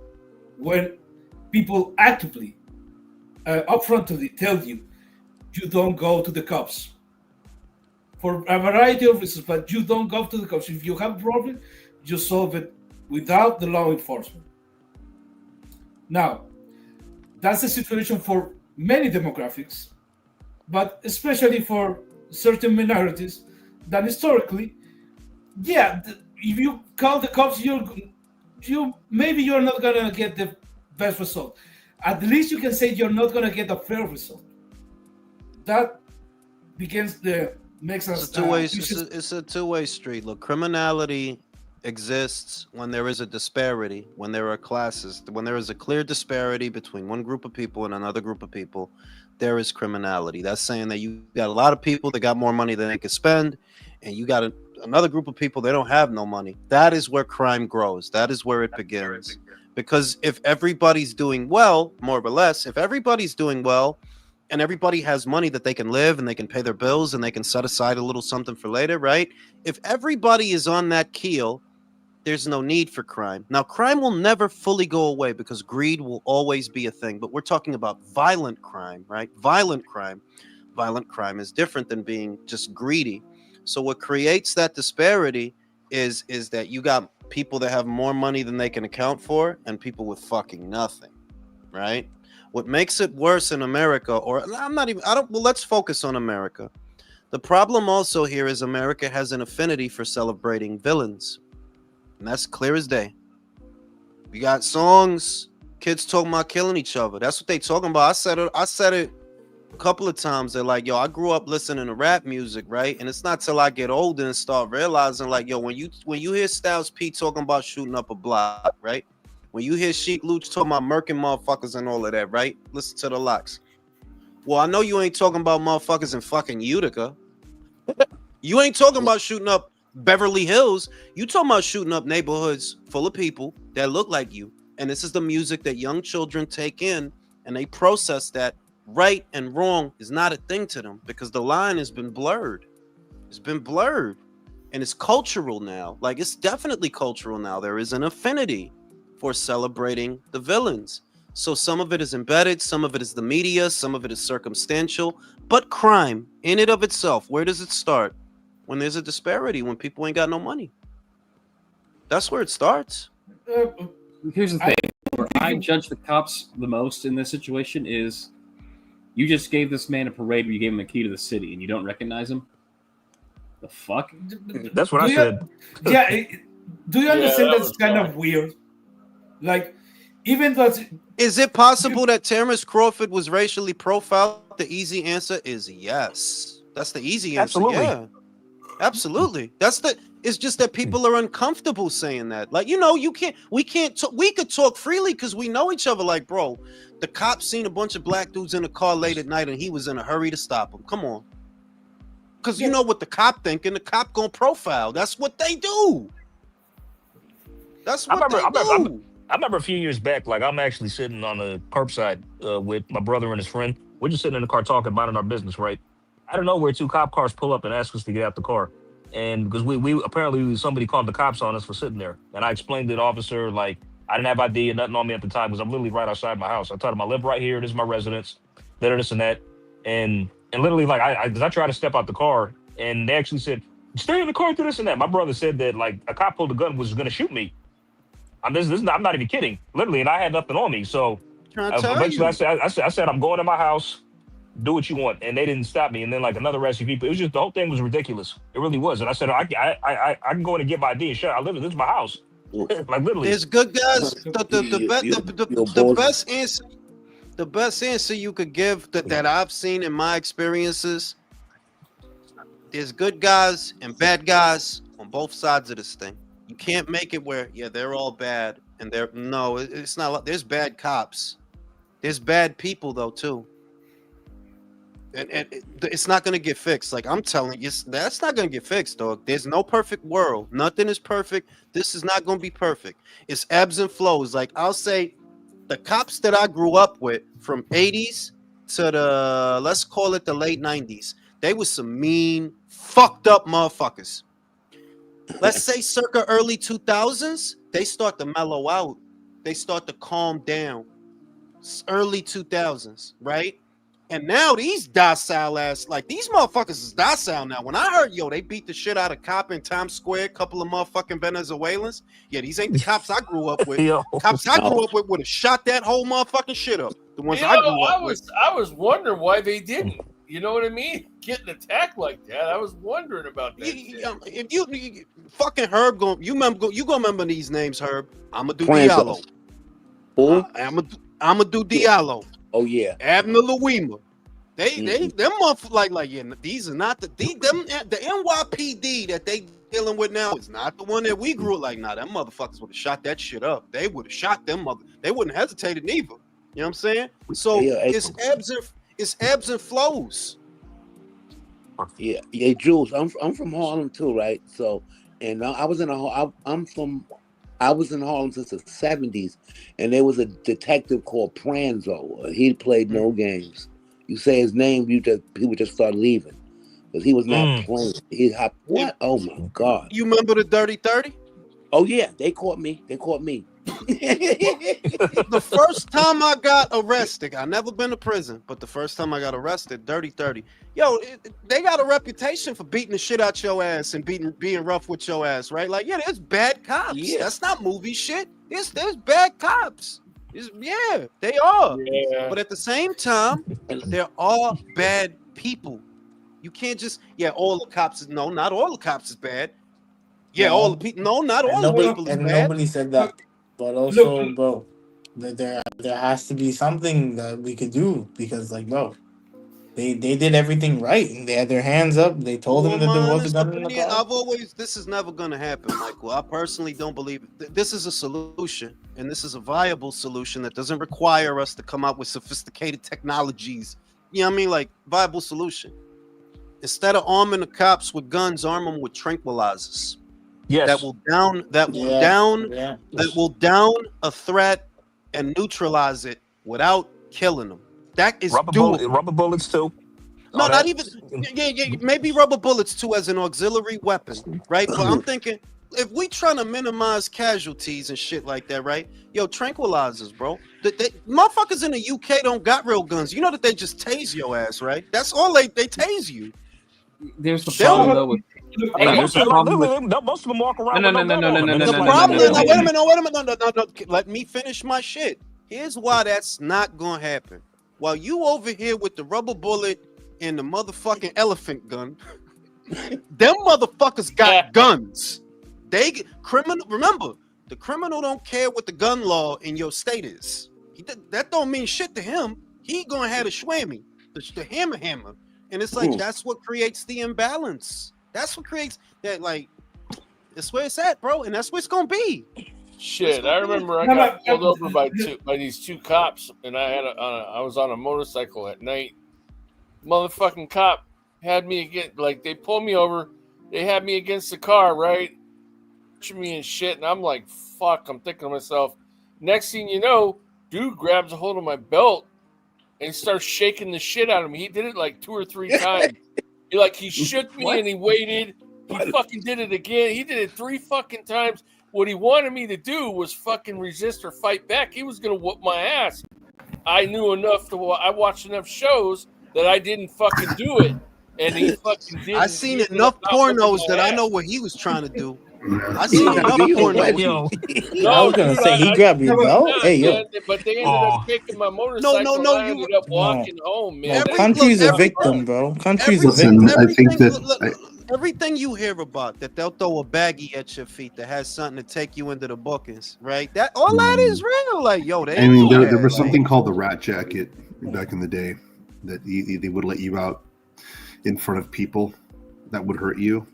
when people actively, upfrontly tell you don't go to the cops for a variety of reasons, but you don't go to the cops. If you have a problem, you solve it without the law enforcement. Now, that's the situation for many demographics, but especially for certain minorities that historically, if you call the cops, maybe you're not gonna get the best result. At least you can say you're not gonna get a fair result. That makes us it's a two-way street. Look, criminality exists when there is a disparity, when there are classes, when there is a clear disparity between one group of people and another group of people. There is criminality. That's saying that you got a lot of people that got more money than they can spend, and you got another group of people that don't have no money. That is where crime grows. That is where it begins. Because if everybody's doing well, more or less, if everybody's doing well and everybody has money that they can live and they can pay their bills and they can set aside a little something for later, right? If everybody is on that keel, there's no need for crime. Now, crime will never fully go away because greed will always be a thing. But we're talking about violent crime, right? Violent crime. Violent crime is different than being just greedy. So what creates that disparity is that you got people that have more money than they can account for and people with fucking nothing, right? What makes it worse in America, let's focus on America. The problem also here is America has an affinity for celebrating villains. And that's clear as day. We got songs, kids talking about killing each other. That's what they talking about. I said it a couple of times. They're like, yo, I grew up listening to rap music, right? And it's not till I get older and start realizing, like, yo, when you hear Styles P talking about shooting up a block, right? When you hear Sheik Luch talking about murking motherfuckers and all of that, right? Listen to the locks. Well, I know you ain't talking about motherfuckers in fucking Utica. You ain't talking about shooting up Beverly Hills. You talking about shooting up neighborhoods full of people that look like you. And this is the music that young children take in and they process that right and wrong is not a thing to them because the line has been blurred. It's been blurred and it's cultural now. Like, it's definitely cultural now. There is an affinity for celebrating the villains. So some of it is embedded, some of it is the media, some of it is circumstantial, but crime in and of itself, where does it start? When there's a disparity, when people ain't got no money. That's where it starts. Here's the thing. Where I judge the cops the most in this situation is you just gave this man a parade where you gave him a key to the city and you don't recognize him? The fuck? That's what I said. Yeah. Do you understand that's kind of weird? Like, even though... Is it possible that Terrence Crawford was racially profiled? The easy answer is yes. That's the easy answer. Absolutely. Yeah. Absolutely. It's just that people are uncomfortable saying that. Like, we could talk freely because we know each other. Like, bro, the cops seen a bunch of black dudes in a car late at night and he was in a hurry to stop them. Come on. Because you know what the cop thinking, the cop gonna profile. That's what they do. That's what they do. I remember a few years back, like, I'm actually sitting on the curbside with my brother and his friend. We're just sitting in the car talking, minding our business, right? I don't know where two cop cars pull up and ask us to get out the car. And because we apparently somebody called the cops on us for sitting there. And I explained to the officer, like, I didn't have ID and nothing on me at the time because I'm literally right outside my house. I told him I live right here. This is my residence. This and that. And literally, like, I tried to step out the car and they actually said, stay in the car, do this and that. My brother said that, like, a cop pulled a gun, was going to shoot me. I'm not even kidding. Literally, and I had nothing on me. So eventually I said, I'm going to my house. Do what you want, and they didn't stop me. And then, like, another SUV, it was just, the whole thing was ridiculous. It really was. And I said, I can go in and get my ID and shut. This is my house. Like, literally. There's good guys. The best answer the best answer you could give that I've seen in my experiences, there's good guys and bad guys on both sides of this thing. You can't make it where they're all bad and it's not like there's bad cops. There's bad people though too. And it's not gonna get fixed. Like I'm telling you, that's not gonna get fixed, dog. There's no perfect world. Nothing is perfect. This is not gonna be perfect. It's ebbs and flows. Like I'll say, the cops that I grew up with from 80s to let's call it the late 90s, they was some mean, fucked up motherfuckers. Let's say circa early 2000s, they start to mellow out. They start to calm down. Early 2000s, right? And now these docile ass, like these motherfuckers is docile now. When I heard, they beat the shit out of cop in Times Square, a couple of motherfucking Venezuelans. Yeah, these ain't the cops I grew up with. Cops I grew up with would have shot that whole motherfucking shit up. The ones I grew up with. I was wondering why they didn't. You know what I mean? Getting attacked like that. I was wondering about that. If you fucking Herb, you gonna remember these names, Herb. I'ma do Francis. Diallo. I'ma do Diallo. Oh yeah, Abner Louima. Them motherfuckers these are not the NYPD that they dealing with now is not the one that we grew up like. Nah, them motherfuckers would have shot that shit up. They would have shot them they wouldn't hesitate neither. You know what I'm saying? So it's ebbs and flows. Yeah, Jules. I'm from Harlem too, right? So, and I was in Harlem since the 70s, and there was a detective called Pranzo. He played no games. You say his name, people just start leaving because he was not playing. What? Oh my God! You remember the Dirty 30? Oh yeah, they caught me. The first time I got arrested, I never been to prison, but the first time I got arrested, Dirty 30. They got a reputation for beating the shit out your ass and being rough with your ass, right? Like, there's bad cops. Yeah. That's not movie shit. There's bad cops. They are. Yeah. But at the same time, there are bad people. You can't just all the cops not all the cops is bad. All the people. No, not all the people is bad. Nobody said that. But also, bro, there has to be something that we could do because, like, bro, they did everything right and they had their hands up. They told them that there was a gun in the car. This is never going to happen, Michael. I personally don't believe it. This is a solution, and this is a viable solution that doesn't require us to come out with sophisticated technologies. You know what I mean? Like, viable solution. Instead of arming the cops with guns, arm them with tranquilizers. Yes. That will down a threat and neutralize it without killing them. That is rubber bullets too. No, not even. Maybe rubber bullets too as an auxiliary weapon, right? But I'm thinking if we trying to minimize casualties and shit like that, right? Tranquilizers, bro. The motherfuckers in the UK don't got real guns. You know that they just tase your ass, right? That's all they tase you. There's the problem though with. Most of them walk around. No. The problem is, wait a minute. No. Let me finish my shit. Here's why that's not gonna happen. While you over here with the rubber bullet and the motherfucking elephant gun, them motherfuckers got guns. Remember, the criminal don't care what the gun law in your state is. That don't mean shit to him. He gonna have a schwammy, the hammer. And it's like, that's what creates the imbalance. That's what creates that, like, that's where it's at, bro. And that's what it's going to be. Shit, I remember I got pulled over by these two cops, and I was on a motorcycle at night. Motherfucking cop had me against, like, they pulled me over. They had me against the car, right? Me and shit. And I'm like, fuck. I'm thinking to myself, next thing you know, dude grabs a hold of my belt and starts shaking the shit out of me. He did it like 2 or 3 times. He shook me and he waited. He fucking did it again. He did it 3 fucking times. What he wanted me to do was fucking resist or fight back. He was going to whoop my ass. I knew enough I watched enough shows that I didn't fucking do it. And he fucking did. I seen enough pornos that I know what he was trying to do. I seen enough pornos. I was going to say, he grabbed your belt? Hey, yo. But they ended up taking my motorcycle. No, I ended up walking home, man. Country's a victim, bro. Country's a victim. I think that everything you hear about that they'll throw a baggie at your feet that has something to take you into the bookings, right? That all that is real. Like, yo, they. I mean, there was like, something called the rat jacket back in the day that they would let you out in front of people that would hurt you.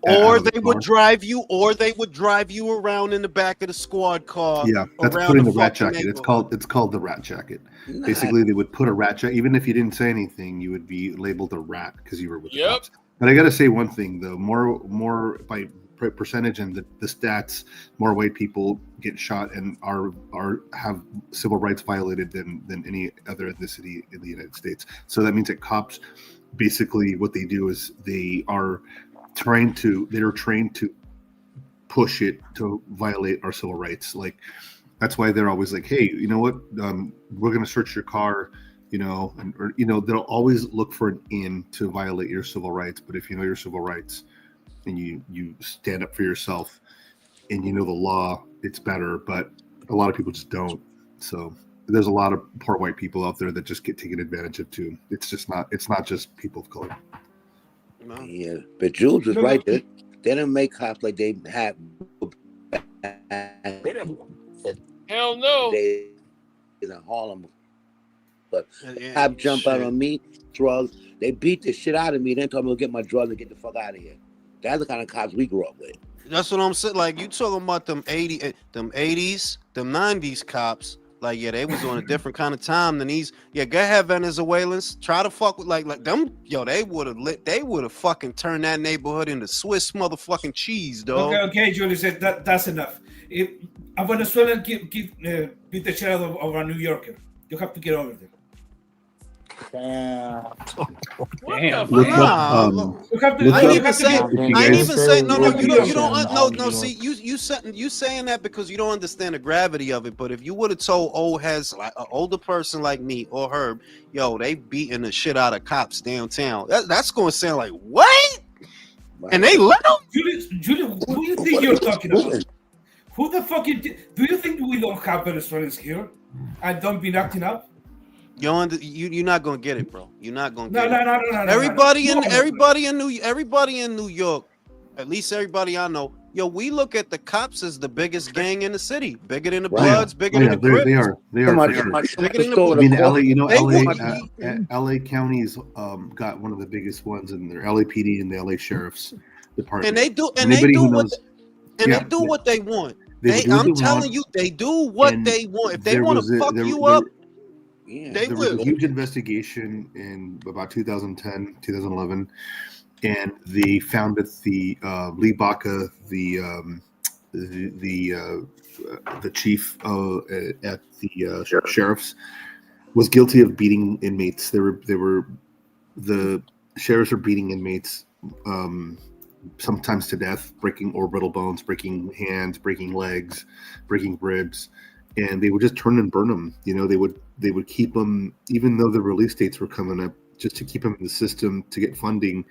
Or they would drive you, around in the back of the squad car. Yeah, that's putting the rat jacket. It's called the rat jacket. Basically, they would put a rat jacket. Even if you didn't say anything, you would be labeled a rat because you were with the cops. But I got to say one thing though: more by percentage and the stats, more white people get shot and have civil rights violated than any other ethnicity in the United States. So that means that cops, basically, what they do is they're trained to push it to violate our civil rights. Like that's why they're always like, hey, you know what? We're going to search your car, or they'll always look for an in to violate your civil rights. But if you know your civil rights and you stand up for yourself and you know the law, it's better. But a lot of people just don't. So there's a lot of poor white people out there that just get taken advantage of too. It's not just people of color. No. Yeah, but Jules was right. They didn't make cops like they had. Hell no. They in Harlem, but cop jump out on me, drugs. They beat the shit out of me. Then told me to get my drugs and get the fuck out of here. That's the kind of cops we grew up with. That's what I'm saying. Like you talking about them 80s, them 90s cops. Like, yeah, they was on a different kind of time than these. Yeah, go ahead, Venezuelans. Try to fuck with like them. Yo, they would have fucking turned that neighborhood into Swiss motherfucking cheese, dog. Okay, Julius, that's enough. If a Venezuelan beat the shit out of a New Yorker, you have to get over there. Damn. I ain't even say no. You don't. No. See, you saying that because you don't understand the gravity of it. But if you would have told like an older person like me or Herb, yo, they beating the shit out of cops downtown. That's going to sound like what? And they let them. Julius, who do you think you're talking about? Who the fuck do you think we don't have Venezuelans here and don't be acting up? You're not gonna get it, bro. You're not gonna get it. No. Everybody in New York, at least everybody I know, yo, we look at the cops as the biggest gang in the city, bigger than the Bloods, bigger than the Crips. They are. Bigger than the, I mean, LA counties got one of the biggest ones in their LAPD and the LA Sheriff's Department. And they do what they want. I'm telling you, they do what they want. If they want to fuck you up. Yeah, there was a huge investigation in about 2010, 2011, and they found that the Lee Baca, the chief at the sheriff's, was guilty of beating inmates. The sheriffs are beating inmates, sometimes to death, breaking orbital bones, breaking hands, breaking legs, breaking ribs. And they would just turn and burn them. They would keep them, even though the release dates were coming up, just to keep them in the system to get funding.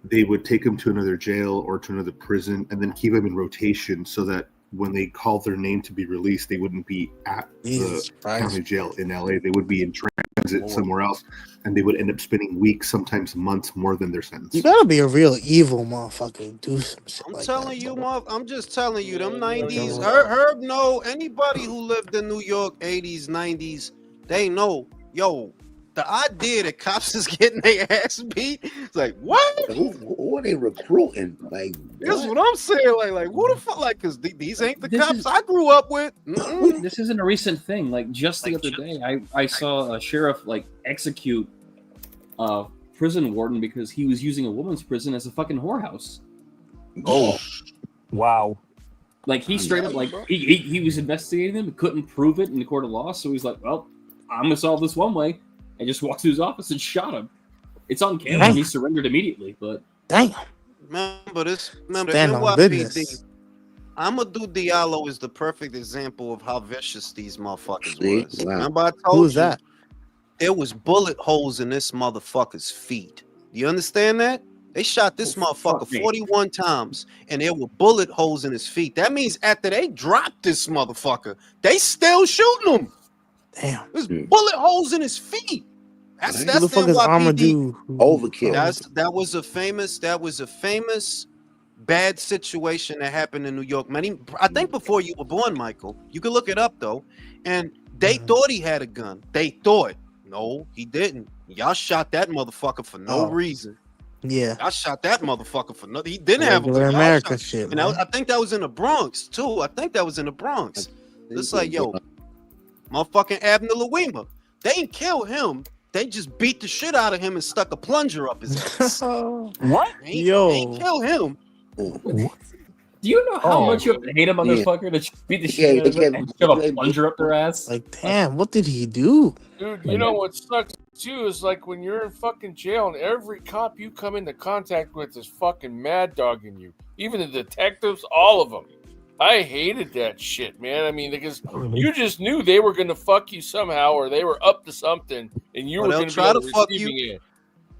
They would take them to another jail or to another prison, and then keep them in rotation so that when they called their name to be released, they wouldn't be at the county jail in LA. They would be in transit somewhere else, and they would end up spending weeks, sometimes months, more than their sentence. You gotta be a real evil motherfucker to do some shit I'm like telling that, you, I'm just telling you, them 90s. Herb know anybody who lived in New York 80s, 90s, they know, yo, the idea that cops is getting their ass beat, it's like, what? Who are they recruiting? Like, that's what I'm saying. Like, who the fuck? Like, because these ain't the cops I grew up with. This isn't a recent thing. Like, just the other day, I saw a sheriff execute a prison warden because he was using a woman's prison as a fucking whorehouse. Oh, wow! Like he straight up he was investigating them, couldn't prove it in the court of law, so he's like, well, I'm gonna solve this one way. And just walked to his office and shot him. It's on camera. Dang. He surrendered immediately, but remember NYPD. Amadou Diallo is the perfect example of how vicious these motherfuckers was. Wow. Remember I told Who's that? There was bullet holes in this motherfucker's feet. You understand that? They shot this motherfucker 41 times, and there were bullet holes in his feet. That means after they dropped this motherfucker, they still shooting him. Damn. There's bullet holes in his feet. That's Who Who the the fuck is NYPD. Amadou? Overkill. That was a famous bad situation that happened in New York. I think before you were born, Michael. You can look it up though. And they thought he had a gun. They thought. No, he didn't. Y'all shot that motherfucker for no reason. Yeah. I shot that motherfucker for nothing. He didn't have a Regular gun. Y'all America shot- shit, And man. I think that was in the Bronx too. I think that was in the Bronx. It's like, yo, motherfucking Abner Louima. They didn't kill him. They just beat the shit out of him and stuck a plunger up his ass. What? They ain't kill him. Do you know how much you have to hate a motherfucker to beat the shit out of them and shove a plunger up their ass? Like, damn, what did he do? Dude, you know what sucks too is like when you're in fucking jail and every cop you come into contact with is fucking mad dogging you. Even the detectives, all of them. I hated that shit, man. I mean, because you just knew they were gonna fuck you somehow, or they were up to something, and you were they'll gonna try be to on fuck the you. receiving end.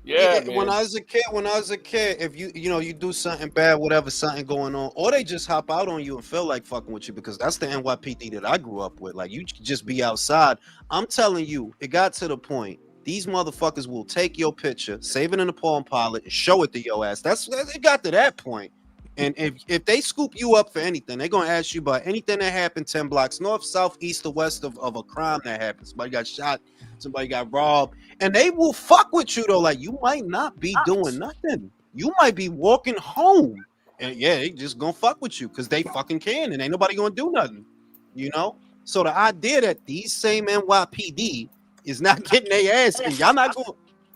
Yeah, man. When I was a kid, if you do something bad, whatever, something going on, or they just hop out on you and feel like fucking with you, because that's the NYPD that I grew up with. Like, you just be outside. I'm telling you, it got to the point. These motherfuckers will take your picture, save it in the Palm Pilot, and show it to your ass. It got to that point. And if they scoop you up for anything, they're gonna ask you about anything that happened 10 blocks north, south, east, or west of a crime that happened. Somebody got shot, somebody got robbed, and they will fuck with you though. Like, you might not be doing nothing. You might be walking home, and yeah, they just gonna fuck with you because they fucking can, and ain't nobody gonna do nothing. You know. So the idea that these same NYPD is not getting their ass, and y'all not going.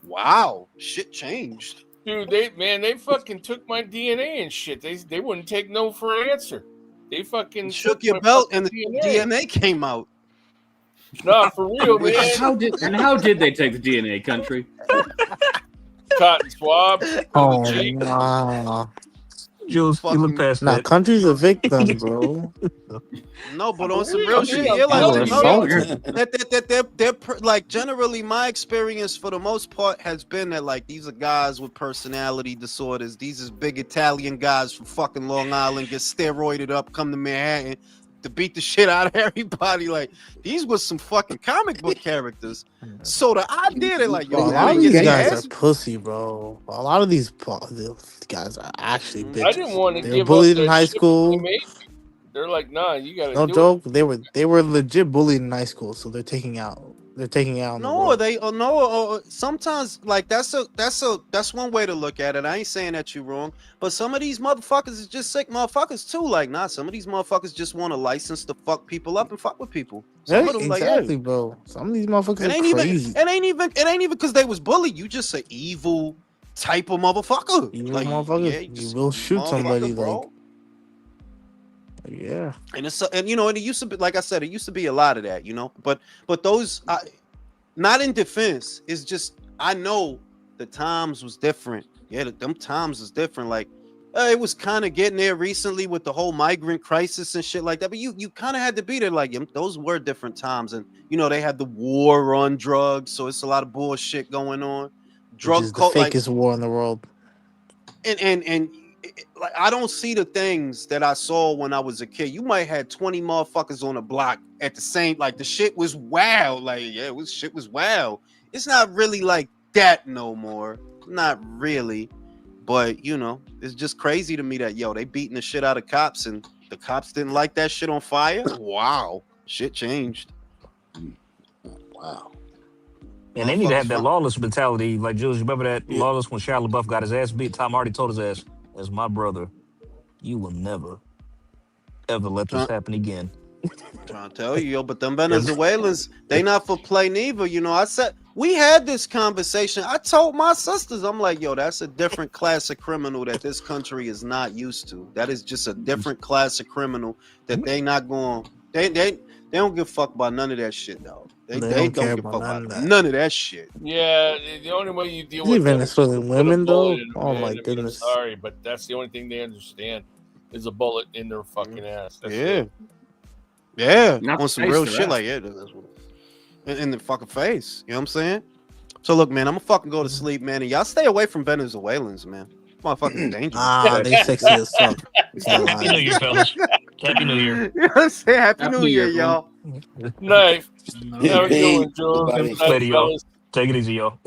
Wow, shit changed. Dude, they fucking took my DNA and shit. They wouldn't take no for an answer. They fucking Shook took your my belt, fucking and the DNA came out. Nah, for real, man. How did they take the DNA, country? Cotton swab. Oh, the cheek. nah. Jules, you look past Nah, that. country's a victim, bro. No, but on some real shit, I'm yeah, like telling you, no, they're like generally my experience for the most part has been that like these are guys with personality disorders. These is big Italian guys from fucking Long Island get steroided up, come to Manhattan to beat the shit out of everybody. Like these was some fucking comic book characters. So the idea that like, Bro, yo, a now lot they of get these their guys ass. are pussy, bro. A lot of these guys are actually bitches. I didn't want to They were give bullied up in their high shit when school. they made me. They're like, nah, you gotta No do joke. They were legit bullied in high school, so they're taking out on the No, world. they no. Sometimes like that's one way to look at it. I ain't saying that you're wrong, but some of these motherfuckers is just sick motherfuckers too. Like, nah, some of these motherfuckers just want a license to fuck people up and fuck with people. Some Yeah, of them exactly, like, bro. Some of these motherfuckers it are ain't crazy. even because they was bullied. You just an evil type of motherfucker. Evil Like, motherfuckers. yeah, You just will shoot somebody, bro. Yeah. And it's and you know, and it used to be, like I said, it used to be a lot of that, you know. But those, not in defense. It's just I know the times was different. Yeah, them times was different. Like it was kind of getting there recently with the whole migrant crisis and shit like that. But you kind of had to be there. Like those were different times, and you know they had the war on drugs, so it's a lot of bullshit going on. Which is the fakest war in the world. And like I don't see the things that I saw when I was a kid. You might have 20 motherfuckers on a block at the same, like the shit was wild. Like, yeah, shit was wild. It's not really like that no more. Not really. But you know, it's just crazy to me that they beating the shit out of cops and the cops didn't like that shit on fire. Wow. Shit changed. Wow. And they need to have that lawless mentality. Like, Jules, you remember that lawless when Shia LaBeouf got his ass beat? Tom Hardy told his ass, as my brother, you will never, ever let this happen again. Trying to tell you, but them Venezuelans, they not for play neither. You know, I said, we had this conversation. I told my sisters, I'm like, that's a different class of criminal that this country is not used to. That is just a different class of criminal that they not going, they don't give a fuck about none of that shit, though. They don't give a fuck about none of that shit. Yeah, the only way you deal with Venezuelan women, though. Oh my goodness. I'm sorry, but that's the only thing they understand is a bullet in their fucking ass. That's Yeah, Not on some face real their shit ass. like that's what, in the fucking face. You know what I'm saying? So look, man, I'm gonna fucking go to sleep, man, and y'all stay away from Venezuelans, man. Motherfucking dangerous. Ah, they sexy as fuck. Happy New Year, fellas. Happy New Year. You know what I'm saying? Happy New Year, y'all. Nice. Hey, How we doing, Joe? everybody. Nice, Later, y'all. fellas. Take it easy, yo.